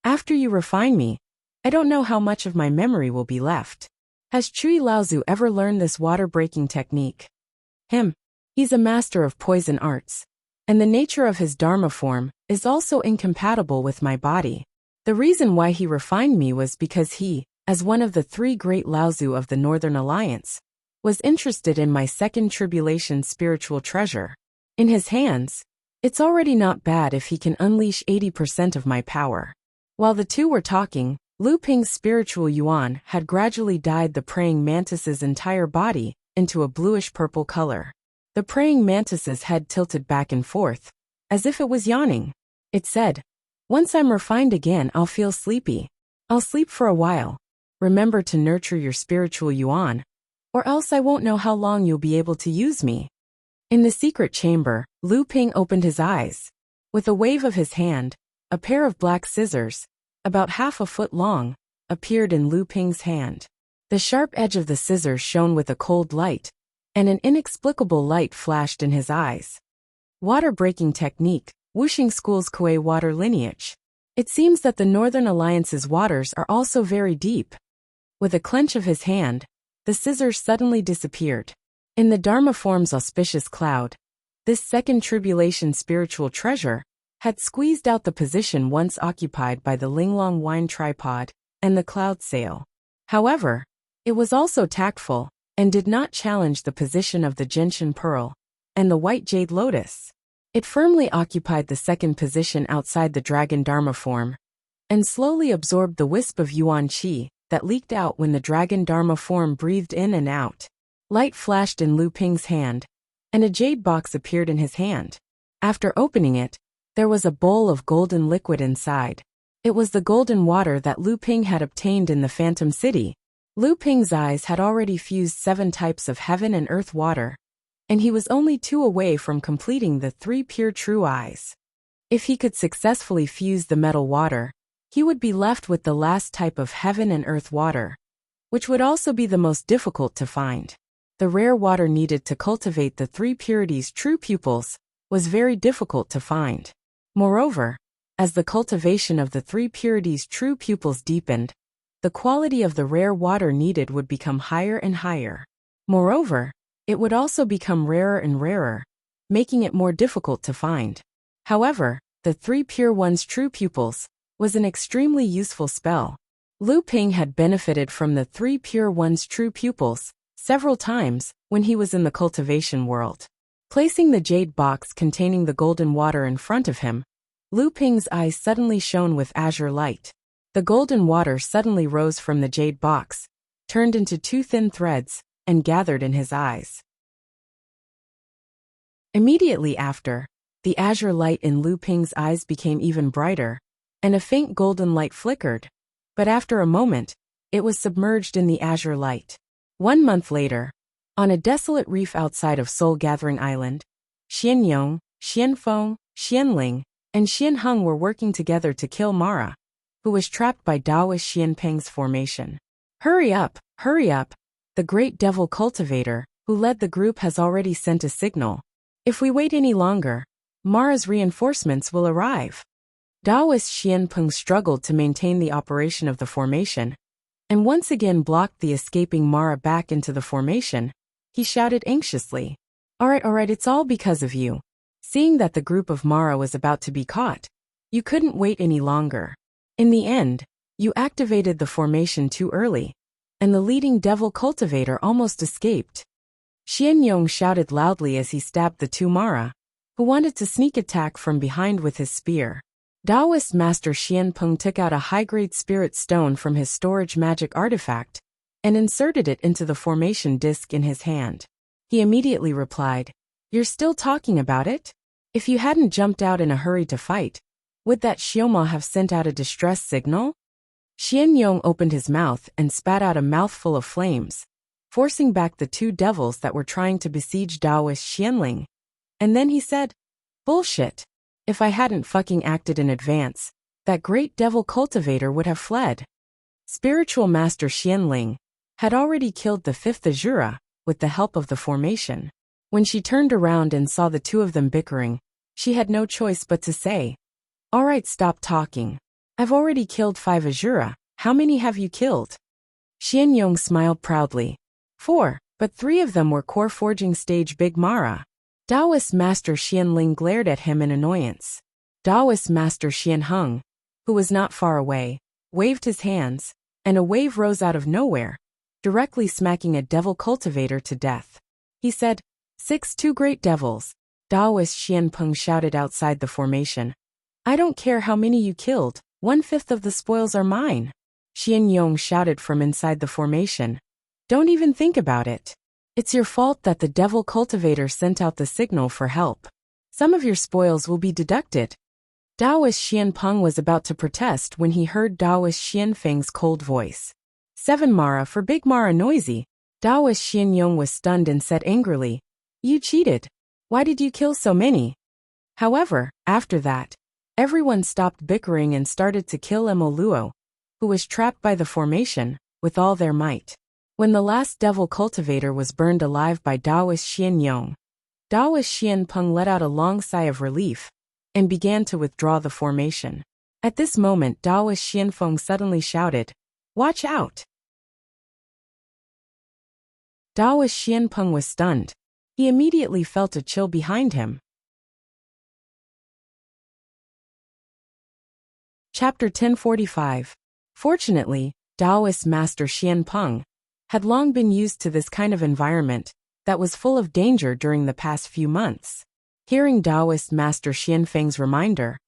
A: After you refine me, I don't know how much of my memory will be left." Has Cui Laozu ever learned this water-breaking technique? He's a master of poison arts, and the nature of his Dharma form is also incompatible with my body. The reason why he refined me was because he, as one of the 3 great Laozu of the Northern Alliance, was interested in my second tribulation spiritual treasure. In his hands, it's already not bad if he can unleash 80% of my power. While the two were talking, Lu Ping's spiritual yuan had gradually dyed the praying mantis's entire body into a bluish-purple color. The praying mantis's head tilted back and forth, as if it was yawning. It said, "Once I'm refined again, I'll feel sleepy. I'll sleep for a while. Remember to nurture your spiritual yuan, or else I won't know how long you'll be able to use me." In the secret chamber, Lu Ping opened his eyes. With a wave of his hand, a pair of black scissors, about half a foot long, appeared in Lu Ping's hand. The sharp edge of the scissors shone with a cold light, and an inexplicable light flashed in his eyes. Water-breaking technique, Wuxing School's Kuei water lineage. It seems that the Northern Alliance's waters are also very deep. With a clench of his hand, the scissors suddenly disappeared. In the Dharma form's auspicious cloud, this second tribulation spiritual treasure had squeezed out the position once occupied by the Linglong wine tripod and the cloud sail. However, it was also tactful and did not challenge the position of the gentian pearl and the white jade lotus. It firmly occupied the second position outside the dragon Dharma form and slowly absorbed the wisp of yuan qi that leaked out when the dragon Dharma form breathed in and out. Light flashed in Lu Ping's hand, and a jade box appeared in his hand. After opening it, there was a bowl of golden liquid inside. It was the golden water that Lu Ping had obtained in the Phantom City. Lu Ping's eyes had already fused 7 types of heaven and earth water, and he was only 2 away from completing the 3 pure true eyes. If he could successfully fuse the metal water, he would be left with the last type of heaven and earth water, which would also be the most difficult to find. The rare water needed to cultivate the 3 purities true pupils was very difficult to find. Moreover, as the cultivation of the 3 purities true pupils deepened, the quality of the rare water needed would become higher and higher. Moreover, it would also become rarer and rarer, making it more difficult to find. However, the 3 pure ones true pupils was an extremely useful spell. Lu Ping had benefited from the 3 pure ones true pupils several times when he was in the cultivation world. Placing the jade box containing the golden water in front of him, Lu Ping's eyes suddenly shone with azure light. The golden water suddenly rose from the jade box, turned into 2 thin threads, and gathered in his eyes. Immediately after, the azure light in Lu Ping's eyes became even brighter, and a faint golden light flickered, but after a moment, it was submerged in the azure light. 1 month later, on a desolate reef outside of Soul Gathering Island, Xian Yong, Xian Feng, Xian Ling, and Xian Heng were working together to kill Mara, who was trapped by Taoist Xian Peng's formation. Hurry up, the great devil cultivator, who led the group, has already sent a signal. If we wait any longer, Mara's reinforcements will arrive. Taoist Xian Peng struggled to maintain the operation of the formation, and once again blocked the escaping Mara back into the formation. He shouted anxiously, All right, it's all because of you. Seeing that the group of Mara was about to be caught, you couldn't wait any longer. In the end, you activated the formation too early, and the leading devil cultivator almost escaped. Xian Yong shouted loudly as he stabbed the 2 Mara, who wanted to sneak attack from behind with his spear. Taoist Master Xian Peng took out a high-grade spirit stone from his storage magic artifact and inserted it into the formation disc in his hand. He immediately replied, You're still talking about it? If you hadn't jumped out in a hurry to fight, would that Xiaoma have sent out a distress signal? Xian Yong opened his mouth and spat out a mouthful of flames, forcing back the two devils that were trying to besiege Taoist Xianling. And then he said, "Bullshit. If I hadn't fucking acted in advance, that great devil cultivator would have fled." Spiritual Master Xianling had already killed the fifth Azura with the help of the formation. When she turned around and saw the two of them bickering, she had no choice but to say, "All right, stop talking. I've already killed 5 Azura. How many have you killed?" Xian Yong smiled proudly. 4, but 3 of them were core forging stage Big Mara. Taoist Master Xianling glared at him in annoyance. Taoist Master Xian Hung, who was not far away, waved his hands, and a wave rose out of nowhere, directly smacking a devil cultivator to death. He said, 6 two great devils." Taoist Xian Peng shouted outside the formation. "I don't care how many you killed, 1/5 of the spoils are mine." Xian Yong shouted from inside the formation. "Don't even think about it. It's your fault that the devil cultivator sent out the signal for help. Some of your spoils will be deducted." Taoist Xian Peng was about to protest when he heard Taoist Xian Feng's cold voice. 7 Mara for Big Mara noisy." Taoist Xian Yong was stunned and said angrily, "You cheated. Why did you kill so many?" However, after that, everyone stopped bickering and started to kill Luo, who was trapped by the formation, with all their might. When the last devil cultivator was burned alive by Taoist Xian Yong, Taoist Xian Peng let out a long sigh of relief and began to withdraw the formation. At this moment, Taoist Xian Feng suddenly shouted, "Watch out!" Taoist Xian Peng was stunned. He immediately felt a chill behind him. Chapter 1045. Fortunately, Taoist Master Xian Peng had long been used to this kind of environment that was full of danger during the past few months. Hearing Taoist Master Xian Feng's reminder,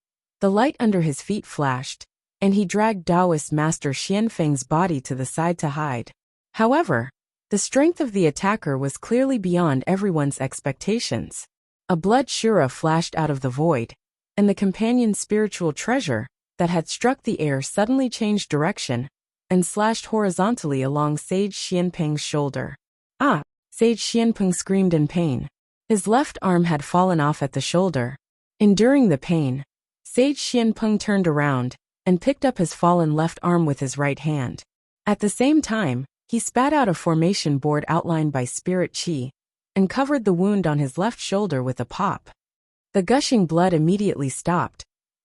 A: the light under his feet flashed, and he dragged Taoist Master Xian Feng's body to the side to hide. However, the strength of the attacker was clearly beyond everyone's expectations. A blood shura flashed out of the void, and the companion's spiritual treasure that had struck the air suddenly changed direction and slashed horizontally along Sage Xianpeng's shoulder. "Ah!" Sage Xianpeng screamed in pain. His left arm had fallen off at the shoulder. Enduring the pain, Sage Xianpeng turned around and picked up his fallen left arm with his right hand. At the same time, he spat out a formation board outlined by spirit chi and covered the wound on his left shoulder with a pop. The gushing blood immediately stopped,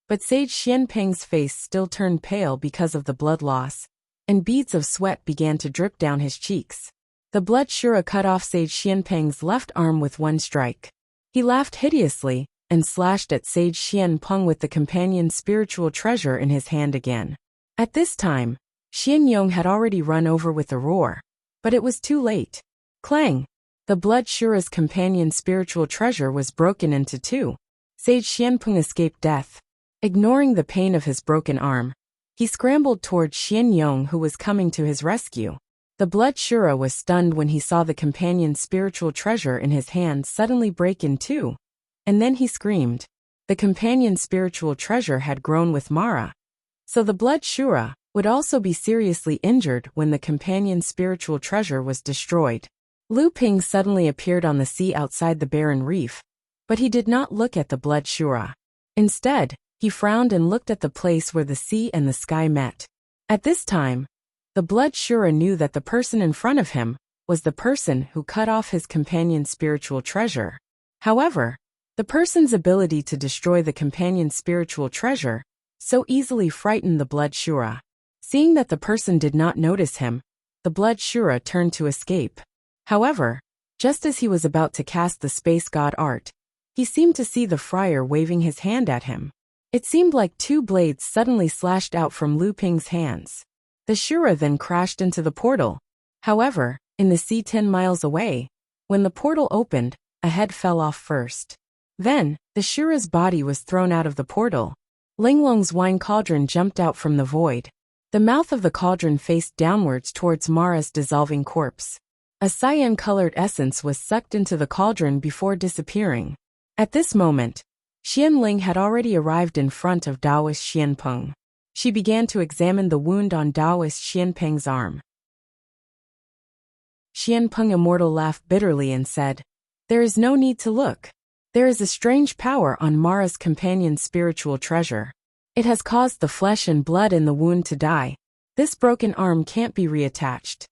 A: but Sage Xianpeng's face still turned pale because of the blood loss, and beads of sweat began to drip down his cheeks. The blood shura cut off Sage Xianpeng's left arm with one strike. He laughed hideously and slashed at Sage Xianpeng with the companion's spiritual treasure in his hand again. At this time, Xian Yong had already run over with a roar, but it was too late. Clang! The blood shura's companion's spiritual treasure was broken into 2. Sage Xianpeng escaped death. Ignoring the pain of his broken arm, he scrambled towards Xian Yong, who was coming to his rescue. The blood shura was stunned when he saw the companion's spiritual treasure in his hand suddenly break in 2, and then he screamed. The companion's spiritual treasure had grown with Mara, so the blood shura would also be seriously injured when the companion's spiritual treasure was destroyed. Lu Ping suddenly appeared on the sea outside the barren reef, but he did not look at the blood shura. Instead, he frowned and looked at the place where the sea and the sky met. At this time, the blood shura knew that the person in front of him was the person who cut off his companion's spiritual treasure. However, the person's ability to destroy the companion's spiritual treasure so easily frightened the blood shura. Seeing that the person did not notice him, the blood shura turned to escape. However, just as he was about to cast the space god art, he seemed to see the friar waving his hand at him. It seemed like 2 blades suddenly slashed out from Lu Ping's hands. The shura then crashed into the portal. However, in the sea 10 miles away, when the portal opened, a head fell off first. Then, the shura's body was thrown out of the portal. Linglong's wine cauldron jumped out from the void. The mouth of the cauldron faced downwards towards Mara's dissolving corpse. A cyan-colored essence was sucked into the cauldron before disappearing. At this moment, Xianling had already arrived in front of Daoist Xianpeng. She began to examine the wound on Daoist Xianpeng's arm. Xianpeng Immortal laughed bitterly and said, "There is no need to look. There is a strange power on Mara's companion's spiritual treasure. It has caused the flesh and blood in the wound to die. This broken arm can't be reattached."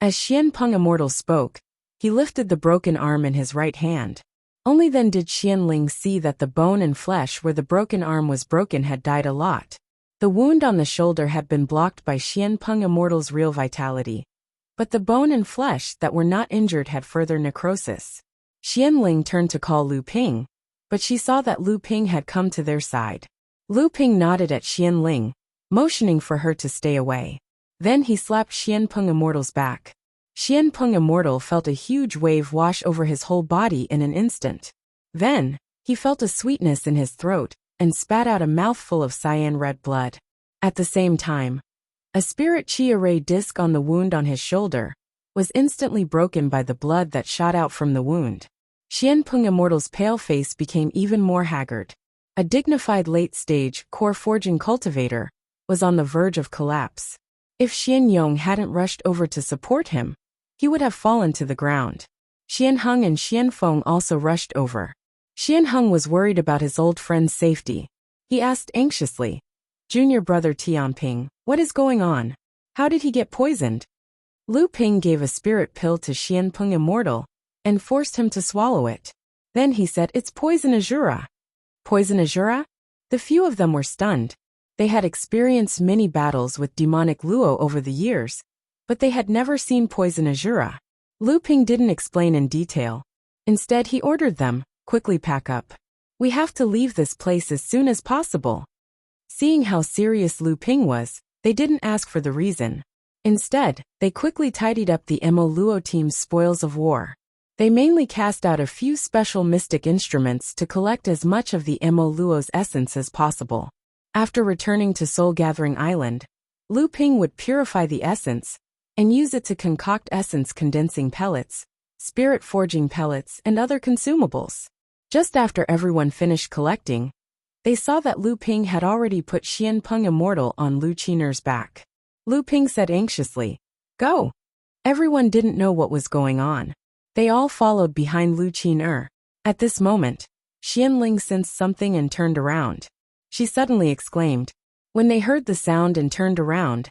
A: As Xianpeng Immortal spoke, he lifted the broken arm in his right hand. Only then did Xianling see that the bone and flesh where the broken arm was broken had died a lot. The wound on the shoulder had been blocked by Xianpeng Immortal's real vitality, but the bone and flesh that were not injured had further necrosis. Xianling turned to call Lu Ping, but she saw that Lu Ping had come to their side. Lu Ping nodded at Xianling, motioning for her to stay away. Then he slapped Xianpeng Immortal's back. Xianpeng Immortal felt a huge wave wash over his whole body in an instant. Then, he felt a sweetness in his throat and spat out a mouthful of cyan-red blood. At the same time, a spirit chi array disc on the wound on his shoulder was instantly broken by the blood that shot out from the wound. Xianpeng Immortal's pale face became even more haggard. A dignified late-stage core forging cultivator was on the verge of collapse. If Xian Yong hadn't rushed over to support him, he would have fallen to the ground. Xian Heng and Xian Feng also rushed over. Xian Heng was worried about his old friend's safety. He asked anxiously, "Junior brother Tianping, what is going on? How did he get poisoned?" Lu Ping gave a spirit pill to Xianpeng Immortal and forced him to swallow it. Then he said, "It's poison azura." Poison azura? The few of them were stunned. They had experienced many battles with demonic Luo over the years, but they had never seen poison azura. Lu Ping didn't explain in detail. Instead, he ordered them, "Quickly pack up. We have to leave this place as soon as possible." Seeing how serious Lu Ping was, they didn't ask for the reason. Instead, they quickly tidied up the Mo Luo team's spoils of war. They mainly cast out a few special mystic instruments to collect as much of the Mo Luo's essence as possible. After returning to Soul Gathering Island, Lu Ping would purify the essence and use it to concoct essence condensing pellets, spirit forging pellets, and other consumables. Just after everyone finished collecting, they saw that Lu Ping had already put Xianpeng Immortal on Lu Qiner's back. Lu Ping said anxiously, "Go." Everyone didn't know what was going on. They all followed behind Lu Qiner. At this moment, Xianling sensed something and turned around. She suddenly exclaimed. When they heard the sound and turned around,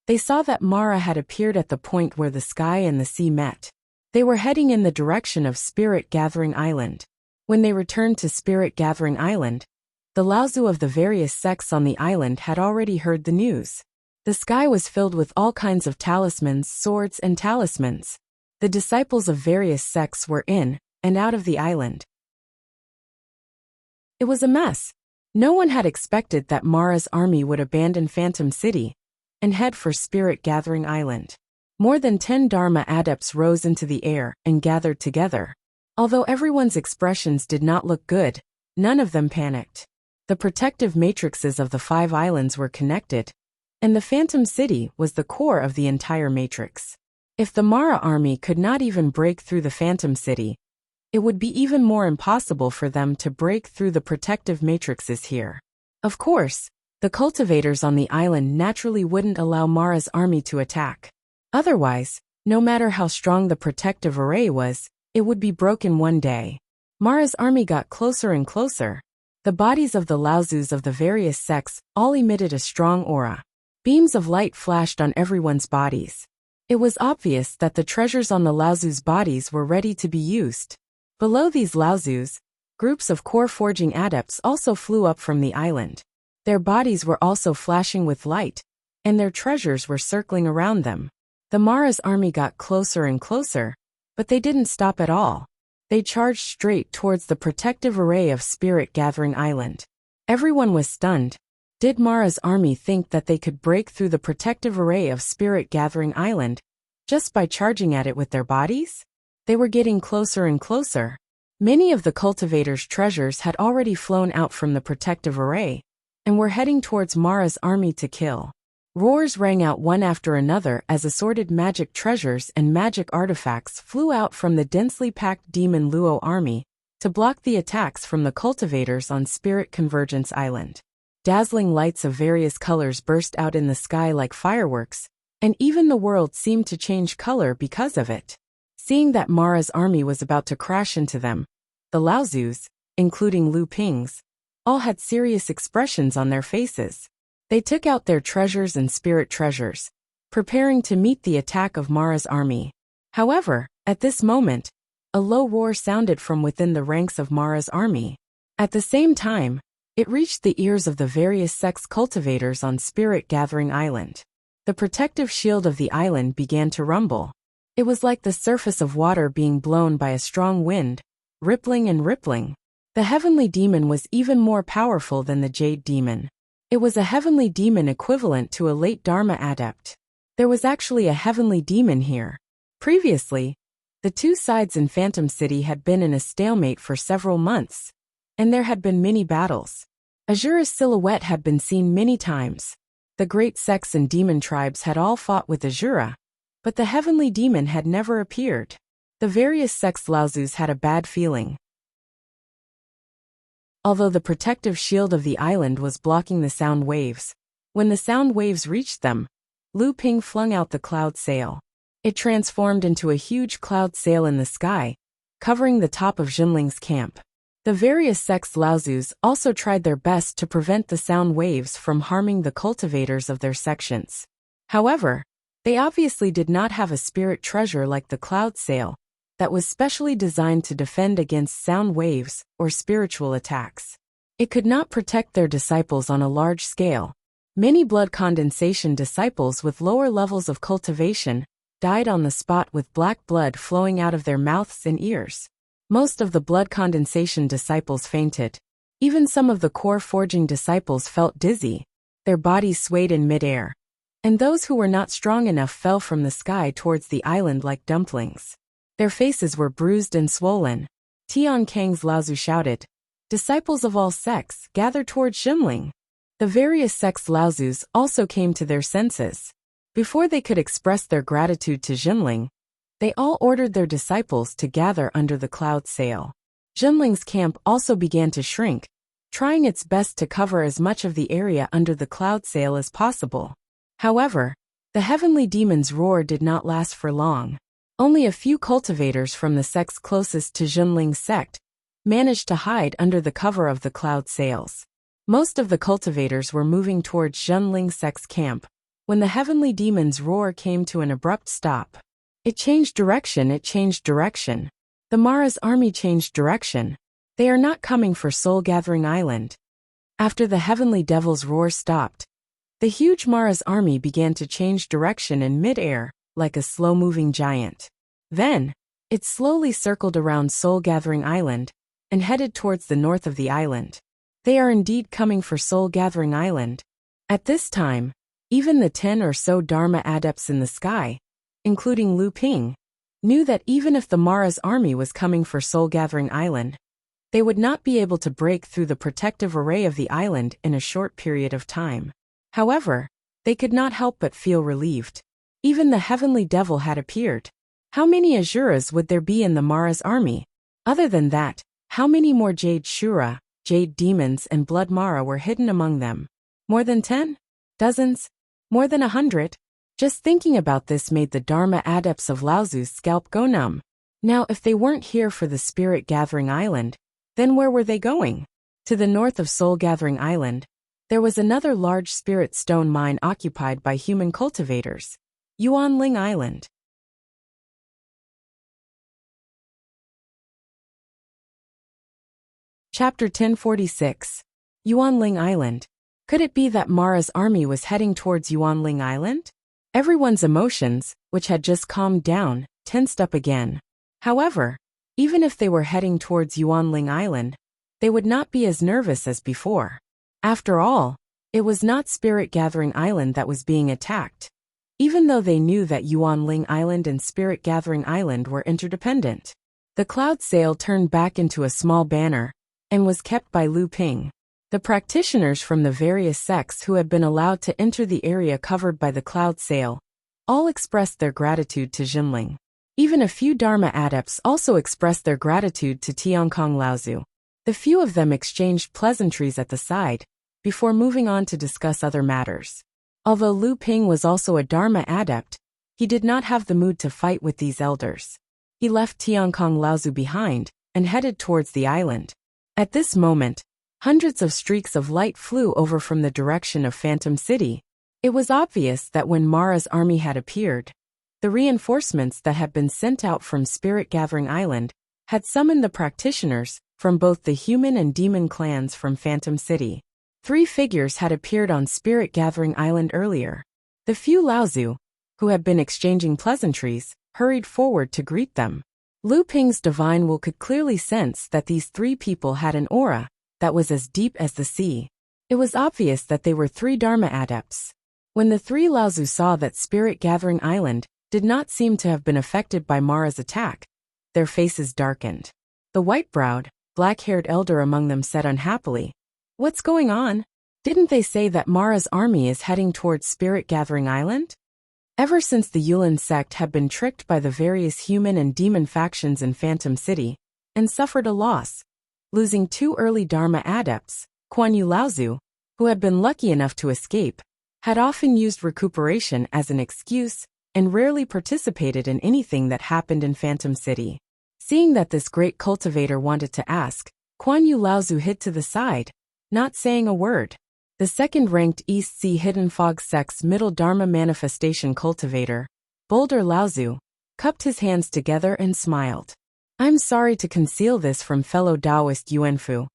A: they saw that Mara had appeared at the point where the sky and the sea met. They were heading in the direction of Spirit Gathering Island. When they returned to Spirit Gathering Island, the Laozu of the various sects on the island had already heard the news. The sky was filled with all kinds of talismans, swords, and talismans. The disciples of various sects were in and out of the island. It was a mess. No one had expected that Mara's army would abandon Phantom City and head for Spirit Gathering Island. More than 10 Dharma adepts rose into the air and gathered together. Although everyone's expressions did not look good, none of them panicked. The protective matrices of the 5 islands were connected, and the Phantom City was the core of the entire matrix. If the Mara army could not even break through the Phantom City, it would be even more impossible for them to break through the protective matrices here. Of course, the cultivators on the island naturally wouldn't allow Mara's army to attack. Otherwise, no matter how strong the protective array was, it would be broken one day. Mara's army got closer and closer. The bodies of the Laozus of the various sects all emitted a strong aura. Beams of light flashed on everyone's bodies. It was obvious that the treasures on the Laozus' bodies were ready to be used. Below these Laozus, groups of core forging adepts also flew up from the island. Their bodies were also flashing with light, and their treasures were circling around them. The Mara's army got closer and closer, but they didn't stop at all. They charged straight towards the protective array of Spirit Gathering Island. Everyone was stunned. Did Mara's army think that they could break through the protective array of Spirit Gathering Island just by charging at it with their bodies? They were getting closer and closer. Many of the cultivators' treasures had already flown out from the protective array and were heading towards Mara's army to kill. Roars rang out one after another as assorted magic treasures and magic artifacts flew out from the densely packed Demon Luo army to block the attacks from the cultivators on Spirit Convergence Island. Dazzling lights of various colors burst out in the sky like fireworks, and even the world seemed to change color because of it. Seeing that Mara's army was about to crash into them, the Laozus, including Lu Ping's, all had serious expressions on their faces. They took out their treasures and spirit treasures, preparing to meet the attack of Mara's army. However, at this moment, a low roar sounded from within the ranks of Mara's army. At the same time, it reached the ears of the various sex cultivators on Spirit Gathering Island. The protective shield of the island began to rumble. It was like the surface of water being blown by a strong wind, rippling and rippling. The heavenly demon was even more powerful than the jade demon. It was a heavenly demon equivalent to a late Dharma adept. There was actually a heavenly demon here. Previously, the two sides in Phantom City had been in a stalemate for several months, and there had been many battles. Azura's silhouette had been seen many times. The great sects and demon tribes had all fought with Azura, but the heavenly demon had never appeared. The various sects Laozus had a bad feeling. Although the protective shield of the island was blocking the sound waves, when the sound waves reached them, Lu Ping flung out the cloud sail. It transformed into a huge cloud sail in the sky, covering the top of Jinling's camp. The various sects Laozus also tried their best to prevent the sound waves from harming the cultivators of their sections. However, they obviously did not have a spirit treasure like the cloud sail, that was specially designed to defend against sound waves or spiritual attacks. It could not protect their disciples on a large scale. Many blood condensation disciples with lower levels of cultivation died on the spot with black blood flowing out of their mouths and ears. Most of the blood condensation disciples fainted. Even some of the core forging disciples felt dizzy. Their bodies swayed in midair. And those who were not strong enough fell from the sky towards the island like dumplings. Their faces were bruised and swollen. Tian Kang's Laozu shouted, "Disciples of all sects, gather towards Jinling." The various sects Laozus also came to their senses. Before they could express their gratitude to Jinling, they all ordered their disciples to gather under the cloud sail. Jinling's camp also began to shrink, trying its best to cover as much of the area under the cloud sail as possible. However, the heavenly demon's roar did not last for long. Only a few cultivators from the sects closest to Jinling's sect managed to hide under the cover of the cloud sails. Most of the cultivators were moving towards Jinling's sect's camp when the heavenly demon's roar came to an abrupt stop. It changed direction. The Mara's army changed direction. They are not coming for Soul Gathering Island. After the heavenly devil's roar stopped, the huge Mara's army began to change direction in mid-air, like a slow-moving giant. Then, it slowly circled around Soul Gathering Island and headed towards the north of the island. They are indeed coming for Soul Gathering Island. At this time, even the 10 or so Dharma adepts in the sky, including Lu Ping, knew that even if the Mara's army was coming for Soul Gathering Island, they would not be able to break through the protective array of the island in a short period of time. However, they could not help but feel relieved. Even the heavenly devil had appeared. How many Azuras would there be in the Mara's army? Other than that, how many more Jade Shura, Jade demons and Blood Mara were hidden among them? More than 10? Dozens? More than 100? Just thinking about this made the Dharma adepts of Laozu's scalp go numb. Now if they weren't here for the Spirit Gathering Island, then where were they going? To the north of Soul Gathering Island, there was another large spirit stone mine occupied by human cultivators. Yuanling Island. Chapter 1046. Yuanling Island. Could it be that Mara's army was heading towards Yuanling Island? Everyone's emotions, which had just calmed down, tensed up again. However, even if they were heading towards Yuanling Island, they would not be as nervous as before. After all, it was not Spirit Gathering Island that was being attacked. Even though they knew that Yuanling Island and Spirit Gathering Island were interdependent. The cloud sail turned back into a small banner, and was kept by Lu Ping. The practitioners from the various sects who had been allowed to enter the area covered by the cloud sail all expressed their gratitude to Jinling. Even a few Dharma adepts also expressed their gratitude to Tiankong Laozu. The few of them exchanged pleasantries at the side, before moving on to discuss other matters. Although Lu Ping was also a Dharma adept, he did not have the mood to fight with these elders. He left Tiankong Laozu behind, and headed towards the island. At this moment, hundreds of streaks of light flew over from the direction of Phantom City. It was obvious that when Mara's army had appeared, the reinforcements that had been sent out from Spirit Gathering Island had summoned the practitioners from both the human and demon clans from Phantom City. 3 figures had appeared on Spirit Gathering Island earlier. The few Laozu, who had been exchanging pleasantries, hurried forward to greet them. Lu Ping's divine will could clearly sense that these 3 people had an aura that was as deep as the sea. It was obvious that they were 3 Dharma adepts. When the 3 Laozu saw that Spirit Gathering Island did not seem to have been affected by Mara's attack, their faces darkened. The white-browed, black-haired elder among them said unhappily, "What's going on? Didn't they say that Mara's army is heading towards Spirit Gathering Island?" Ever since the Yulin sect had been tricked by the various human and demon factions in Phantom City, and suffered a loss, losing 2 early Dharma adepts, Kuan Yu Laozu, who had been lucky enough to escape, had often used recuperation as an excuse and rarely participated in anything that happened in Phantom City. Seeing that this great cultivator wanted to ask, Kuan Yu Laozu hid to the side, not saying a word. The second-ranked East Sea Hidden Fog sect's middle Dharma manifestation cultivator, Boulder Laozu, cupped his hands together and smiled. "I'm sorry to conceal this from fellow Taoist Yuanfu,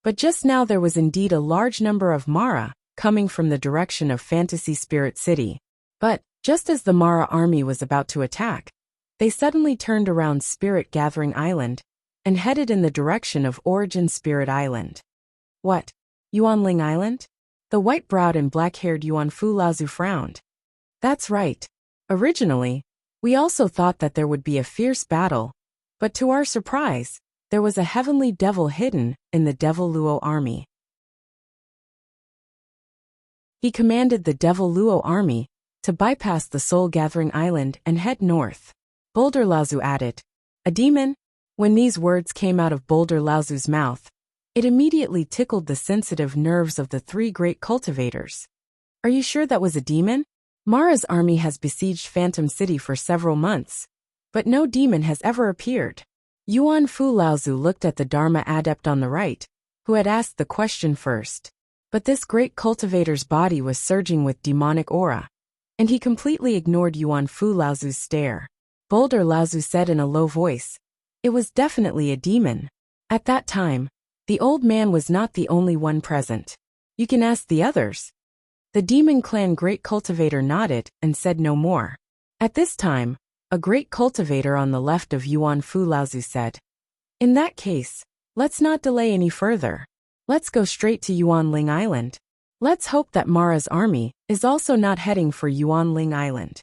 A: but just now there was indeed a large number of Mara coming from the direction of Fantasy Spirit City. But, just as the Mara army was about to attack, they suddenly turned around Spirit Gathering Island and headed in the direction of Origin Spirit Island." "What? Yuanling Island?" The white-browed and black-haired Yuanfu Laozu frowned. "That's right. Originally, we also thought that there would be a fierce battle, but to our surprise, there was a heavenly devil hidden in the Devil Luo army." He commanded the Devil Luo army to bypass the Soul Gathering Island and head north. Boulder Laozu added, "A demon?" When these words came out of Boulder Laozu's mouth, it immediately tickled the sensitive nerves of the 3 great cultivators. "Are you sure that was a demon? Mara's army has besieged Phantom City for several months, but no demon has ever appeared." Yuan Fu Laozu looked at the Dharma adept on the right, who had asked the question first. But this great cultivator's body was surging with demonic aura, and he completely ignored Yuan Fu Laozu's stare. Boulder Laozu said in a low voice, "It was definitely a demon." At that time, the old man was not the only one present. "You can ask the others." The demon clan great cultivator nodded and said no more. At this time, a great cultivator on the left of Yuan Fu Laozu said, "In that case, let's not delay any further. Let's go straight to Yuanling Island. Let's hope that Mara's army is also not heading for Yuanling Island."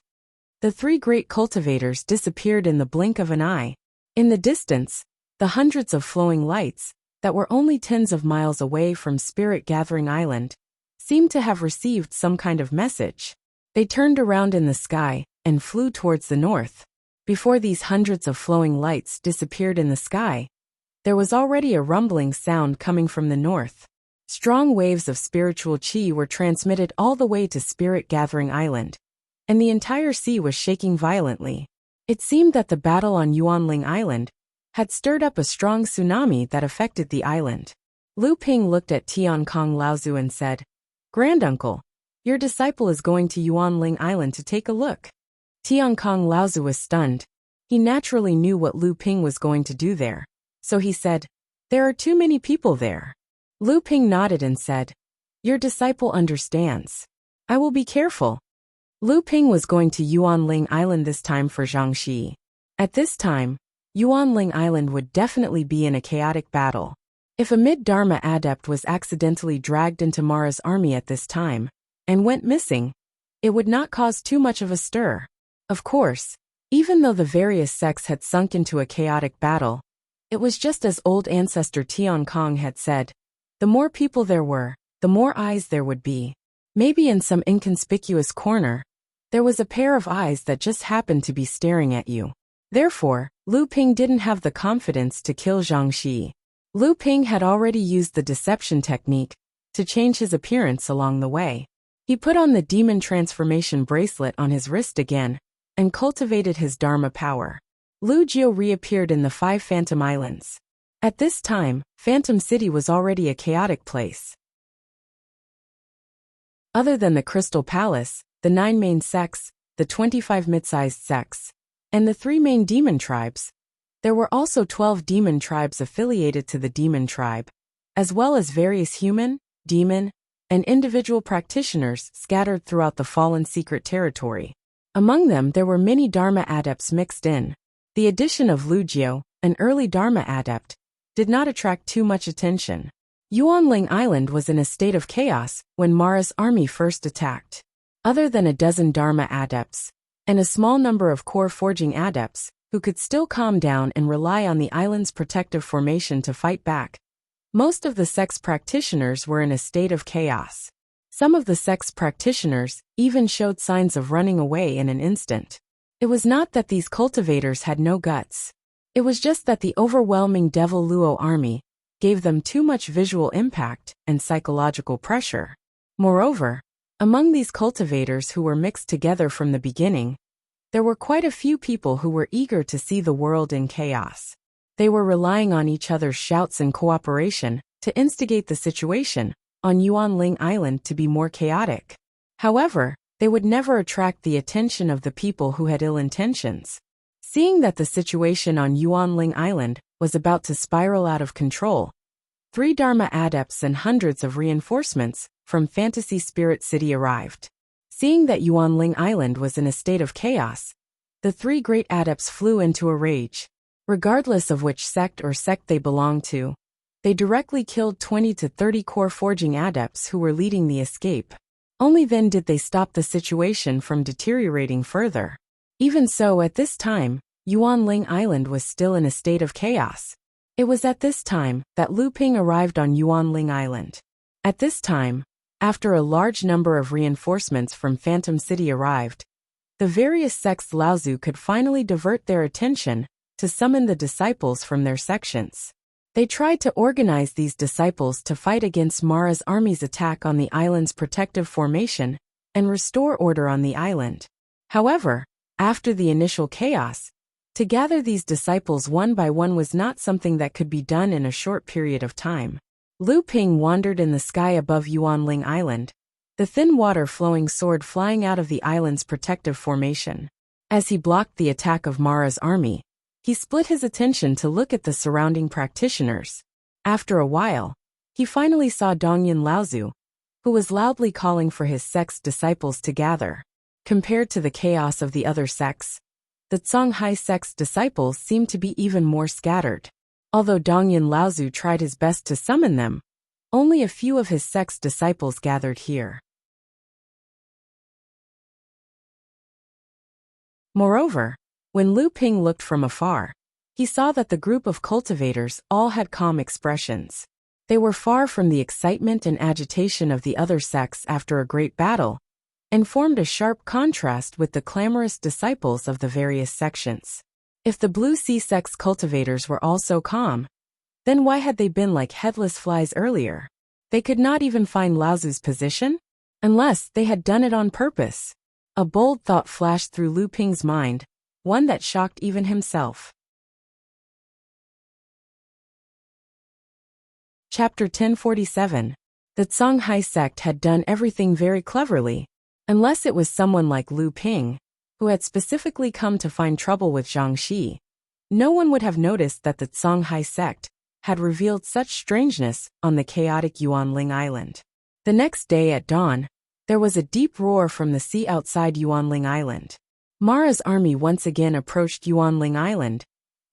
A: The 3 great cultivators disappeared in the blink of an eye. In the distance, the hundreds of flowing lights that were only tens of miles away from Spirit Gathering Island seemed to have received some kind of message. They turned around in the sky and flew towards the north. Before these hundreds of flowing lights disappeared in the sky, there was already a rumbling sound coming from the north. Strong waves of spiritual qi were transmitted all the way to Spirit Gathering Island, and the entire sea was shaking violently. It seemed that the battle on Yuanling Island had stirred up a strong tsunami that affected the island. Lu Ping looked at Tiankong Laozu and said, "Granduncle, your disciple is going to Yuanling Island to take a look." Tiankong Laozu was stunned. He naturally knew what Lu Ping was going to do there, so he said, "There are too many people there." Lu Ping nodded and said, "Your disciple understands. I will be careful." Lu Ping was going to Yuanling Island this time for Jiangxi. At this time, Yuanling Island would definitely be in a chaotic battle. If a mid-Dharma adept was accidentally dragged into Mara's army at this time, and went missing, it would not cause too much of a stir. Of course, even though the various sects had sunk into a chaotic battle, it was just as old ancestor Tiankong had said, The more people there were, the more eyes there would be. Maybe in some inconspicuous corner, there was a pair of eyes that just happened to be staring at you. Therefore, Lu Ping didn't have the confidence to kill Zhang Xi. Lu Ping had already used the deception technique to change his appearance along the way. He put on the demon transformation bracelet on his wrist again and cultivated his Dharma power. Lu Jiu reappeared in the 5 Phantom Islands. At this time, Phantom City was already a chaotic place. Other than the Crystal Palace, the 9 main sects, the 25 mid-sized sects, and the 3 main demon tribes, there were also 12 demon tribes affiliated to the demon tribe, as well as various human, demon, and individual practitioners scattered throughout the fallen secret territory. Among them there were many Dharma adepts mixed in. The addition of Lu Jiu, an early Dharma adept, did not attract too much attention. Yuanling Island was in a state of chaos when Mara's army first attacked. Other than a dozen Dharma adepts, and a small number of core forging adepts, who could still calm down and rely on the island's protective formation to fight back, most of the sect's practitioners were in a state of chaos. Some of the sect's practitioners even showed signs of running away in an instant. It was not that these cultivators had no guts. It was just that the overwhelming Devil Luo army gave them too much visual impact and psychological pressure. Moreover, among these cultivators who were mixed together from the beginning, there were quite a few people who were eager to see the world in chaos. They were relying on each other's shouts and cooperation to instigate the situation on Yuanling Island to be more chaotic. However, they would never attract the attention of the people who had ill intentions. Seeing that the situation on Yuanling Island was about to spiral out of control, 3 Dharma adepts and hundreds of reinforcements from Fantasy Spirit City arrived. Seeing that Yuanling Island was in a state of chaos, the 3 great adepts flew into a rage. Regardless of which sect or sect they belonged to, they directly killed 20 to 30 core forging adepts who were leading the escape. Only then did they stop the situation from deteriorating further. Even so, at this time, Yuanling Island was still in a state of chaos. It was at this time that Lu Ping arrived on Yuanling Island. At this time, after a large number of reinforcements from Phantom City arrived, the various sects Laozu could finally divert their attention to summon the disciples from their sections. They tried to organize these disciples to fight against Mara's army's attack on the island's protective formation and restore order on the island. However, after the initial chaos, to gather these disciples one by one was not something that could be done in a short period of time. Lu Ping wandered in the sky above Yuanling Island, the thin water-flowing sword flying out of the island's protective formation. As he blocked the attack of Mara's army, he split his attention to look at the surrounding practitioners. After a while, he finally saw Dongyan Laozu, who was loudly calling for his sect's disciples to gather. Compared to the chaos of the other sects, the Songhai sect's disciples seemed to be even more scattered. Although Dongyan Laozu tried his best to summon them, only a few of his sect's disciples gathered here. Moreover, when Lu Ping looked from afar, he saw that the group of cultivators all had calm expressions. They were far from the excitement and agitation of the other sects after a great battle, and formed a sharp contrast with the clamorous disciples of the various sections. If the Blue Sea sect's cultivators were all so calm, then why had they been like headless flies earlier? They could not even find Laozu's position? Unless they had done it on purpose. A bold thought flashed through Lu Ping's mind, one that shocked even himself. Chapter 1047. The Songhai sect had done everything very cleverly, unless it was someone like Lu Ping, who had specifically come to find trouble with Zhang Xi. No one would have noticed that the Songhai sect had revealed such strangeness on the chaotic Yuanling Island. The next day at dawn, there was a deep roar from the sea outside Yuanling Island. Mara's army once again approached Yuanling Island,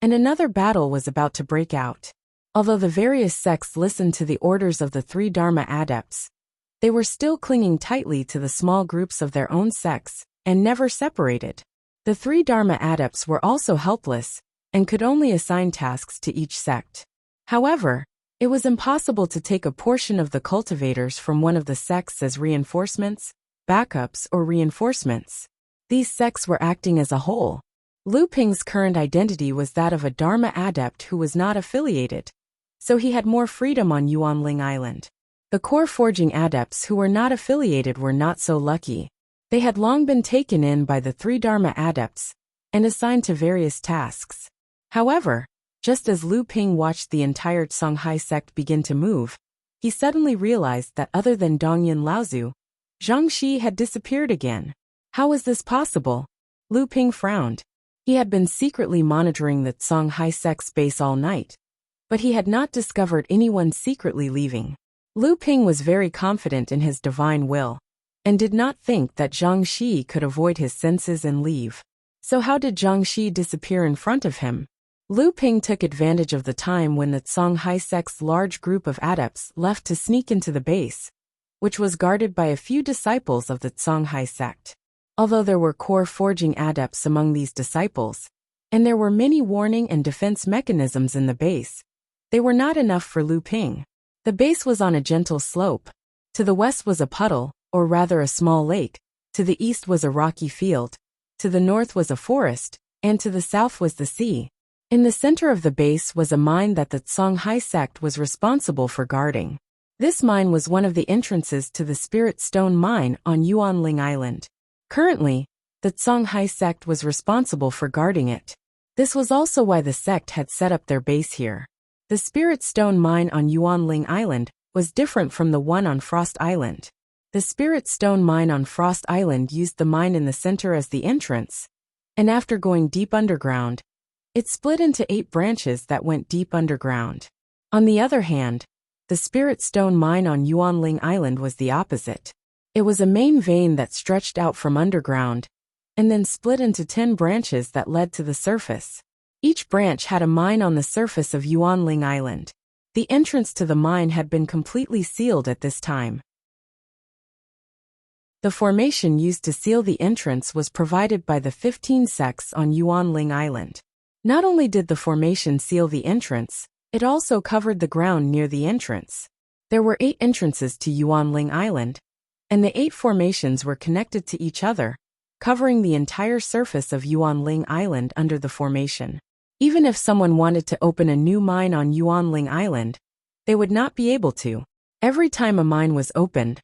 A: and another battle was about to break out. Although the various sects listened to the orders of the 3 Dharma adepts, they were still clinging tightly to the small groups of their own sects, and never separated. The 3 Dharma adepts were also helpless, and could only assign tasks to each sect. However, It was impossible to take a portion of the cultivators from one of the sects as reinforcements, backups, or reinforcements. These sects were acting as a whole. Lu Ping's current identity was that of a Dharma adept who was not affiliated, so he had more freedom on Yuanling Island. The core forging adepts who were not affiliated were not so lucky. They had long been taken in by the 3 Dharma adepts and assigned to various tasks. However, just as Lu Ping watched the entire Songhai sect begin to move, he suddenly realized that other than Dongyan Laozu, Zhang Shi had disappeared again. How was this possible? Lu Ping frowned. He had been secretly monitoring the Songhai sect's base all night, but he had not discovered anyone secretly leaving. Lu Ping was very confident in his divine will, and did not think that Zhang Shi could avoid his senses and leave. So how did Zhang Shi disappear in front of him? Lu Ping took advantage of the time when the Songhai sect's large group of adepts left to sneak into the base, which was guarded by a few disciples of the Songhai sect. Although there were core forging adepts among these disciples, and there were many warning and defense mechanisms in the base, they were not enough for Lu Ping. The base was on a gentle slope. To the west was a puddle, or rather a small lake, to the east was a rocky field, to the north was a forest, and to the south was the sea. In the center of the base was a mine that the Songhai sect was responsible for guarding. This mine was one of the entrances to the Spirit Stone mine on Yuanling Island. Currently, the Songhai sect was responsible for guarding it. This was also why the sect had set up their base here. The Spirit Stone mine on Yuanling Island was different from the one on Frost Island. The Spirit Stone mine on Frost Island used the mine in the center as the entrance, and after going deep underground, it split into 8 branches that went deep underground. On the other hand, the Spirit Stone mine on Yuanling Island was the opposite. It was a main vein that stretched out from underground, and then split into 10 branches that led to the surface. Each branch had a mine on the surface of Yuanling Island. The entrance to the mine had been completely sealed at this time. The formation used to seal the entrance was provided by the 15 sects on Yuanling Island. Not only did the formation seal the entrance, it also covered the ground near the entrance. There were 8 entrances to Yuanling Island, and the 8 formations were connected to each other, covering the entire surface of Yuanling Island under the formation. Even if someone wanted to open a new mine on Yuanling Island, they would not be able to. Every time a mine was opened,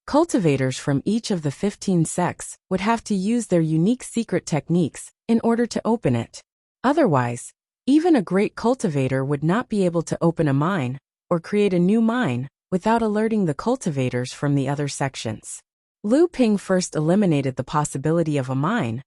A: cultivators from each of the 15 sects would have to use their unique secret techniques in order to open it. Otherwise, even a great cultivator would not be able to open a mine or create a new mine without alerting the cultivators from the other sections. Lu Ping first eliminated the possibility of a mine,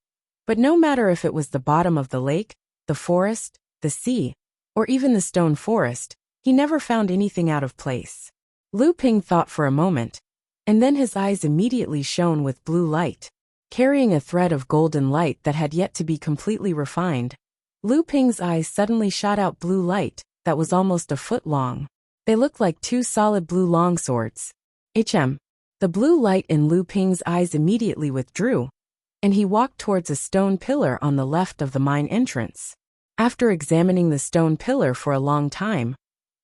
A: but no matter if it was the bottom of the lake, the forest, the sea, or even the stone forest, he never found anything out of place. Lu Ping thought for a moment, and then his eyes immediately shone with blue light. Carrying a thread of golden light that had yet to be completely refined, Lu Ping's eyes suddenly shot out blue light that was almost a foot long. They looked like 2 solid blue longswords. The blue light in Lu Ping's eyes immediately withdrew, and he walked towards a stone pillar on the left of the mine entrance. After examining the stone pillar for a long time,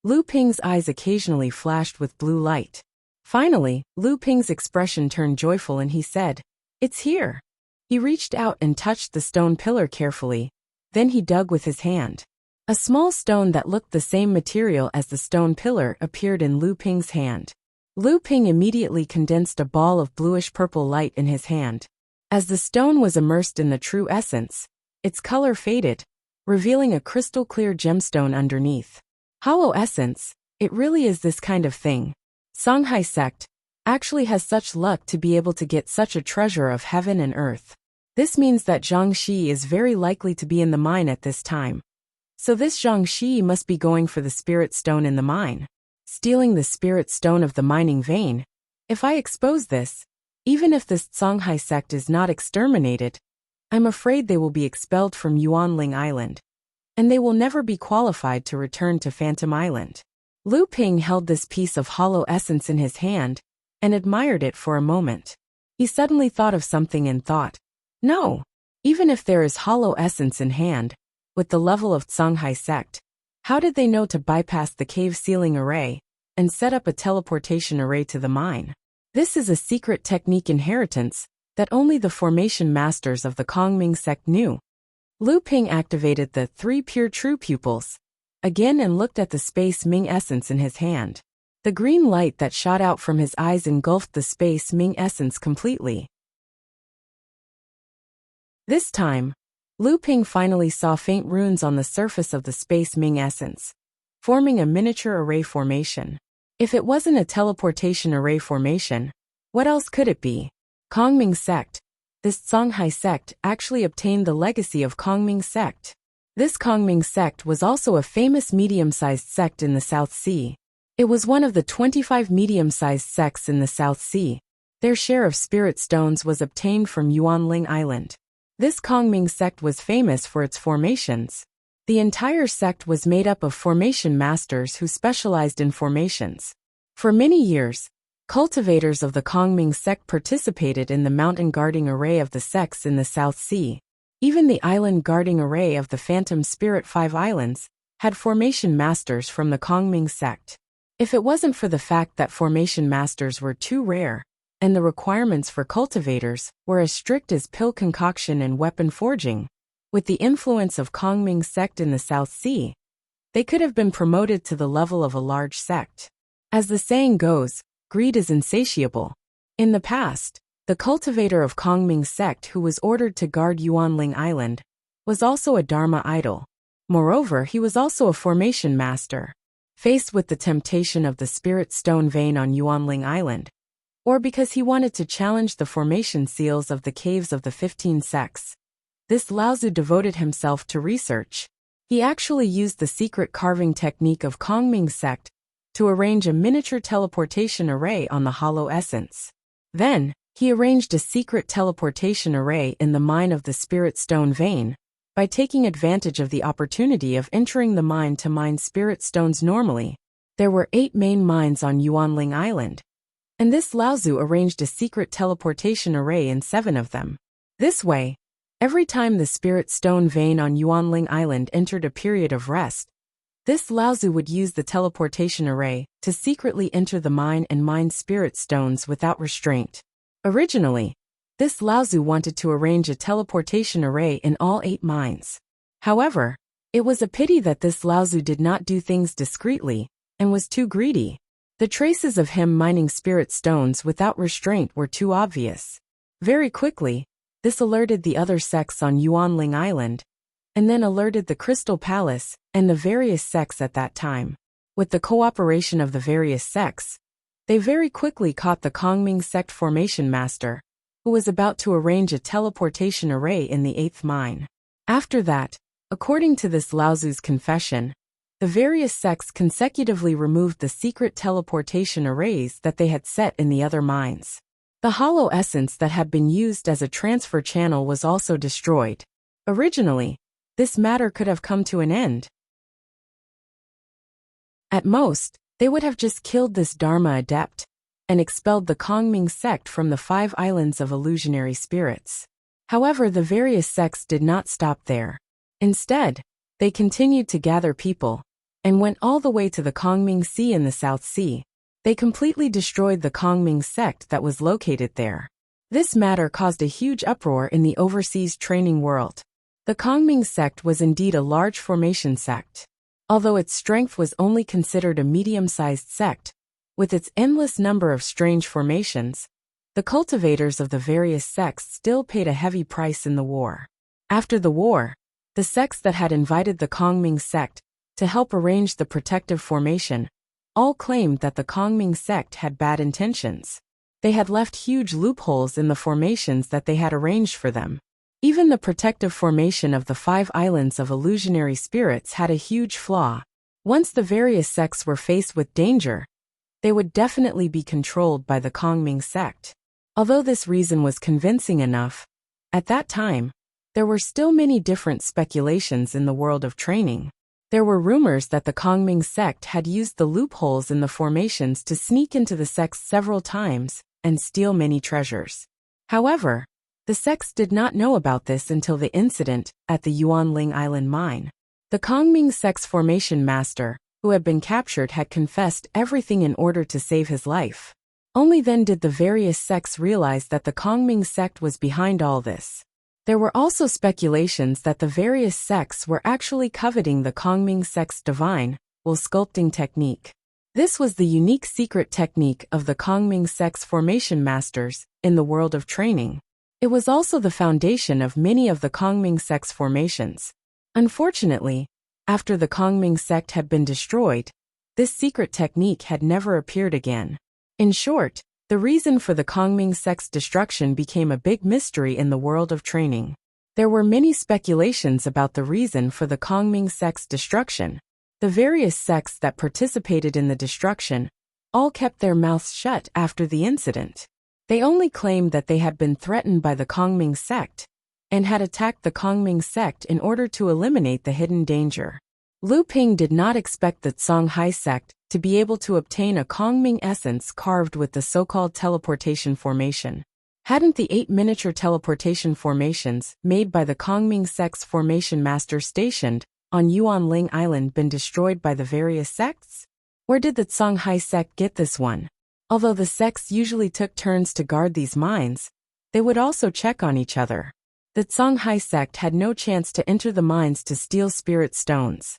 A: Lu Ping's eyes occasionally flashed with blue light. Finally, Lu Ping's expression turned joyful and he said, "It's here." He reached out and touched the stone pillar carefully, then he dug with his hand. A small stone that looked the same material as the stone pillar appeared in Lu Ping's hand. Lu Ping immediately condensed a ball of bluish-purple light in his hand. As the stone was immersed in the true essence, its color faded, revealing a crystal-clear gemstone underneath. Hollow essence, it really is this kind of thing. Songhai sect actually has such luck to be able to get such a treasure of heaven and earth. This means that Zhang Shi is very likely to be in the mine at this time. So this Zhang Shi must be going for the spirit stone in the mine, stealing the spirit stone of the mining vein. If I expose this, even if this Songhai sect is not exterminated, I'm afraid they will be expelled from Yuanling Island, and they will never be qualified to return to Phantom Island. Lu Ping held this piece of hollow essence in his hand and admired it for a moment. He suddenly thought of something and thought, no, even if there is hollow essence in hand, with the level of Songhai sect, How did they know to bypass the cave ceiling array and set up a teleportation array to the mine? This is a secret technique inheritance that only the formation masters of the Kongming sect knew. Lu Ping activated the 3 pure true pupils again and looked at the Space Ming essence in his hand. The green light that shot out from his eyes engulfed the Space Ming essence completely. This time, Lu Ping finally saw faint runes on the surface of the Space Ming essence, forming a miniature array formation. If it wasn't a teleportation array formation, what else could it be? Kongming sect. This Songhai sect actually obtained the legacy of Kongming sect. This Kongming sect was also a famous medium-sized sect in the South Sea. It was one of the 25 medium-sized sects in the South Sea. Their share of spirit stones was obtained from Yuanling Island. This Kongming sect was famous for its formations. The entire sect was made up of formation masters who specialized in formations. For many years, cultivators of the Kongming sect participated in the mountain guarding array of the sects in the South Sea. Even the island guarding array of the Phantom Spirit 5 Islands had formation masters from the Kongming sect. If it wasn't for the fact that formation masters were too rare, and the requirements for cultivators were as strict as pill concoction and weapon forging, with the influence of Kongming sect in the South Sea, they could have been promoted to the level of a large sect. As the saying goes, greed is insatiable. In the past, the cultivator of Kongming sect who was ordered to guard Yuanling Island was also a Dharma idol. Moreover, he was also a formation master. Faced with the temptation of the spirit stone vein on Yuanling Island, or because he wanted to challenge the formation seals of the caves of the 15 sects, this Laozu devoted himself to research. He actually used the secret carving technique of Kongming sect to arrange a miniature teleportation array on the hollow essence. Then, he arranged a secret teleportation array in the mine of the spirit stone vein by taking advantage of the opportunity of entering the mine to mine spirit stones normally. There were 8 main mines on Yuanling Island, and this Laozu arranged a secret teleportation array in 7 of them. This way, every time the spirit stone vein on Yuanling Island entered a period of rest, this Laozu would use the teleportation array to secretly enter the mine and mine spirit stones without restraint. Originally, this Laozu wanted to arrange a teleportation array in all 8 mines. However, it was a pity that this Laozu did not do things discreetly and was too greedy. The traces of him mining spirit stones without restraint were too obvious. Very quickly, this alerted the other sects on Yuanling Island, and then alerted the Crystal Palace and the various sects at that time. With the cooperation of the various sects, they very quickly caught the Kongming sect formation master, who was about to arrange a teleportation array in the 8th mine. After that, according to this Laozu's confession, the various sects consecutively removed the secret teleportation arrays that they had set in the other mines. The hollow essence that had been used as a transfer channel was also destroyed. Originally, this matter could have come to an end. At most, they would have just killed this Dharma adept and expelled the Kongming sect from the 5 islands of illusionary spirits. However, the various sects did not stop there. Instead, they continued to gather people and went all the way to the Kongming Sea in the South Sea. They completely destroyed the Kongming sect that was located there. This matter caused a huge uproar in the overseas training world. The Kongming sect was indeed a large formation sect. Although its strength was only considered a medium-sized sect, with its endless number of strange formations, the cultivators of the various sects still paid a heavy price in the war. After the war, the sects that had invited the Kongming sect to help arrange the protective formation all claimed that the Kongming sect had bad intentions. They had left huge loopholes in the formations that they had arranged for them. Even the protective formation of the 5 islands of illusionary spirits had a huge flaw. Once the various sects were faced with danger, they would definitely be controlled by the Kongming sect. Although this reason was convincing enough, at that time, there were still many different speculations in the world of training. There were rumors that the Kongming sect had used the loopholes in the formations to sneak into the sects several times and steal many treasures. However, the sects did not know about this until the incident at the Yuanling Island mine. The Kongming sect's formation master, who had been captured, had confessed everything in order to save his life. Only then did the various sects realize that the Kongming sect was behind all this. There were also speculations that the various sects were actually coveting the Kongming sect's divine will sculpting technique. This was the unique secret technique of the Kongming sect's formation masters in the world of training. It was also the foundation of many of the Kongming sect's formations. Unfortunately, after the Kongming sect had been destroyed, this secret technique had never appeared again. In short, the reason for the Kongming sect's destruction became a big mystery in the world of training. There were many speculations about the reason for the Kongming sect's destruction. The various sects that participated in the destruction all kept their mouths shut after the incident. They only claimed that they had been threatened by the Kongming sect and had attacked the Kongming sect in order to eliminate the hidden danger. Lu Ping did not expect the Songhai sect to be able to obtain a Kongming essence carved with the so-called teleportation formation. Hadn't the 8 miniature teleportation formations made by the Kongming sect's formation master stationed on Yuanling Island been destroyed by the various sects? Where did the Songhai sect get this one? Although the sects usually took turns to guard these mines, they would also check on each other. The Songhai sect had no chance to enter the mines to steal spirit stones.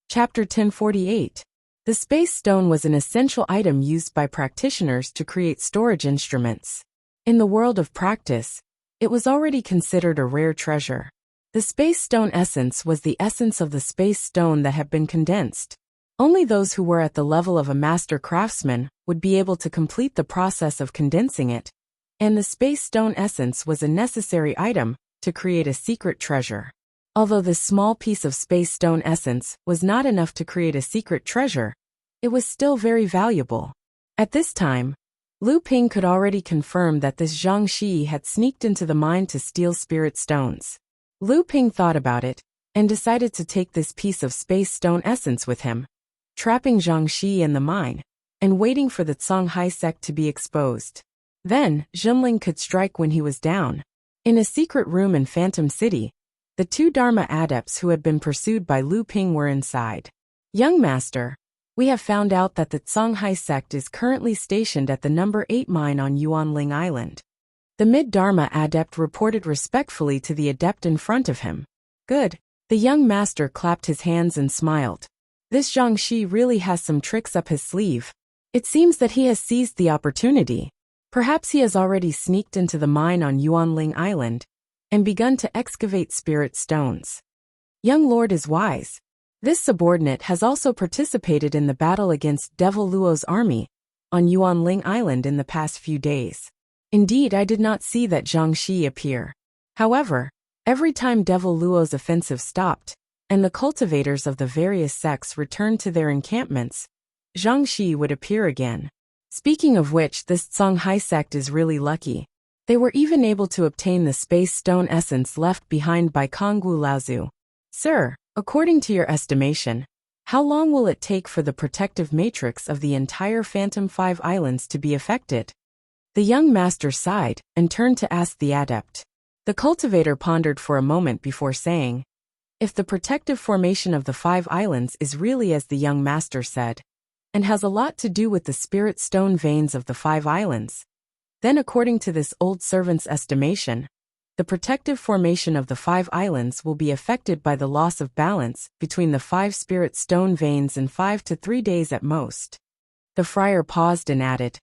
A: Chapter 1048. The space stone was an essential item used by practitioners to create storage instruments. In the world of practice, it was already considered a rare treasure. The space stone essence was the essence of the space stone that had been condensed. Only those who were at the level of a master craftsman would be able to complete the process of condensing it, and the space stone essence was a necessary item to create a secret treasure. Although this small piece of space stone essence was not enough to create a secret treasure, it was still very valuable. At this time, Lu Ping could already confirm that this Zhang Shi had sneaked into the mine to steal spirit stones. Lu Ping thought about it and decided to take this piece of space stone essence with him, trapping Zhang Shi in the mine and waiting for the Songhai sect to be exposed. Then, Zhenling could strike when he was down. In a secret room in Phantom City, the 2 Dharma adepts who had been pursued by Lu Ping were inside. Young Master, we have found out that the Songhai sect is currently stationed at the number 8 mine on Yuanling Island. The mid-Dharma adept reported respectfully to the adept in front of him. Good. The young master clapped his hands and smiled. This Zhang Shi really has some tricks up his sleeve. It seems that he has seized the opportunity. Perhaps he has already sneaked into the mine on Yuanling Island and begun to excavate spirit stones. Young Lord is wise. This subordinate has also participated in the battle against Devil Luo's army on Yuanling Island in the past few days. Indeed, I did not see that Zhang Shi appear. However, every time Devil Luo's offensive stopped, and the cultivators of the various sects returned to their encampments, Zhang Shi would appear again. Speaking of which, this Songhai sect is really lucky. They were even able to obtain the space stone essence left behind by Kongwu Laozu. Sir, according to your estimation, how long will it take for the protective matrix of the entire Phantom 5 Islands to be affected? The young master sighed and turned to ask the adept. The cultivator pondered for a moment before saying, if the protective formation of the 5 islands is really as the young master said, and has a lot to do with the spirit stone veins of the 5 islands, then according to this old servant's estimation, the protective formation of the 5 islands will be affected by the loss of balance between the 5 spirit stone veins in 5 to 3 days at most. The friar paused and added,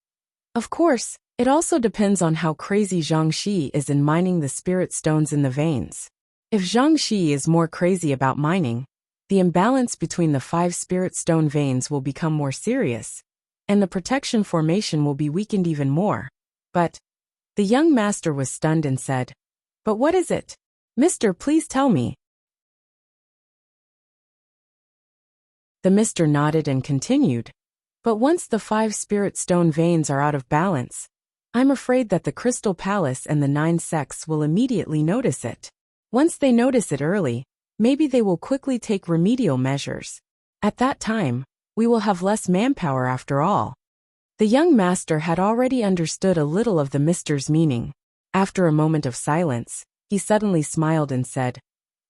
A: of course, it also depends on how crazy Zhang Shi is in mining the spirit stones in the veins. If Zhang Shi is more crazy about mining, the imbalance between the 5 spirit stone veins will become more serious, and the protection formation will be weakened even more. But the young master was stunned and said, but what is it? Mister, please tell me. The mister nodded and continued, but once the 5 spirit stone veins are out of balance, I'm afraid that the Crystal Palace and the 9 sects will immediately notice it. Once they notice it early, maybe they will quickly take remedial measures. At that time, we will have less manpower after all. The young master had already understood a little of the mister's meaning. After a moment of silence, he suddenly smiled and said,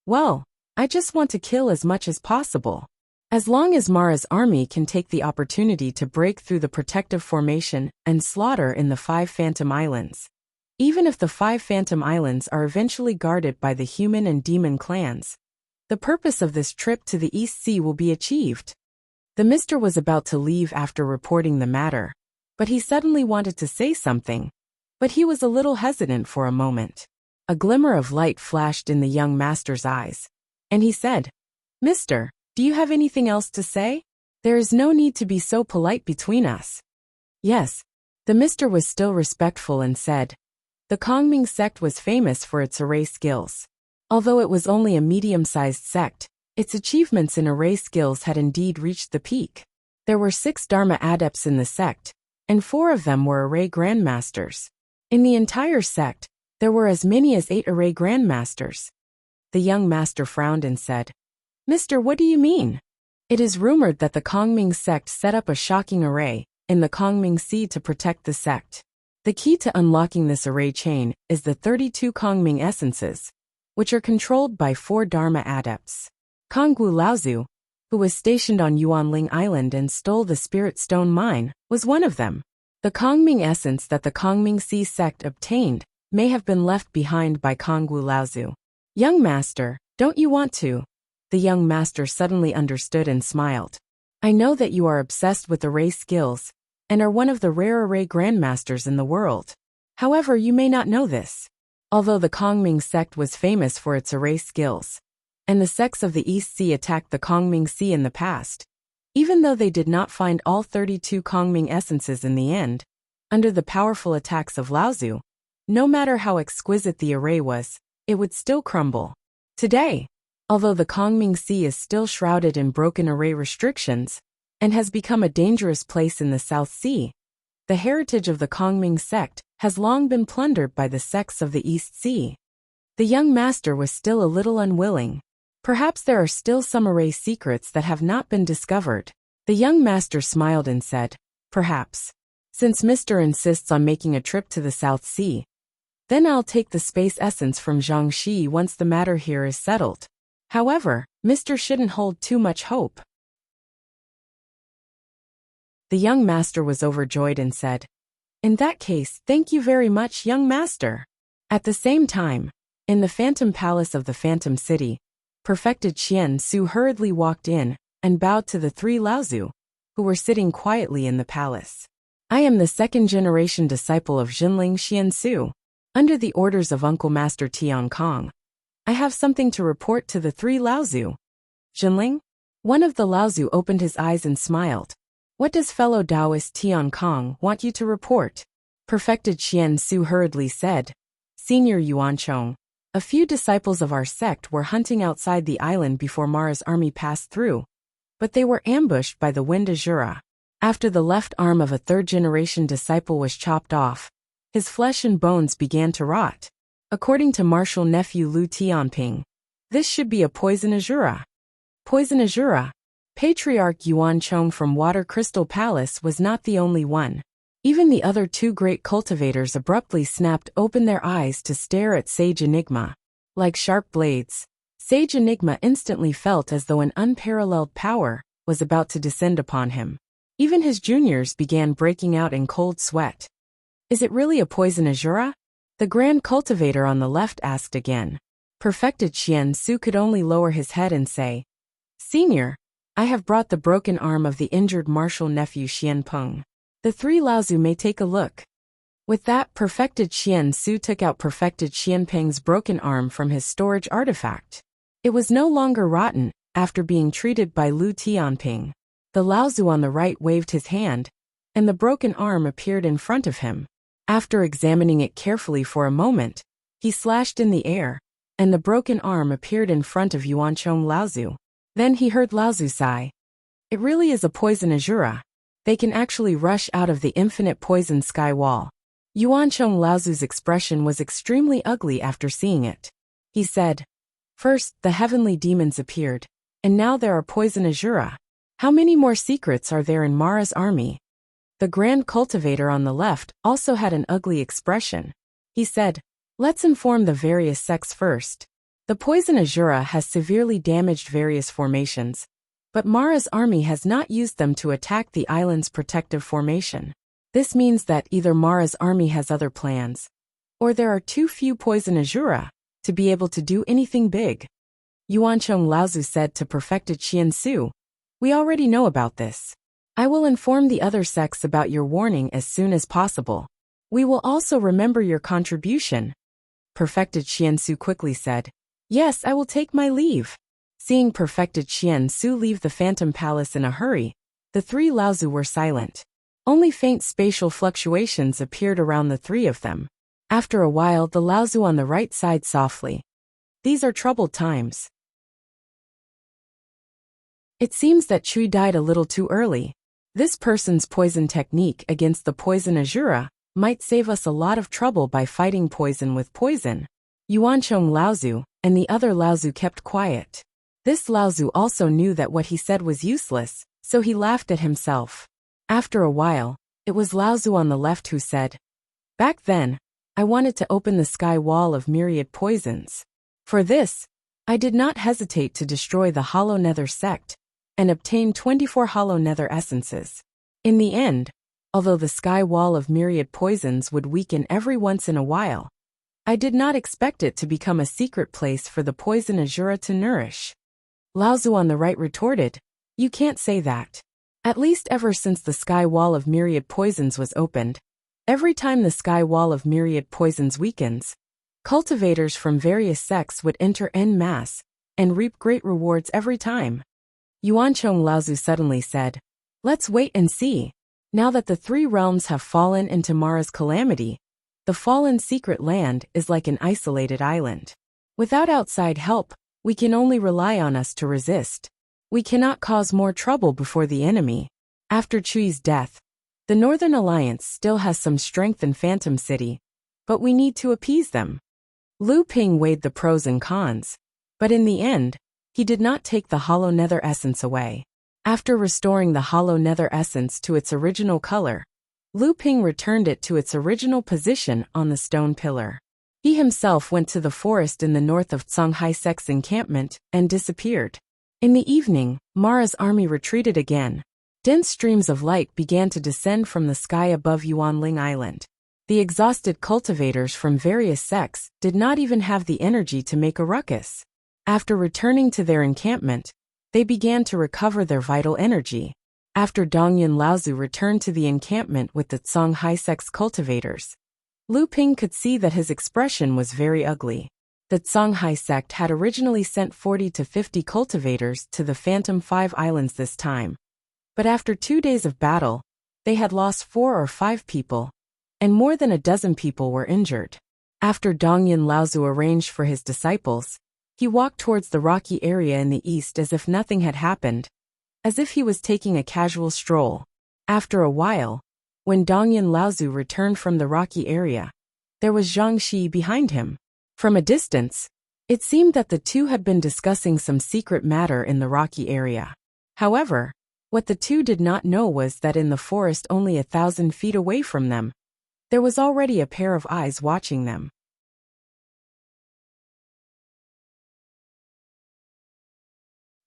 A: "Well, I just want to kill as much as possible. As long as Mara's army can take the opportunity to break through the protective formation and slaughter in the 5 Phantom Islands. Even if the 5 Phantom Islands are eventually guarded by the human and demon clans, the purpose of this trip to the East Sea will be achieved." The mister was about to leave after reporting the matter, but he suddenly wanted to say something, but he was a little hesitant for a moment. A glimmer of light flashed in the young master's eyes, and he said, "Mister, do you have anything else to say? There is no need to be so polite between us." "Yes." The mister was still respectful and said, "The Kongming sect was famous for its array skills. Although it was only a medium-sized sect, its achievements in array skills had indeed reached the peak. There were 6 Dharma adepts in the sect, and 4 of them were array grandmasters. In the entire sect, there were as many as 8 array grandmasters." The young master frowned and said, "Mister, what do you mean?" "It is rumored that the Kongming sect set up a shocking array in the Kongming Sea to protect the sect. The key to unlocking this array chain is the 32 Kongming essences, which are controlled by 4 Dharma adepts. Kongwu Laozu, who was stationed on Yuanling Island and stole the Spirit Stone Mine, was one of them. The Kongming essence that the Kongming Sea sect obtained may have been left behind by Kongwu Laozu." "Young master, don't you want to?" The young master suddenly understood and smiled. "I know that you are obsessed with array skills and are one of the rare array grandmasters in the world. However, you may not know this. Although the Kongming sect was famous for its array skills, and the sects of the East Sea attacked the Kongming Sea in the past, even though they did not find all 32 Kongming essences in the end, under the powerful attacks of Laozu, no matter how exquisite the array was, it would still crumble. Today, although the Kongming Sea is still shrouded in broken array restrictions and has become a dangerous place in the South Sea, the heritage of the Kongming sect has long been plundered by the sects of the East Sea." The young master was still a little unwilling. Perhaps there are still some array secrets that have not been discovered. The young master smiled and said, "Perhaps. Since Mr. insists on making a trip to the South Sea, then I'll take the space essence from Jiangxi once the matter here is settled. However, Mr. shouldn't hold too much hope." The young master was overjoyed and said, "In that case, thank you very much, young master." At the same time, in the Phantom Palace of the Phantom City, Perfected Qian Su hurriedly walked in and bowed to the 3 Laozu, who were sitting quietly in the palace. "I am the 2nd-generation disciple of Jinling Qian Su. Under the orders of Uncle Master Tian Kong, I have something to report to the 3 Laozu." "Jinling?" One of the Laozu opened his eyes and smiled. "What does fellow Taoist Tian Kong want you to report?" Perfected Qian Su hurriedly said, "Senior Yuanchong, a few disciples of our sect were hunting outside the island before Mara's army passed through, but they were ambushed by the Wind Azura. After the left arm of a 3rd-generation disciple was chopped off, his flesh and bones began to rot. According to Martial Nephew Lu Tianping, this should be a poison Azura." "Poison Azura?" Patriarch Yuan Chong from Water Crystal Palace was not the only one. Even the other 2 great cultivators abruptly snapped open their eyes to stare at Sage Enigma. Like sharp blades, Sage Enigma instantly felt as though an unparalleled power was about to descend upon him. Even his juniors began breaking out in cold sweat. "Is it really a poison Azura?" the grand cultivator on the left asked again. Perfected Qian Su could only lower his head and say, "Senior, I have brought the broken arm of the injured martial nephew Xian Peng. The 3 Laozu may take a look." With that, Perfected Qian Su took out Perfected Xian Peng's broken arm from his storage artifact. It was no longer rotten after being treated by Lu Tianping. The Laozu on the right waved his hand, and the broken arm appeared in front of him. After examining it carefully for a moment, he slashed in the air, and the broken arm appeared in front of Yuanchong Laozu. Then he heard Laozu sigh. "It really is a poison Azura. They can actually rush out of the infinite poison sky wall." Yuanchong Laozu's expression was extremely ugly after seeing it. He said, "First, the heavenly demons appeared, and now there are poison Azura. How many more secrets are there in Mara's army?" The grand cultivator on the left also had an ugly expression. He said, "Let's inform the various sects first. The poison Azura has severely damaged various formations, but Mara's army has not used them to attack the island's protective formation. This means that either Mara's army has other plans, or there are too few poison Azura to be able to do anything big." Yuancheng Laozu said to Perfected Qiansu, "We already know about this. I will inform the other sects about your warning as soon as possible. We will also remember your contribution." Perfected Qiansu quickly said, "Yes, I will take my leave." Seeing Perfected Qiansu leave the Phantom Palace in a hurry, the three Laozu were silent. Only faint spatial fluctuations appeared around the three of them. After a while, the Laozu on the right sighed softly. "These are troubled times. It seems that Chui died a little too early. This person's poison technique against the poison Azura might save us a lot of trouble by fighting poison with poison." Yuancheng Laozu and the other Laozu kept quiet. This Laozu also knew that what he said was useless, so he laughed at himself. After a while, it was Laozu on the left who said, "Back then, I wanted to open the sky wall of myriad poisons. For this, I did not hesitate to destroy the Hollow Nether sect and obtain 24 Hollow Nether essences. In the end, although the sky wall of myriad poisons would weaken every once in a while, I did not expect it to become a secret place for the poison Azura to nourish." Laozu on the right retorted, "You can't say that. At least ever since the sky wall of myriad poisons was opened, every time the sky wall of myriad poisons weakens, cultivators from various sects would enter en masse and reap great rewards every time." Yuancheng Laozu suddenly said, "Let's wait and see. Now that the three realms have fallen into Mara's calamity, the fallen secret land is like an isolated island. Without outside help, we can only rely on us to resist. We cannot cause more trouble before the enemy." After Chui's death, the Northern Alliance still has some strength in Phantom City, but we need to appease them. Lu Ping weighed the pros and cons, but in the end, he did not take the Hollow Nether essence away. After restoring the Hollow Nether essence to its original color, Lu Ping returned it to its original position on the stone pillar. He himself went to the forest in the north of Songhai Sect's encampment and disappeared. In the evening, Mara's army retreated again. Dense streams of light began to descend from the sky above Yuanling Island. The exhausted cultivators from various sects did not even have the energy to make a ruckus. After returning to their encampment, they began to recover their vital energy. After Dongyun Laozu returned to the encampment with the Songhai Sect's cultivators, Lu Ping could see that his expression was very ugly. The Songhai sect had originally sent 40 to 50 cultivators to the Phantom 5 Islands this time. But after 2 days of battle, they had lost 4 or 5 people, and more than a dozen people were injured. After Dongyun Laozu arranged for his disciples, he walked towards the rocky area in the east as if nothing had happened, as if he was taking a casual stroll. After a while, when Dongyun Laozu returned from the rocky area, there was Zhang Shi behind him. From a distance, it seemed that the two had been discussing some secret matter in the rocky area. However, what the two did not know was that in the forest only 1,000 feet away from them, there was already a pair of eyes watching them.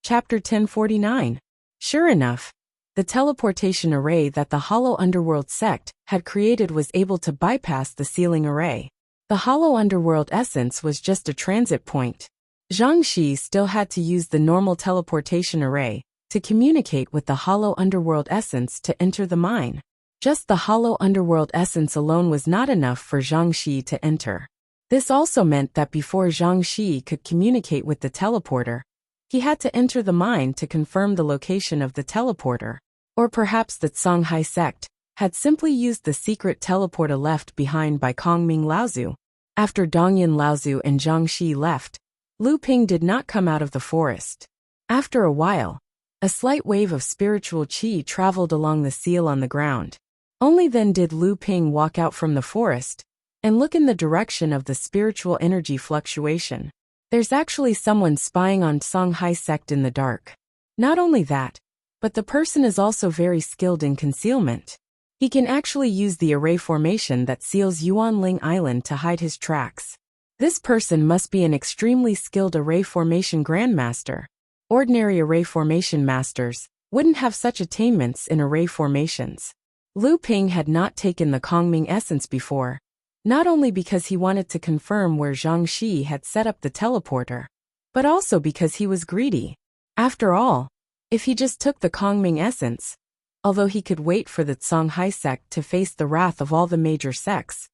A: Chapter 1049. Sure enough, the teleportation array that the Hollow Underworld sect had created was able to bypass the sealing array. The Hollow Underworld essence was just a transit point. Zhang Shi still had to use the normal teleportation array to communicate with the Hollow Underworld essence to enter the mine. Just the Hollow Underworld essence alone was not enough for Zhang Shi to enter. This also meant that before Zhang Shi could communicate with the teleporter, he had to enter the mine to confirm the location of the teleporter. Or perhaps the Songhai sect had simply used the secret teleporter left behind by Kongming Laozu. After Dongyun Laozu and Zhang Shi left, Lu Ping did not come out of the forest. After a while, a slight wave of spiritual qi traveled along the seal on the ground. Only then did Lu Ping walk out from the forest and look in the direction of the spiritual energy fluctuation. There's actually someone spying on Songhai sect in the dark. Not only that, but the person is also very skilled in concealment. He can actually use the array formation that seals Yuanling Island to hide his tracks. This person must be an extremely skilled array formation grandmaster. Ordinary array formation masters wouldn't have such attainments in array formations. Lu Ping had not taken the Kongming essence before, not only because he wanted to confirm where Zhang Shi had set up the teleporter, but also because he was greedy. After all, if he just took the Kongming essence, although he could wait for the Songhai sect to face the wrath of all the major sects,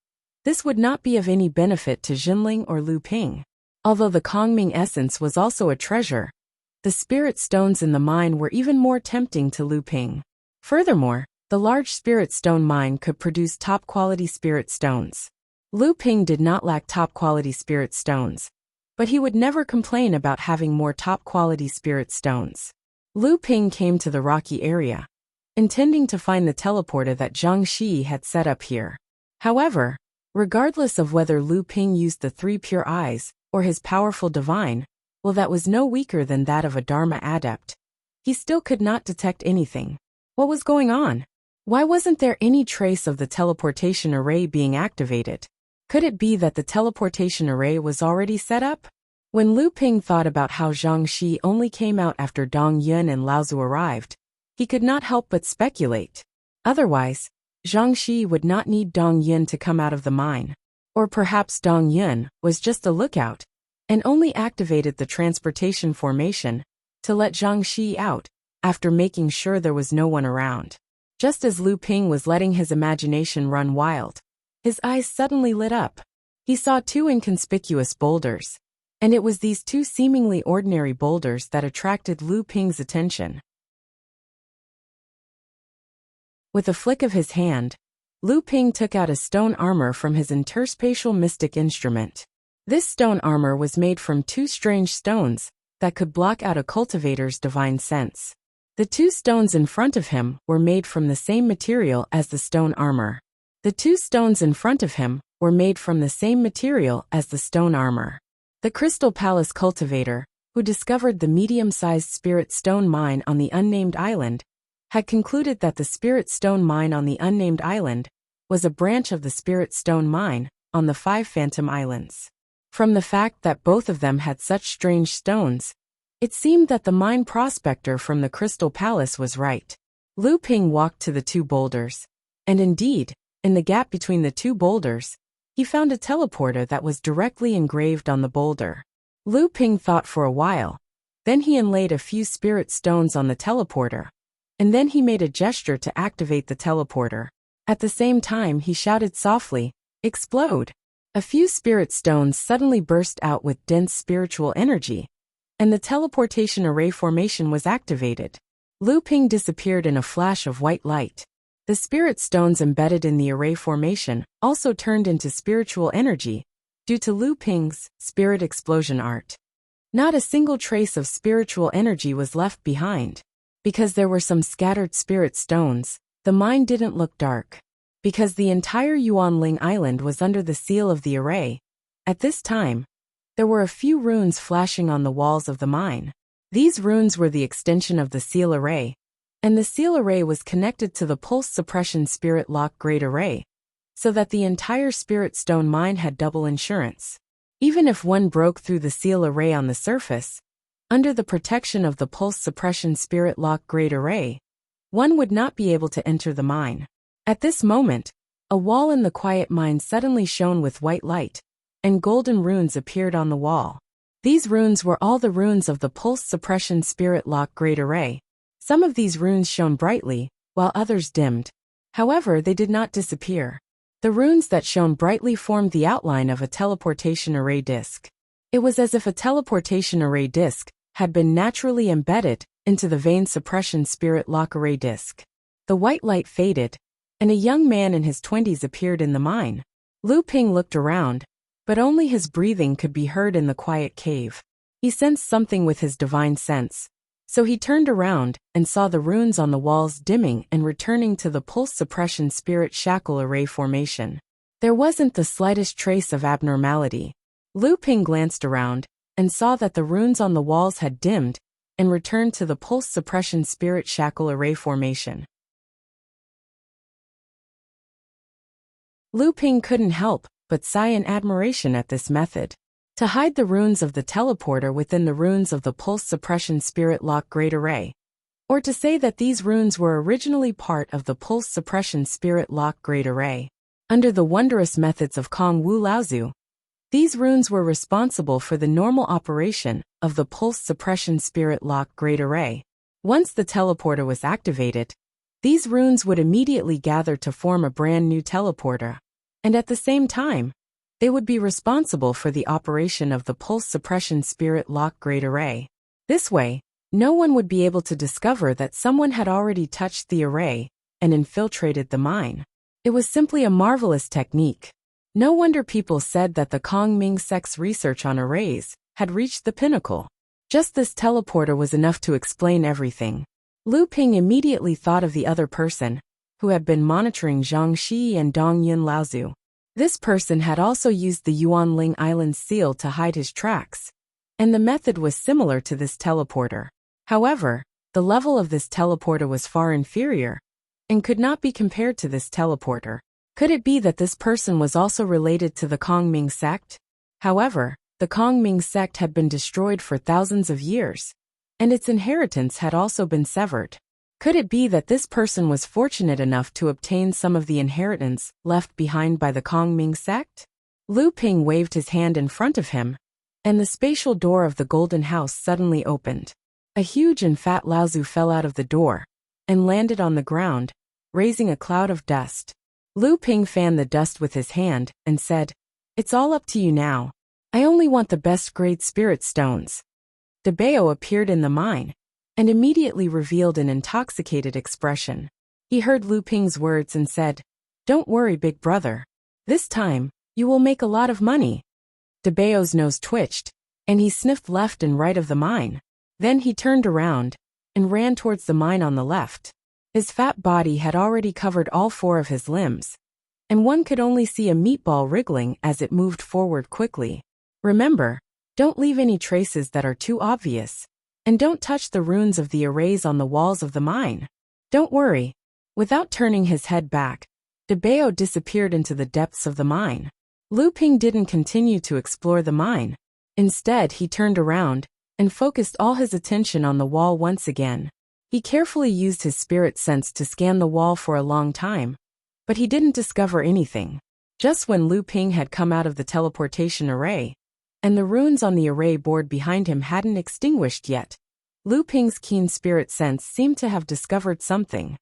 A: this would not be of any benefit to Jinling or Lu Ping. Although the Kongming essence was also a treasure, the spirit stones in the mine were even more tempting to Lu Ping. Furthermore, the large spirit stone mine could produce top-quality spirit stones. Lu Ping did not lack top-quality spirit stones, but he would never complain about having more top-quality spirit stones. Lu Ping came to the rocky area, intending to find the teleporter that Zhang Shi had set up here. However, regardless of whether Lu Ping used the three pure eyes or his powerful divine, well, that was no weaker than that of a Dharma adept, he still could not detect anything. What was going on? Why wasn't there any trace of the teleportation array being activated? Could it be that the teleportation array was already set up? When Lu Ping thought about how Zhang Shi only came out after Dong Yun and Lao Zu arrived, he could not help but speculate. Otherwise, Zhang Shi would not need Dong Yun to come out of the mine. Or perhaps Dong Yun was just a lookout, and only activated the transportation formation to let Zhang Shi out after making sure there was no one around. Just as Lu Ping was letting his imagination run wild, his eyes suddenly lit up. He saw two inconspicuous boulders, and it was these two seemingly ordinary boulders that attracted Lu Ping's attention. With a flick of his hand, Lu Ping took out a stone armor from his interspatial mystic instrument. This stone armor was made from two strange stones that could block out a cultivator's divine sense. The two stones in front of him were made from the same material as the stone armor. The two stones in front of him were made from the same material as the stone armor. The Crystal Palace cultivator, who discovered the medium-sized spirit stone mine on the unnamed island, had concluded that the spirit stone mine on the unnamed island was a branch of the spirit stone mine on the 5 Phantom Islands. From the fact that both of them had such strange stones, it seemed that the mine prospector from the Crystal Palace was right. Lu Ping walked to the two boulders, and indeed, in the gap between the two boulders, he found a teleporter that was directly engraved on the boulder. Lu Ping thought for a while, then he inlaid a few spirit stones on the teleporter, and then he made a gesture to activate the teleporter. At the same time he shouted softly, "Explode!" A few spirit stones suddenly burst out with dense spiritual energy, and the teleportation array formation was activated. Lu Ping disappeared in a flash of white light. The spirit stones embedded in the array formation also turned into spiritual energy, due to Lu Ping's spirit explosion art. Not a single trace of spiritual energy was left behind. Because there were some scattered spirit stones, the mine didn't look dark. Because the entire Yuanling Island was under the seal of the array, at this time, there were a few runes flashing on the walls of the mine. These runes were the extension of the seal array, and the seal array was connected to the pulse suppression spirit lock grade array, so that the entire spirit stone mine had double insurance. Even if one broke through the seal array on the surface, under the protection of the pulse suppression spirit lock grade array, one would not be able to enter the mine. At this moment, a wall in the quiet mine suddenly shone with white light, and golden runes appeared on the wall. These runes were all the runes of the pulse suppression spirit lock grade array. Some of these runes shone brightly, while others dimmed. However, they did not disappear. The runes that shone brightly formed the outline of a teleportation array disk. It was as if a teleportation array disk had been naturally embedded into the vein suppression spirit lock array disk. The white light faded, and a young man in his 20s appeared in the mine. Lu Ping looked around, but only his breathing could be heard in the quiet cave. He sensed something with his divine sense, so he turned around and saw the runes on the walls dimming and returning to the pulse suppression spirit shackle array formation. There wasn't the slightest trace of abnormality. Lu Ping glanced around and saw that the runes on the walls had dimmed and returned to the pulse suppression spirit shackle array formation. Lu Ping couldn't help but sigh in admiration at this method. To hide the runes of the teleporter within the runes of the Pulse Suppression Spirit Lock Great Array, or to say that these runes were originally part of the Pulse Suppression Spirit Lock Great Array. Under the wondrous methods of Kong Wu Laozu, these runes were responsible for the normal operation of the Pulse Suppression Spirit Lock Great Array. Once the teleporter was activated, these runes would immediately gather to form a brand new teleporter, and at the same time, they would be responsible for the operation of the Pulse Suppression Spirit Lock Great Array. This way, no one would be able to discover that someone had already touched the array and infiltrated the mine. It was simply a marvelous technique. No wonder people said that the Kong Ming sect's research on arrays had reached the pinnacle. Just this teleporter was enough to explain everything. Lu Ping immediately thought of the other person, who had been monitoring Zhang Shi and Dong Yun Laozu. This person had also used the Yuanling Island seal to hide his tracks, and the method was similar to this teleporter. However, the level of this teleporter was far inferior, and could not be compared to this teleporter. Could it be that this person was also related to the Kong Ming sect? However, the Kong Ming sect had been destroyed for thousands of years, and its inheritance had also been severed. Could it be that this person was fortunate enough to obtain some of the inheritance left behind by the Kong Ming sect? Lu Ping waved his hand in front of him, and the spatial door of the golden house suddenly opened. A huge and fat Laozu fell out of the door and landed on the ground, raising a cloud of dust. Lu Ping fanned the dust with his hand and said, "It's all up to you now. I only want the best grade spirit stones." De Bao appeared in the mine and immediately revealed an intoxicated expression. He heard Lu Ping's words and said, "Don't worry, big brother. This time, you will make a lot of money." De Bao's nose twitched, and he sniffed left and right of the mine. Then he turned around and ran towards the mine on the left. His fat body had already covered all four of his limbs, and one could only see a meatball wriggling as it moved forward quickly. Remember, don't leave any traces that are too obvious, and don't touch the runes of the arrays on the walls of the mine. Don't worry. Without turning his head back, De Bao disappeared into the depths of the mine. Lu Ping didn't continue to explore the mine. Instead, he turned around and focused all his attention on the wall once again. He carefully used his spirit sense to scan the wall for a long time, but he didn't discover anything. Just when Lu Ping had come out of the teleportation array, and the runes on the array board behind him hadn't extinguished yet, Lu Ping's keen spirit sense seemed to have discovered something.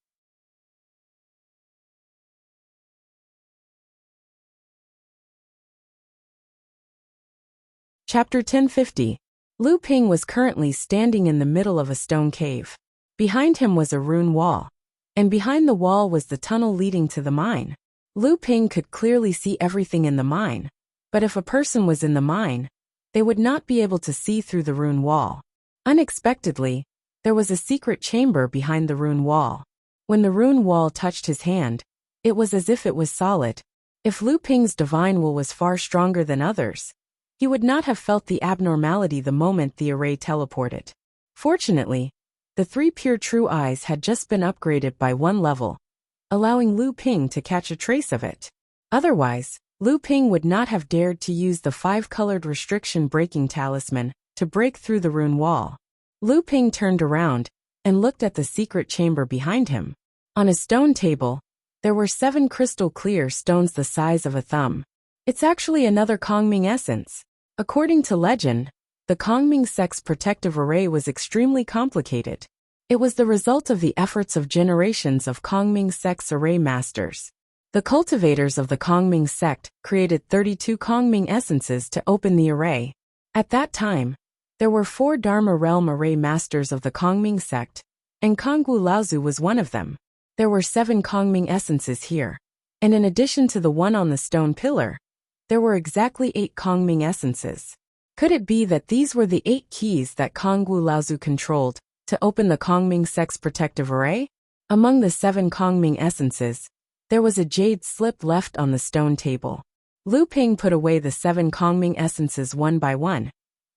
A: Chapter 1050. Lu Ping was currently standing in the middle of a stone cave. Behind him was a rune wall, and behind the wall was the tunnel leading to the mine. Lu Ping could clearly see everything in the mine, but if a person was in the mine, they would not be able to see through the rune wall. Unexpectedly, there was a secret chamber behind the rune wall. When the rune wall touched his hand, it was as if it was solid. If Lu Ping's divine will was far stronger than others, he would not have felt the abnormality the moment the array teleported. Fortunately, the three pure true eyes had just been upgraded by one level, allowing Lu Ping to catch a trace of it. Otherwise, Lu Ping would not have dared to use the five-colored restriction breaking talisman to break through the rune wall. Lu Ping turned around and looked at the secret chamber behind him. On a stone table, there were 7 crystal clear stones the size of a thumb. It's actually another Kongming essence. According to legend, the Kongming sect's protective array was extremely complicated. It was the result of the efforts of generations of Kongming sect's array masters. The cultivators of the Kongming sect created 32 Kongming essences to open the array. At that time, there were 4 Dharma realm array masters of the Kongming sect, and Kongwu Laozu was one of them. There were 7 Kongming essences here, and in addition to the one on the stone pillar, there were exactly 8 Kongming essences. Could it be that these were the 8 keys that Kongwu Laozu controlled to open the Kongming sect's protective array? Among the 7 Kongming essences, there was a jade slip left on the stone table. Lu Ping put away the 7 Kongming essences one by one,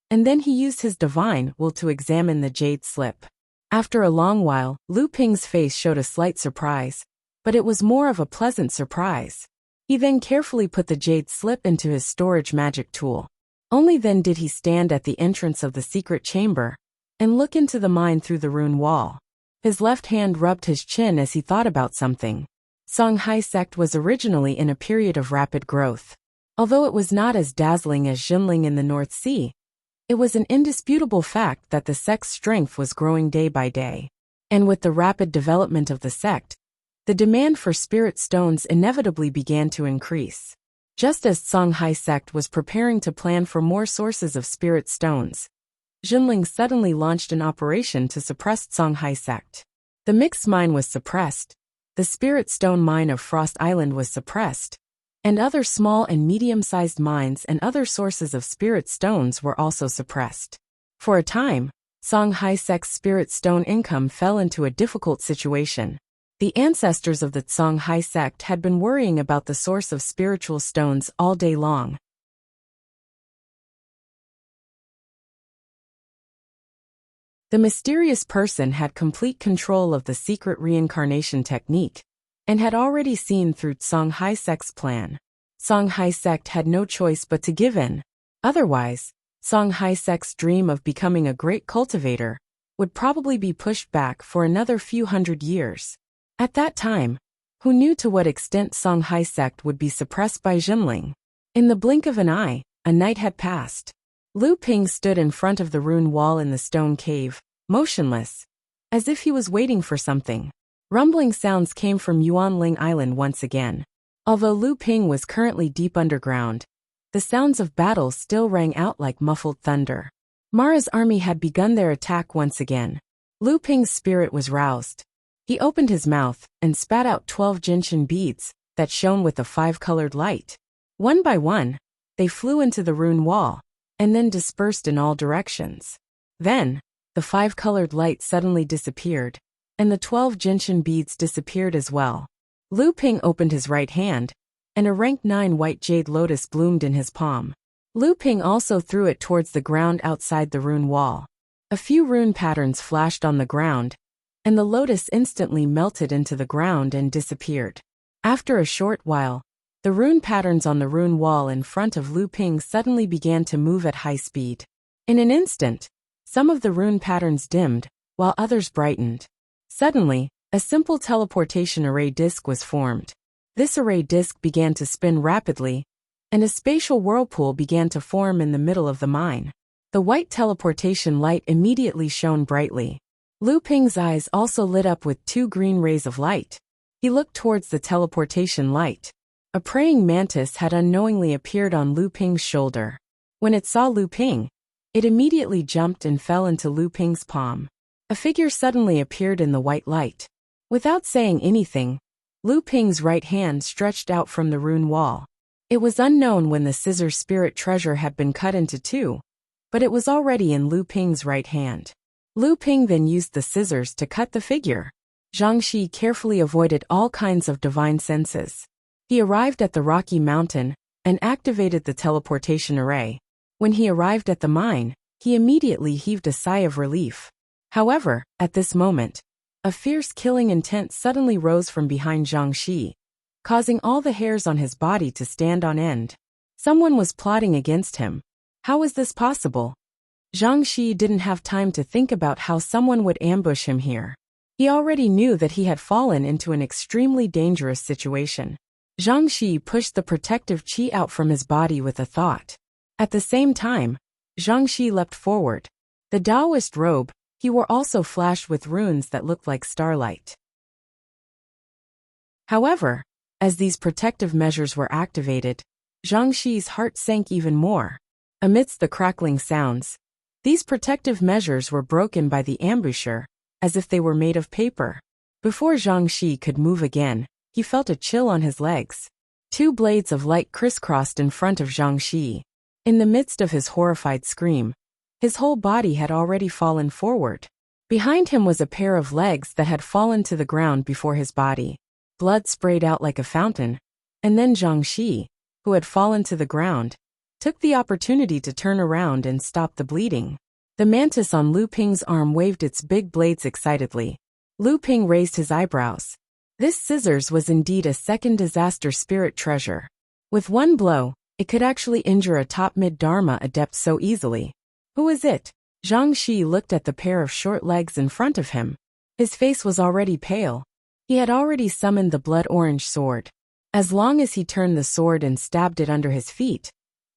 A: and then he used his divine will to examine the jade slip. After a long while, Lu Ping's face showed a slight surprise, but it was more of a pleasant surprise. He then carefully put the jade slip into his storage magic tool. Only then did he stand at the entrance of the secret chamber and look into the mine through the rune wall. His left hand rubbed his chin as he thought about something. Songhai sect was originally in a period of rapid growth. Although it was not as dazzling as Jinling in the North Sea, it was an indisputable fact that the sect's strength was growing day by day. And with the rapid development of the sect, the demand for spirit stones inevitably began to increase. Just as Songhai sect was preparing to plan for more sources of spirit stones, Jinling suddenly launched an operation to suppress Songhai sect. The mixed mine was suppressed, the spirit stone mine of Frost Island was suppressed, and other small and medium-sized mines and other sources of spirit stones were also suppressed. For a time, Songhai sect's spirit stone income fell into a difficult situation. The ancestors of the Songhai sect had been worrying about the source of spiritual stones all day long. The mysterious person had complete control of the secret reincarnation technique, and had already seen through Songhai sect's plan. Songhai sect had no choice but to give in. Otherwise, Songhai sect's dream of becoming a great cultivator would probably be pushed back for another few hundred years. At that time, who knew to what extent Songhai sect would be suppressed by Jinling? In the blink of an eye, a night had passed. Lu Ping stood in front of the rune wall in the stone cave, motionless, as if he was waiting for something. Rumbling sounds came from Yuanling Island once again. Although Lu Ping was currently deep underground, the sounds of battle still rang out like muffled thunder. Mara's army had begun their attack once again. Lu Ping's spirit was roused. He opened his mouth and spat out 12 gentian beads that shone with a 5-colored light. One by one, they flew into the rune wall, and then dispersed in all directions. Then, the 5-colored light suddenly disappeared, and the 12 gentian beads disappeared as well. Lu Ping opened his right hand, and a rank 9 white jade lotus bloomed in his palm. Lu Ping also threw it towards the ground outside the rune wall. A few rune patterns flashed on the ground, and the lotus instantly melted into the ground and disappeared. After a short while, the rune patterns on the rune wall in front of Lu Ping suddenly began to move at high speed. In an instant, some of the rune patterns dimmed, while others brightened. Suddenly, a simple teleportation array disk was formed. This array disk began to spin rapidly, and a spatial whirlpool began to form in the middle of the mine. The white teleportation light immediately shone brightly. Lu Ping's eyes also lit up with 2 green rays of light. He looked towards the teleportation light. A praying mantis had unknowingly appeared on Lu Ping's shoulder. When it saw Lu Ping, it immediately jumped and fell into Lu Ping's palm. A figure suddenly appeared in the white light. Without saying anything, Lu Ping's right hand stretched out from the rune wall. It was unknown when the scissor spirit treasure had been cut into 2, but it was already in Lu Ping's right hand. Lu Ping then used the scissors to cut the figure. Zhang Shi carefully avoided all kinds of divine senses. He arrived at the rocky mountain and activated the teleportation array. When he arrived at the mine, he immediately heaved a sigh of relief. However, at this moment, a fierce killing intent suddenly rose from behind Zhang Shi, causing all the hairs on his body to stand on end. Someone was plotting against him. How was this possible? Zhang Shi didn't have time to think about how someone would ambush him here. He already knew that he had fallen into an extremely dangerous situation. Zhang Shi pushed the protective qi out from his body with a thought. At the same time, Zhang Shi leapt forward. The Taoist robe he wore also flashed with runes that looked like starlight. However, as these protective measures were activated, Zhang Shi's heart sank even more. Amidst the crackling sounds, these protective measures were broken by the ambusher, as if they were made of paper. Before Zhang Shi could move again, he felt a chill on his legs. 2 blades of light crisscrossed in front of Zhang Shi. In the midst of his horrified scream, his whole body had already fallen forward. Behind him was a pair of legs that had fallen to the ground before his body. Blood sprayed out like a fountain, and then Zhang Shi, who had fallen to the ground, took the opportunity to turn around and stop the bleeding. The mantis on Lu Ping's arm waved its big blades excitedly. Lu Ping raised his eyebrows. This scissors was indeed a second disaster spirit treasure. With one blow, it could actually injure a top mid-dharma adept so easily. Who is it? Zhang Shi looked at the pair of short legs in front of him. His face was already pale. He had already summoned the blood-orange sword. As long as he turned the sword and stabbed it under his feet,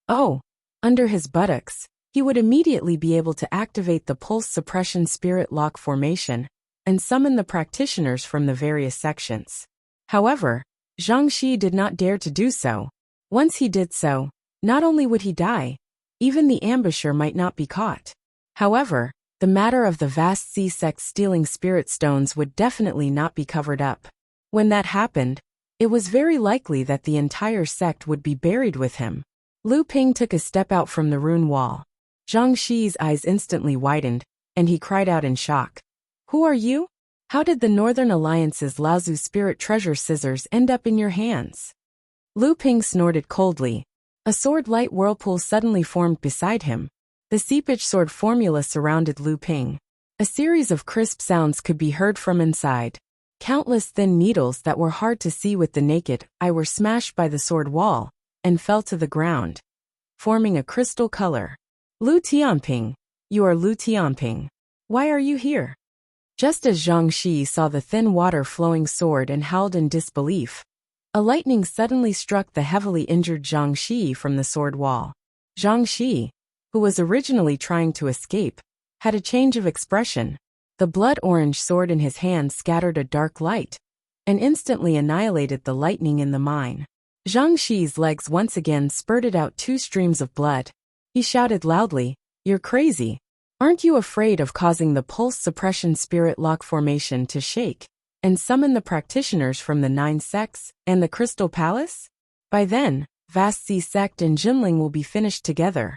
A: under his buttocks, he would immediately be able to activate the pulse suppression spirit lock formation and summon the practitioners from the various sections. However, Zhang Shi did not dare to do so. Once he did so, not only would he die, even the ambusher might not be caught. However, the matter of the vast sea sect stealing spirit stones would definitely not be covered up. When that happened, it was very likely that the entire sect would be buried with him. Lu Ping took a step out from the rune wall. Zhang Shi's eyes instantly widened, and he cried out in shock. Who are you? How did the Northern Alliance's Laozu spirit treasure scissors end up in your hands? Lu Ping snorted coldly. A sword-light whirlpool suddenly formed beside him. The seepage sword formula surrounded Lu Ping. A series of crisp sounds could be heard from inside. Countless thin needles that were hard to see with the naked eye were smashed by the sword wall and fell to the ground, forming a crystal color. Lu Tianping, you are Lu Tianping. Why are you here? Just as Zhang Shi saw the thin water-flowing sword and howled in disbelief, a lightning suddenly struck the heavily injured Zhang Shi from the sword wall. Zhang Shi, who was originally trying to escape, had a change of expression. The blood-orange sword in his hand scattered a dark light and instantly annihilated the lightning in the mine. Zhang Shi's legs once again spurted out 2 streams of blood. He shouted loudly, "You're crazy. Aren't you afraid of causing the pulse suppression spirit lock formation to shake and summon the practitioners from the 9 sects and the Crystal Palace? By then, Vast Sea Sect and Jinling will be finished together."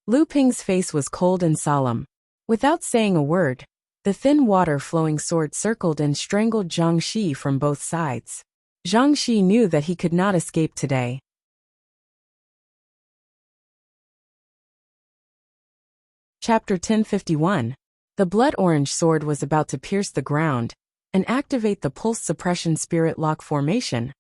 A: Lu Ping's face was cold and solemn. Without saying a word, the thin water-flowing sword circled and strangled Zhang Shi from both sides. Zhang Shi knew that he could not escape today. Chapter 1051. The blood-orange sword was about to pierce the ground and activate the pulse suppression spirit lock formation,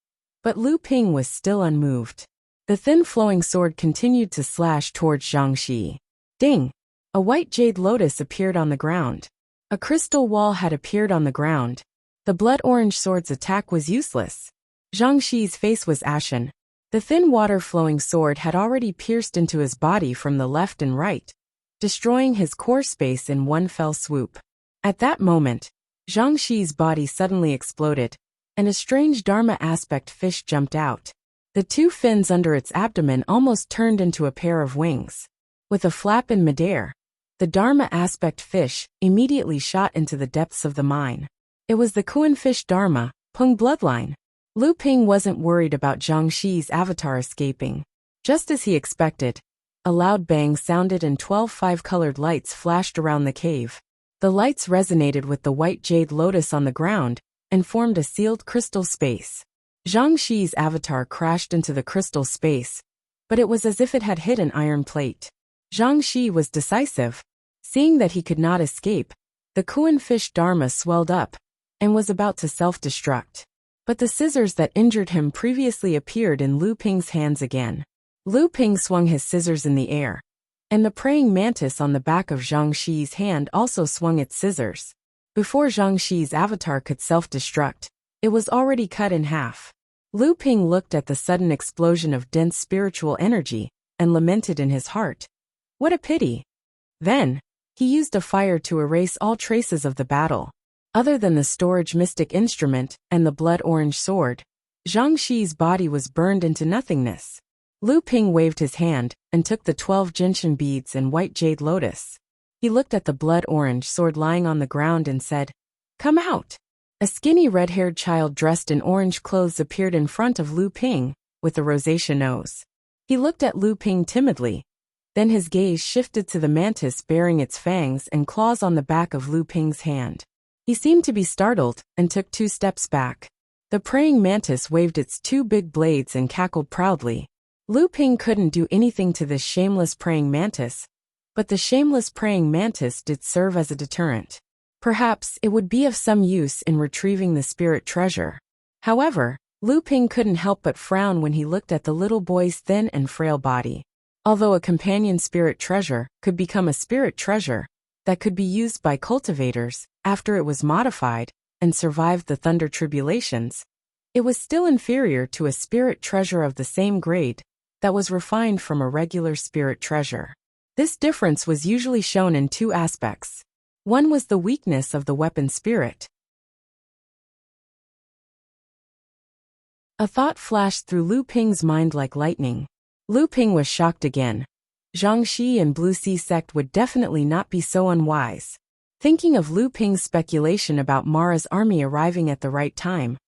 A: but Lu Ping was still unmoved. The thin flowing sword continued to slash towards Zhang Shi. Ding! A white jade lotus appeared on the ground. A crystal wall had appeared on the ground. The blood-orange sword's attack was useless. Zhang Shi's face was ashen. The thin water-flowing sword had already pierced into his body from the left and right, destroying his core space in one fell swoop. At that moment, Zhang Shi's body suddenly exploded, and a strange Dharma aspect fish jumped out. The 2 fins under its abdomen almost turned into a pair of wings. With a flap in midair, the Dharma aspect fish immediately shot into the depths of the mine. It was the Kuan fish Dharma, Peng bloodline. Lu Ping wasn't worried about Zhang Shi's avatar escaping. Just as he expected, a loud bang sounded and 12 5-colored lights flashed around the cave. The lights resonated with the white jade lotus on the ground and formed a sealed crystal space. Zhang Shi's avatar crashed into the crystal space, but it was as if it had hit an iron plate. Zhang Shi was decisive. Seeing that he could not escape, the Kuan fish Dharma swelled up and was about to self-destruct. But the scissors that injured him previously appeared in Lu Ping's hands again. Lu Ping swung his scissors in the air, and the praying mantis on the back of Zhang Shi's hand also swung its scissors. Before Zhang Shi's avatar could self-destruct, it was already cut in half. Lu Ping looked at the sudden explosion of dense spiritual energy and lamented in his heart. What a pity. Then, he used a fire to erase all traces of the battle. Other than the storage mystic instrument and the blood-orange sword, Zhang Shi's body was burned into nothingness. Lu Ping waved his hand and took the 12 gentian beads and white jade lotus. He looked at the blood-orange sword lying on the ground and said, "Come out." A skinny red-haired child dressed in orange clothes appeared in front of Lu Ping, with a rosacea nose. He looked at Lu Ping timidly. Then his gaze shifted to the mantis bearing its fangs and claws on the back of Lu Ping's hand. He seemed to be startled and took 2 steps back. The praying mantis waved its 2 big blades and cackled proudly. Lu Ping couldn't do anything to this shameless praying mantis, but the shameless praying mantis did serve as a deterrent. Perhaps it would be of some use in retrieving the spirit treasure. However, Lu Ping couldn't help but frown when he looked at the little boy's thin and frail body. Although a companion spirit treasure could become a spirit treasure that could be used by cultivators after it was modified and survived the thunder tribulations, it was still inferior to a spirit treasure of the same grade that was refined from a regular spirit treasure. This difference was usually shown in two aspects. One was the weakness of the weapon spirit. A thought flashed through Lu Ping's mind like lightning. Lu Ping was shocked again. Zhangxi and Blue Sea sect would definitely not be so unwise. Thinking of Lu Ping's speculation about Mara's army arriving at the right time,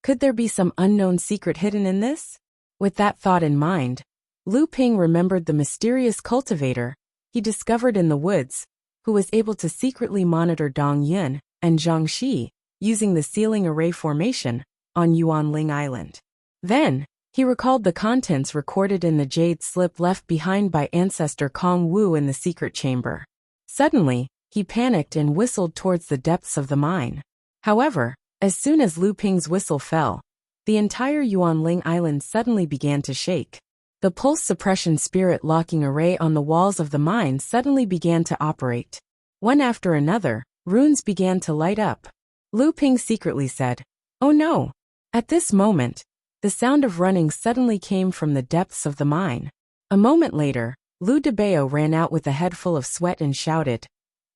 A: could there be some unknown secret hidden in this? With that thought in mind, Lu Ping remembered the mysterious cultivator he discovered in the woods, who was able to secretly monitor Dong Yun and Zhangxi using the ceiling array formation on Yuanling Island. Then, he recalled the contents recorded in the jade slip left behind by ancestor Kong Wu in the secret chamber. Suddenly, he panicked and whistled towards the depths of the mine. However, as soon as Lu Ping's whistle fell, the entire Yuanling Island suddenly began to shake. The pulse suppression spirit locking array on the walls of the mine suddenly began to operate. One after another, runes began to light up. Lu Ping secretly said, "Oh no!" At this moment, the sound of running suddenly came from the depths of the mine. A moment later, Lu Debao ran out with a head full of sweat and shouted,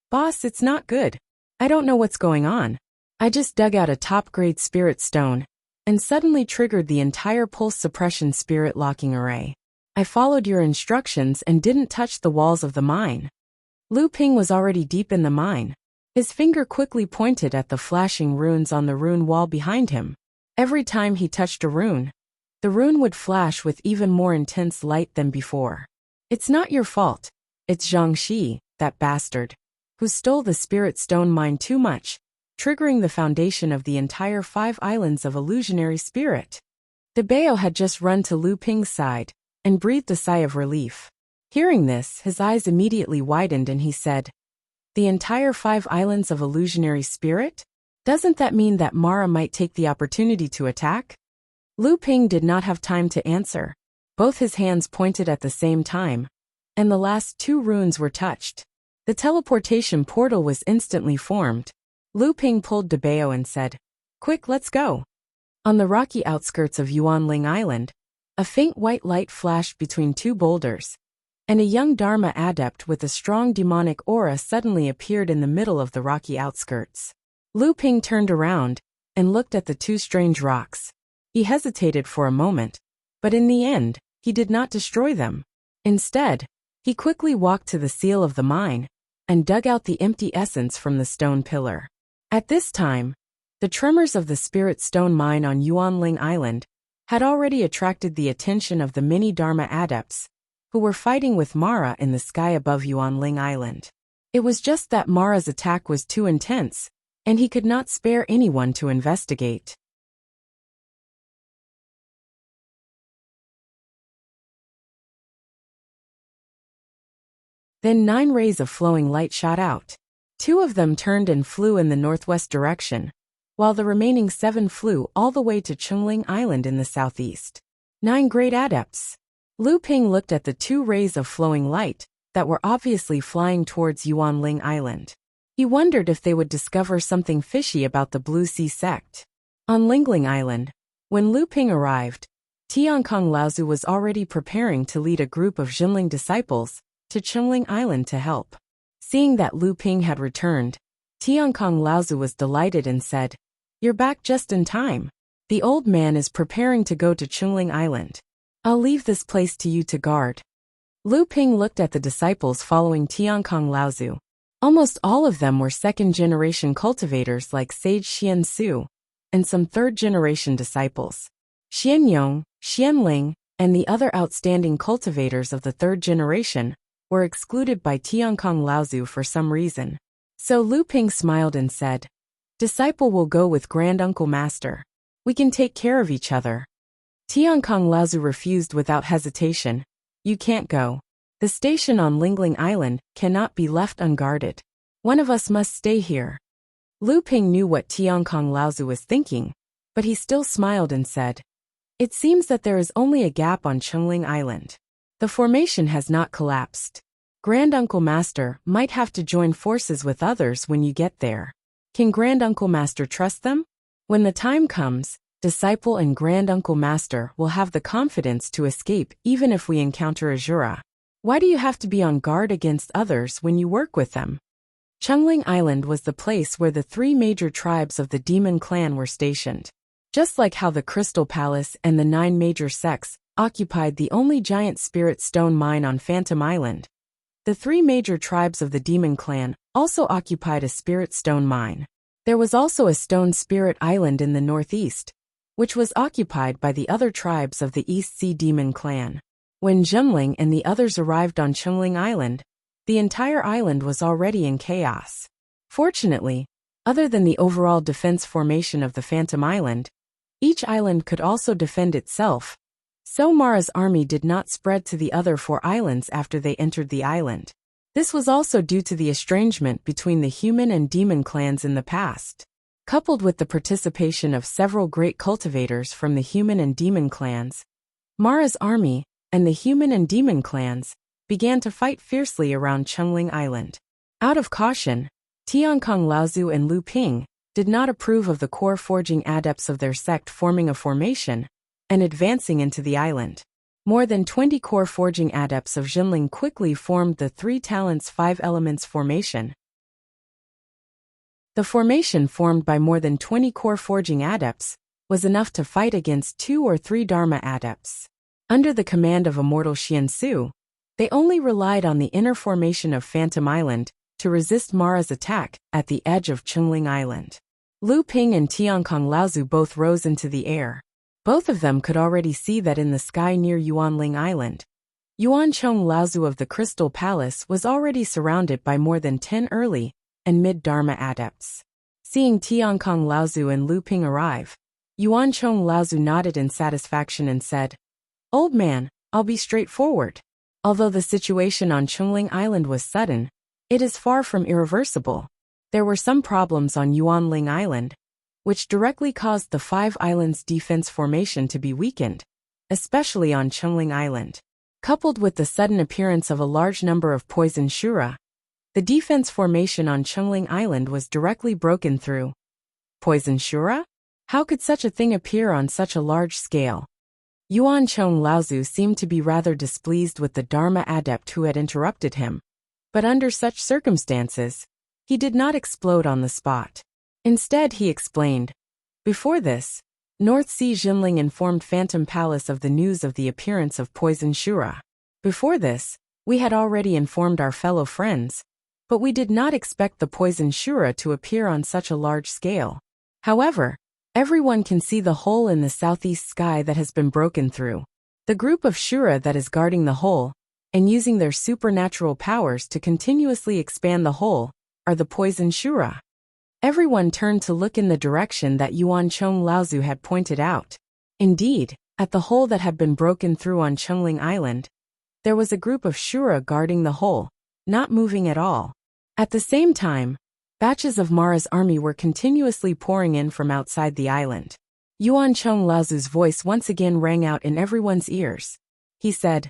A: "Boss, it's not good. I don't know what's going on. I just dug out a top-grade spirit stone and suddenly triggered the entire pulse suppression spirit locking array. I followed your instructions and didn't touch the walls of the mine." Lu Ping was already deep in the mine. His finger quickly pointed at the flashing runes on the rune wall behind him. Every time he touched a rune, the rune would flash with even more intense light than before. "It's not your fault. It's Zhangxi, that bastard, who stole the spirit stone mine too much, triggering the foundation of the entire 5 islands of illusionary spirit." Debao had just run to Lu Ping's side and breathed a sigh of relief. Hearing this, his eyes immediately widened and he said, "The entire 5 islands of illusionary spirit? Doesn't that mean that Mara might take the opportunity to attack?" Lu Ping did not have time to answer. Both his hands pointed at the same time, and the last 2 runes were touched. The teleportation portal was instantly formed. Lu Ping pulled Debao and said, "Quick, let's go." On the rocky outskirts of Yuanling Island, a faint white light flashed between 2 boulders, and a young Dharma adept with a strong demonic aura suddenly appeared in the middle of the rocky outskirts. Lu Ping turned around and looked at the 2 strange rocks. He hesitated for a moment, but in the end, he did not destroy them. Instead, he quickly walked to the seal of the mine and dug out the empty essence from the stone pillar. At this time, the tremors of the spirit stone mine on Yuanling Island had already attracted the attention of the many Dharma adepts who were fighting with Mara in the sky above Yuanling Island. It was just that Mara's attack was too intense, and he could not spare anyone to investigate. Then 9 rays of flowing light shot out. 2 of them turned and flew in the northwest direction, while the remaining 7 flew all the way to Chungling Island in the southeast. 9 great adepts. Lu Ping looked at the 2 rays of flowing light that were obviously flying towards Yuanling Island. He wondered if they would discover something fishy about the Blue Sea sect. On Lingling Island, when Lu Ping arrived, Tiankong Laozu was already preparing to lead a group of Jinling disciples to Chungling Island to help. Seeing that Lu Ping had returned, Tiankong Laozu was delighted and said, "You're back just in time. The old man is preparing to go to Chungling Island. I'll leave this place to you to guard." Lu Ping looked at the disciples following Tiankong Laozu. Almost all of them were second-generation cultivators like Sage Xian Su, and some third-generation disciples. Xian Yong, Xian Ling, and the other outstanding cultivators of the third generation were excluded by Tiankong Laozu for some reason. So Lu Ping smiled and said, "Disciple will go with Granduncle Master. We can take care of each other." Tiankong Laozu refused without hesitation. "You can't go. The station on Lingling Island cannot be left unguarded. One of us must stay here." Lu Ping knew what Tiankong Laozu was thinking, but he still smiled and said, "It seems that there is only a gap on Chengling Island. The formation has not collapsed. Granduncle Master might have to join forces with others when you get there. Can Granduncle Master trust them? When the time comes, Disciple and Granduncle Master will have the confidence to escape even if we encounter Azura. Why do you have to be on guard against others when you work with them?" Chengling Island was the place where the 3 major tribes of the Demon Clan were stationed. Just like how the Crystal Palace and the 9 major sects occupied the only giant spirit stone mine on Phantom Island, the 3 major tribes of the Demon Clan also occupied a spirit stone mine. There was also a stone spirit island in the northeast, which was occupied by the other tribes of the East Sea Demon Clan. When Jumling and the others arrived on Chengling Island, the entire island was already in chaos. Fortunately, other than the overall defense formation of the Phantom Island, each island could also defend itself, so Mara's army did not spread to the other 4 islands after they entered the island. This was also due to the estrangement between the human and demon clans in the past. Coupled with the participation of several great cultivators from the human and demon clans, Mara's army and the human and demon clans began to fight fiercely around Chengling Island. Out of caution, Tiankong Laozu and Lu Ping did not approve of the core forging adepts of their sect forming a formation and advancing into the island. More than 20 core forging adepts of Jinling quickly formed the 3 talents 5 elements formation. The formation formed by more than 20 core forging adepts was enough to fight against 2 or 3 Dharma adepts. Under the command of Immortal Xiansu, they only relied on the inner formation of Phantom Island to resist Mara's attack at the edge of Chengling Island. Lu Ping and Tiankong Laozu both rose into the air. Both of them could already see that in the sky near Yuanling Island, Yuanchong Laozu of the Crystal Palace was already surrounded by more than 10 early and mid-Dharma adepts. Seeing Tiankong Laozu and Lu Ping arrive, Yuanchong Laozu nodded in satisfaction and said, "Old man, I'll be straightforward. Although the situation on Chengling Island was sudden, it is far from irreversible. There were some problems on Yuanling Island, which directly caused the 5 islands' defense formation to be weakened, especially on Chengling Island. Coupled with the sudden appearance of a large number of poison Shura, the defense formation on Chengling Island was directly broken through. Poison Shura? How could such a thing appear on such a large scale?" Yuanchong Laozu seemed to be rather displeased with the Dharma adept who had interrupted him, but under such circumstances, he did not explode on the spot. Instead, he explained, "Before this, North Sea Jinling informed Phantom Palace of the news of the appearance of Poison Shura. Before this, we had already informed our fellow friends, but we did not expect the Poison Shura to appear on such a large scale. However, everyone can see the hole in the southeast sky that has been broken through. The group of Shura that is guarding the hole, and using their supernatural powers to continuously expand the hole, are the Poison Shura." Everyone turned to look in the direction that Yuanchong Laozu had pointed out. Indeed, at the hole that had been broken through on Chengling Island, there was a group of Shura guarding the hole, not moving at all. At the same time, batches of Mara's army were continuously pouring in from outside the island. Yuanchong Laozu's voice once again rang out in everyone's ears. He said,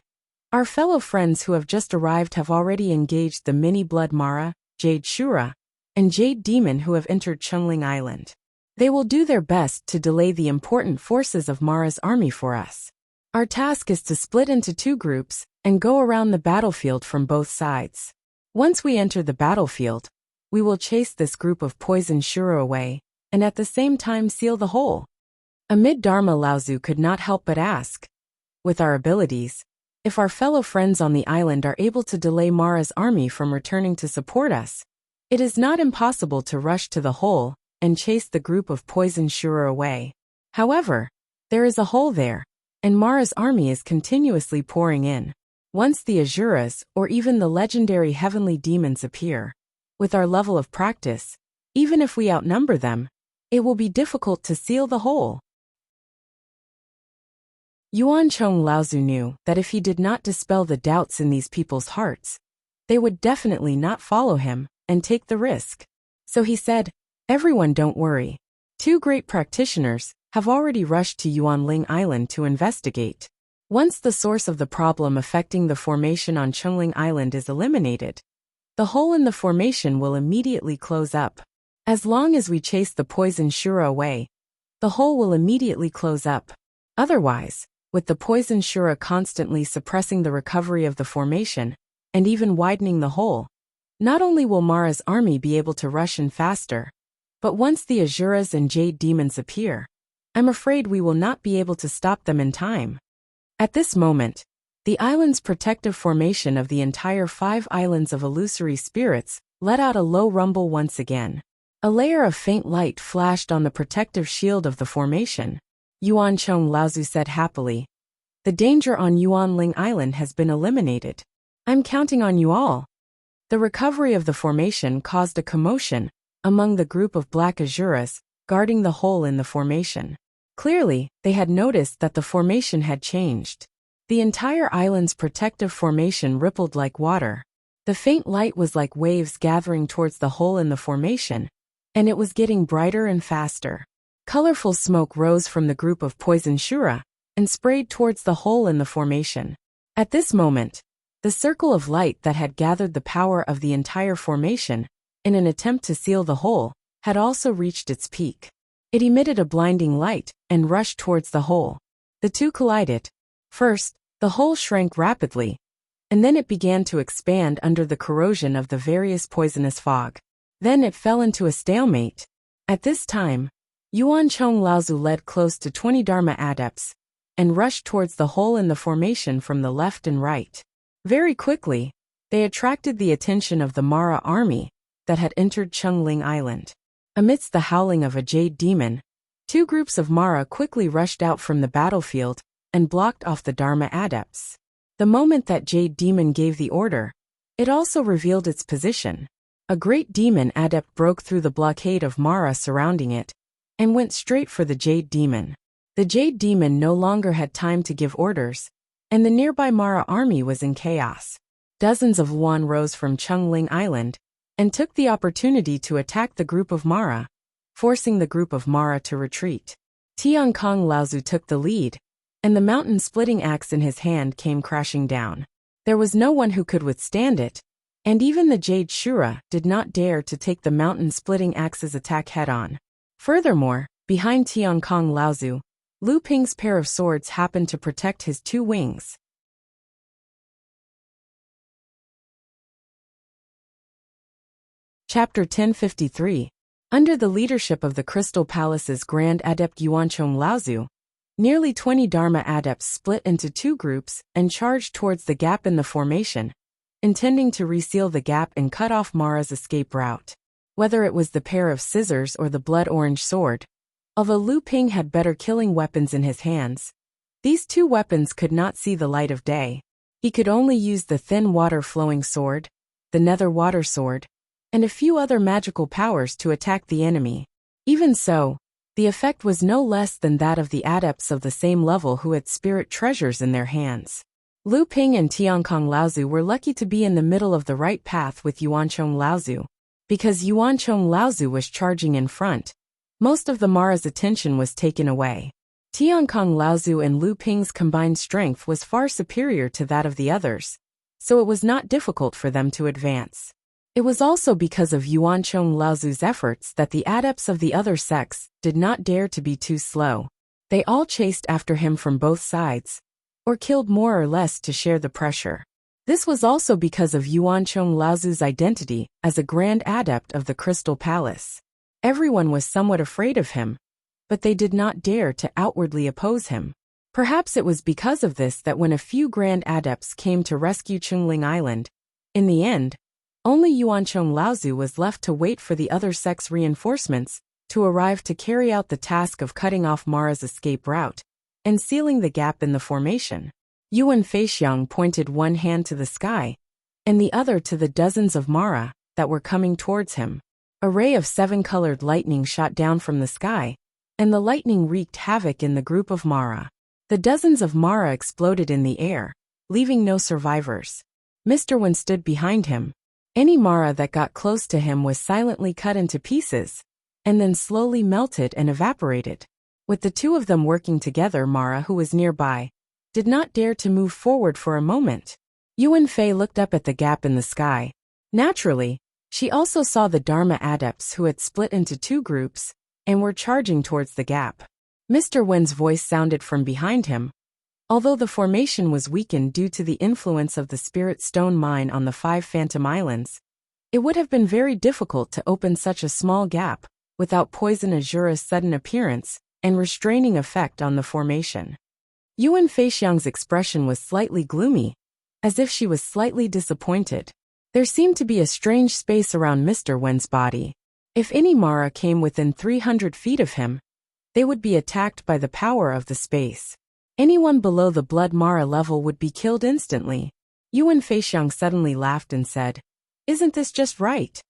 A: "Our fellow friends who have just arrived have already engaged the mini-blood Mara, Jade Shura, and Jade Demon who have entered Chengling Island. They will do their best to delay the important forces of Mara's army for us. Our task is to split into 2 groups and go around the battlefield from both sides. Once we enter the battlefield, we will chase this group of poison Shura away, and at the same time seal the hole." Amid Dharma Laozu could not help but ask, "With our abilities, if our fellow friends on the island are able to delay Mara's army from returning to support us, it is not impossible to rush to the hole and chase the group of poison Shura away. However, there is a hole there, and Mara's army is continuously pouring in. Once the Azuras or even the legendary heavenly demons appear, with our level of practice, even if we outnumber them, it will be difficult to seal the hole." Yuanchong Laozu knew that if he did not dispel the doubts in these people's hearts, they would definitely not follow him and take the risk. So he said, "Everyone don't worry. 2 great practitioners, have already rushed to Yuanling Island to investigate. Once the source of the problem affecting the formation on Chungling Island is eliminated, the hole in the formation will immediately close up. As long as we chase the poison Shura away, the hole will immediately close up. Otherwise, with the poison Shura constantly suppressing the recovery of the formation, and even widening the hole, not only will Mara's army be able to rush in faster, but once the Azuras and Jade Demons appear, I'm afraid we will not be able to stop them in time. At this moment, the island's protective formation of the entire 5 islands of illusory spirits let out a low rumble once again. A layer of faint light flashed on the protective shield of the formation. Yuan Chong Laozu said happily. The danger on Yuanling Island has been eliminated. I'm counting on you all. The recovery of the formation caused a commotion among the group of black Azuras guarding the hole in the formation. Clearly, they had noticed that the formation had changed. The entire island's protective formation rippled like water. The faint light was like waves gathering towards the hole in the formation, and it was getting brighter and faster. Colorful smoke rose from the group of poison Shura and sprayed towards the hole in the formation. At this moment, the circle of light that had gathered the power of the entire formation in an attempt to seal the hole had also reached its peak. It emitted a blinding light and rushed towards the hole. The two collided. First, the hole shrank rapidly, and then it began to expand under the corrosion of the various poisonous fog. Then it fell into a stalemate. At this time, Yuan Chong Laozu led close to 20 Dharma adepts and rushed towards the hole in the formation from the left and right. Very quickly, they attracted the attention of the Mara army that had entered Chungling Island. Amidst the howling of a jade demon, 2 groups of Mara quickly rushed out from the battlefield and blocked off the Dharma adepts. The moment that jade demon gave the order, it also revealed its position. A great demon adept broke through the blockade of Mara surrounding it and went straight for the jade demon. The jade demon no longer had time to give orders, and the nearby Mara army was in chaos. Dozens of Luan rose from Chungling Island and took the opportunity to attack the group of Mara, forcing the group of Mara to retreat. Tian Kong Laozu took the lead, and the mountain-splitting axe in his hand came crashing down. There was no one who could withstand it, and even the Jade Shura did not dare to take the mountain-splitting axe's attack head-on. Furthermore, behind Tian Kong Laozu, Lu Ping's pair of swords happened to protect his 2 wings. Chapter 1053. Under the leadership of the Crystal Palace's Grand Adept Yuanchong Laozu, nearly 20 Dharma adepts split into 2 groups and charged towards the gap in the formation, intending to reseal the gap and cut off Mara's escape route. Whether it was the pair of scissors or the blood-orange sword, although Lu Ping had better killing weapons in his hands, these 2 weapons could not see the light of day. He could only use the thin water-flowing sword, the nether water sword, and a few other magical powers to attack the enemy. Even so, the effect was no less than that of the adepts of the same level who had spirit treasures in their hands. Lu Ping and Tiankong Laozu were lucky to be in the middle of the right path with Yuanchong Laozu. Because Yuanchong Laozu was charging in front, most of the Mara's attention was taken away. Tiankong Laozu and Lu Ping's combined strength was far superior to that of the others, so it was not difficult for them to advance. It was also because of Yuanchong Laozu's efforts that the adepts of the other sects did not dare to be too slow. They all chased after him from both sides, or killed more or less to share the pressure. This was also because of Yuanchong Laozu's identity as a grand adept of the Crystal Palace. Everyone was somewhat afraid of him, but they did not dare to outwardly oppose him. Perhaps it was because of this that when a few grand adepts came to rescue Chungling Island, in the end, only Yuanchong Laozu was left to wait for the other sect's reinforcements to arrive to carry out the task of cutting off Mara's escape route and sealing the gap in the formation. Yuan Feixiang pointed one hand to the sky and the other to the dozens of Mara that were coming towards him. A ray of 7-colored lightning shot down from the sky, and the lightning wreaked havoc in the group of Mara. The dozens of Mara exploded in the air, leaving no survivors. Mr. Wen stood behind him. Any Mara that got close to him was silently cut into pieces, and then slowly melted and evaporated. With the two of them working together, Mara, who was nearby, did not dare to move forward for a moment. Yuan Fei looked up at the gap in the sky. Naturally, she also saw the Dharma adepts who had split into two groups and were charging towards the gap. Mr. Wen's voice sounded from behind him. Although the formation was weakened due to the influence of the Spirit Stone mine on the 5 Phantom Islands, it would have been very difficult to open such a small gap without Poison Azura's sudden appearance and restraining effect on the formation. Yuan Feixiang's expression was slightly gloomy, as if she was slightly disappointed. There seemed to be a strange space around Mr. Wen's body. If any Mara came within 300 feet of him, they would be attacked by the power of the space. Anyone below the blood Mara level would be killed instantly. Yuan Feixiang suddenly laughed and said, "Isn't this just right?"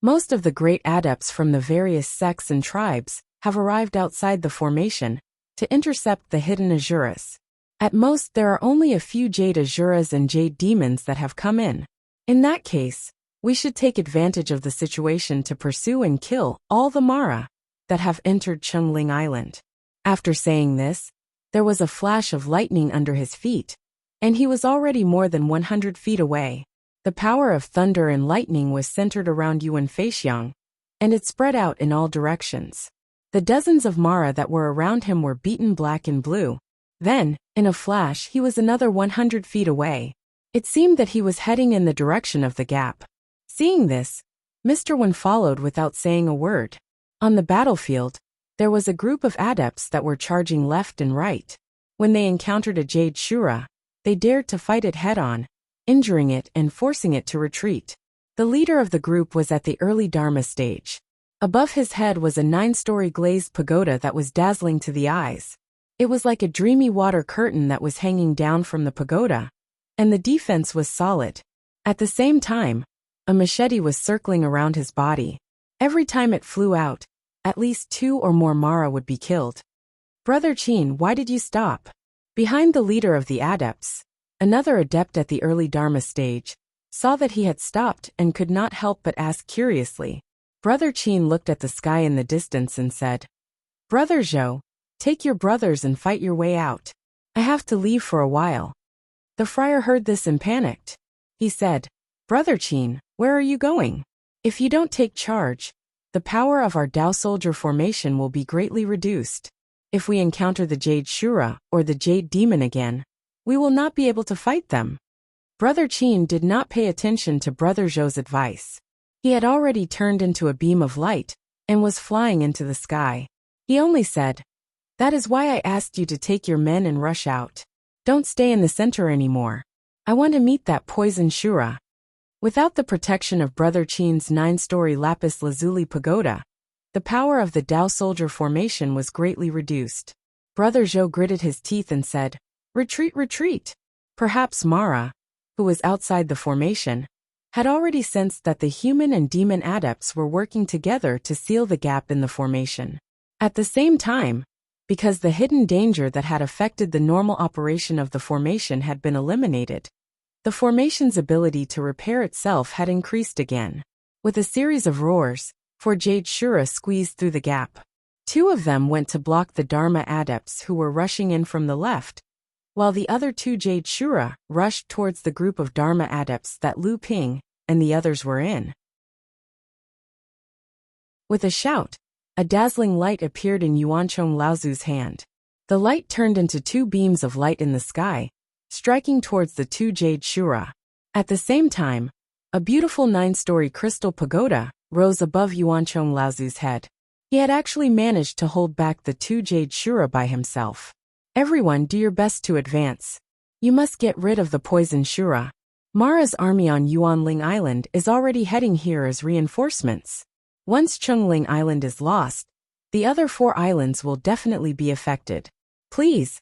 A: Most of the great adepts from the various sects and tribes have arrived outside the formation to intercept the hidden Azuras. At most, there are only a few Jade Azuras and Jade Demons that have come in. In that case, we should take advantage of the situation to pursue and kill all the Mara that have entered Chengling Island. After saying this, there was a flash of lightning under his feet, and he was already more than 100 feet away. The power of thunder and lightning was centered around Yuan Feixiang, and it spread out in all directions. The dozens of Mara that were around him were beaten black and blue. Then, in a flash, he was another 100 feet away. It seemed that he was heading in the direction of the gap. Seeing this, Mr. Wen followed without saying a word. On the battlefield, there was a group of adepts that were charging left and right. When they encountered a Jade Shura, they dared to fight it head-on, injuring it and forcing it to retreat. The leader of the group was at the early Dharma stage. Above his head was a 9-story glazed pagoda that was dazzling to the eyes. It was like a dreamy water curtain that was hanging down from the pagoda, and the defense was solid. At the same time, a machete was circling around his body. Every time it flew out, at least 2 or more Mara would be killed. "Brother Qin, why did you stop?" Behind the leader of the adepts, another adept at the early Dharma stage, saw that he had stopped and could not help but ask curiously. Brother Qin looked at the sky in the distance and said, "Brother Zhou, take your brothers and fight your way out. I have to leave for a while." The friar heard this and panicked. He said, "Brother Qin, where are you going? If you don't take charge, the power of our Dao soldier formation will be greatly reduced. If we encounter the Jade Shura or the Jade Demon again, we will not be able to fight them." Brother Qin did not pay attention to Brother Zhou's advice. He had already turned into a beam of light and was flying into the sky. He only said, "That is why I asked you to take your men and rush out. Don't stay in the center anymore. I want to meet that poison Shura." Without the protection of Brother Qin's 9-story lapis lazuli pagoda, the power of the Dao soldier formation was greatly reduced. Brother Zhou gritted his teeth and said, "Retreat, retreat." Perhaps Mara, who was outside the formation, had already sensed that the human and demon adepts were working together to seal the gap in the formation. At the same time, because the hidden danger that had affected the normal operation of the formation had been eliminated, the formation's ability to repair itself had increased again. With a series of roars, 4 Jade Shura squeezed through the gap. 2 of them went to block the Dharma adepts who were rushing in from the left, while the other 2 Jade Shura rushed towards the group of Dharma adepts that Lu Ping and the others were in. With a shout, a dazzling light appeared in Yuanchong Laozu's hand. The light turned into 2 beams of light in the sky, striking towards the 2 Jade Shura. At the same time, a beautiful 9-story crystal pagoda rose above Yuanchong Laozu's head. He had actually managed to hold back the 2 Jade Shura by himself. "Everyone, do your best to advance. You must get rid of the poison Shura. Mara's army on Yuanling Island is already heading here as reinforcements. Once Chengling Island is lost, the other 4 islands will definitely be affected. Please."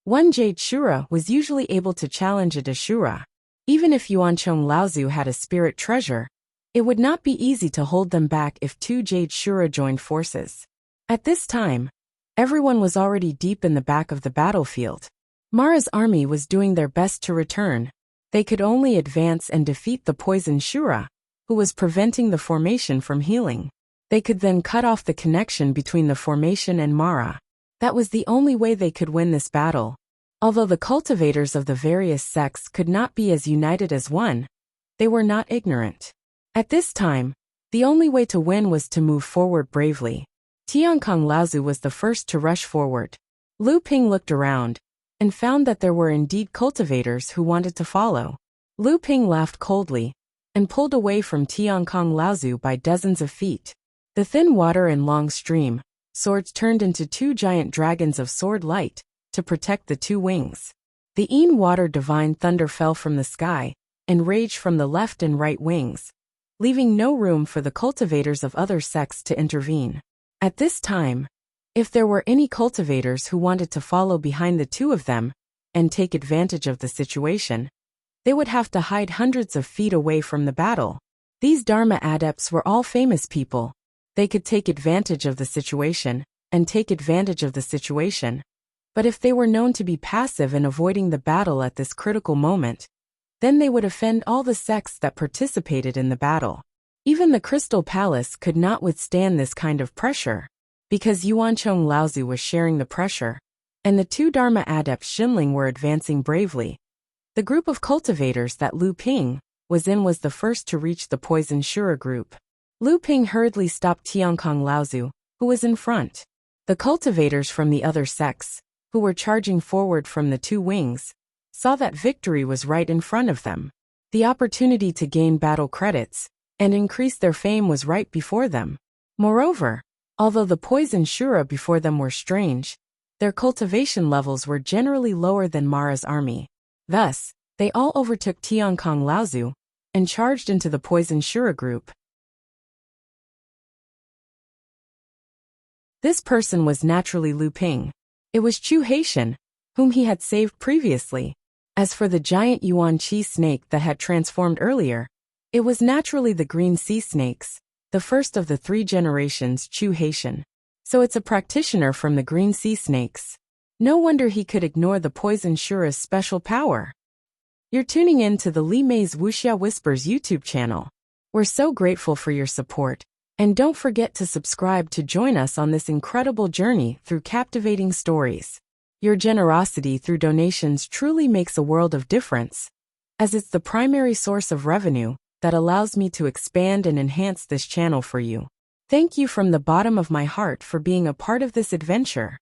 A: 1 Jade Shura was usually able to challenge a Dashura. Even if Yuanchong Laozu had a spirit treasure, it would not be easy to hold them back if 2 Jade Shura joined forces. At this time, everyone was already deep in the back of the battlefield. Mara's army was doing their best to return. They could only advance and defeat the poison Shura, who was preventing the formation from healing. They could then cut off the connection between the formation and Mara. That was the only way they could win this battle. Although the cultivators of the various sects could not be as united as one, they were not ignorant. At this time, the only way to win was to move forward bravely. Tiankong Laozu was the first to rush forward. Lu Ping looked around and found that there were indeed cultivators who wanted to follow. Lu Ping laughed coldly and pulled away from Tiankong Laozu by dozens of feet. The thin water and long stream, swords turned into two giant dragons of sword light to protect the two wings. The Een water divine thunder fell from the sky and raged from the left and right wings, leaving no room for the cultivators of other sects to intervene. At this time, if there were any cultivators who wanted to follow behind the two of them and take advantage of the situation, they would have to hide hundreds of feet away from the battle. These Dharma adepts were all famous people. They could take advantage of the situation and take advantage of the situation. But if they were known to be passive in avoiding the battle at this critical moment, then they would offend all the sects that participated in the battle. Even the Crystal Palace could not withstand this kind of pressure, because Yuanchong Laozu was sharing the pressure, and the two Dharma adepts Xinling were advancing bravely. The group of cultivators that Lu Ping was in was the first to reach the Poison Shura group. Lu Ping hurriedly stopped Tiankong Laozu, who was in front. The cultivators from the other sects, who were charging forward from the two wings, saw that victory was right in front of them. The opportunity to gain battle credits and increase their fame was right before them. Moreover, although the Poison Shura before them were strange, their cultivation levels were generally lower than Mara's army. Thus, they all overtook Tiankong Laozu and charged into the Poison Shura group. This person was naturally Lu Ping. It was Chu Haitian, whom he had saved previously. As for the giant Yuan Qi snake that had transformed earlier, it was naturally the green sea snakes, the first of the 3 generations Chu Haitian. So it's a practitioner from the green sea snakes. No wonder he could ignore the Poison Shura's special power. You're tuning in to the Li Mei's Wuxia Whispers YouTube channel. We're so grateful for your support. And don't forget to subscribe to join us on this incredible journey through captivating stories. Your generosity through donations truly makes a world of difference, as it's the primary source of revenue that allows me to expand and enhance this channel for you. Thank you from the bottom of my heart for being a part of this adventure.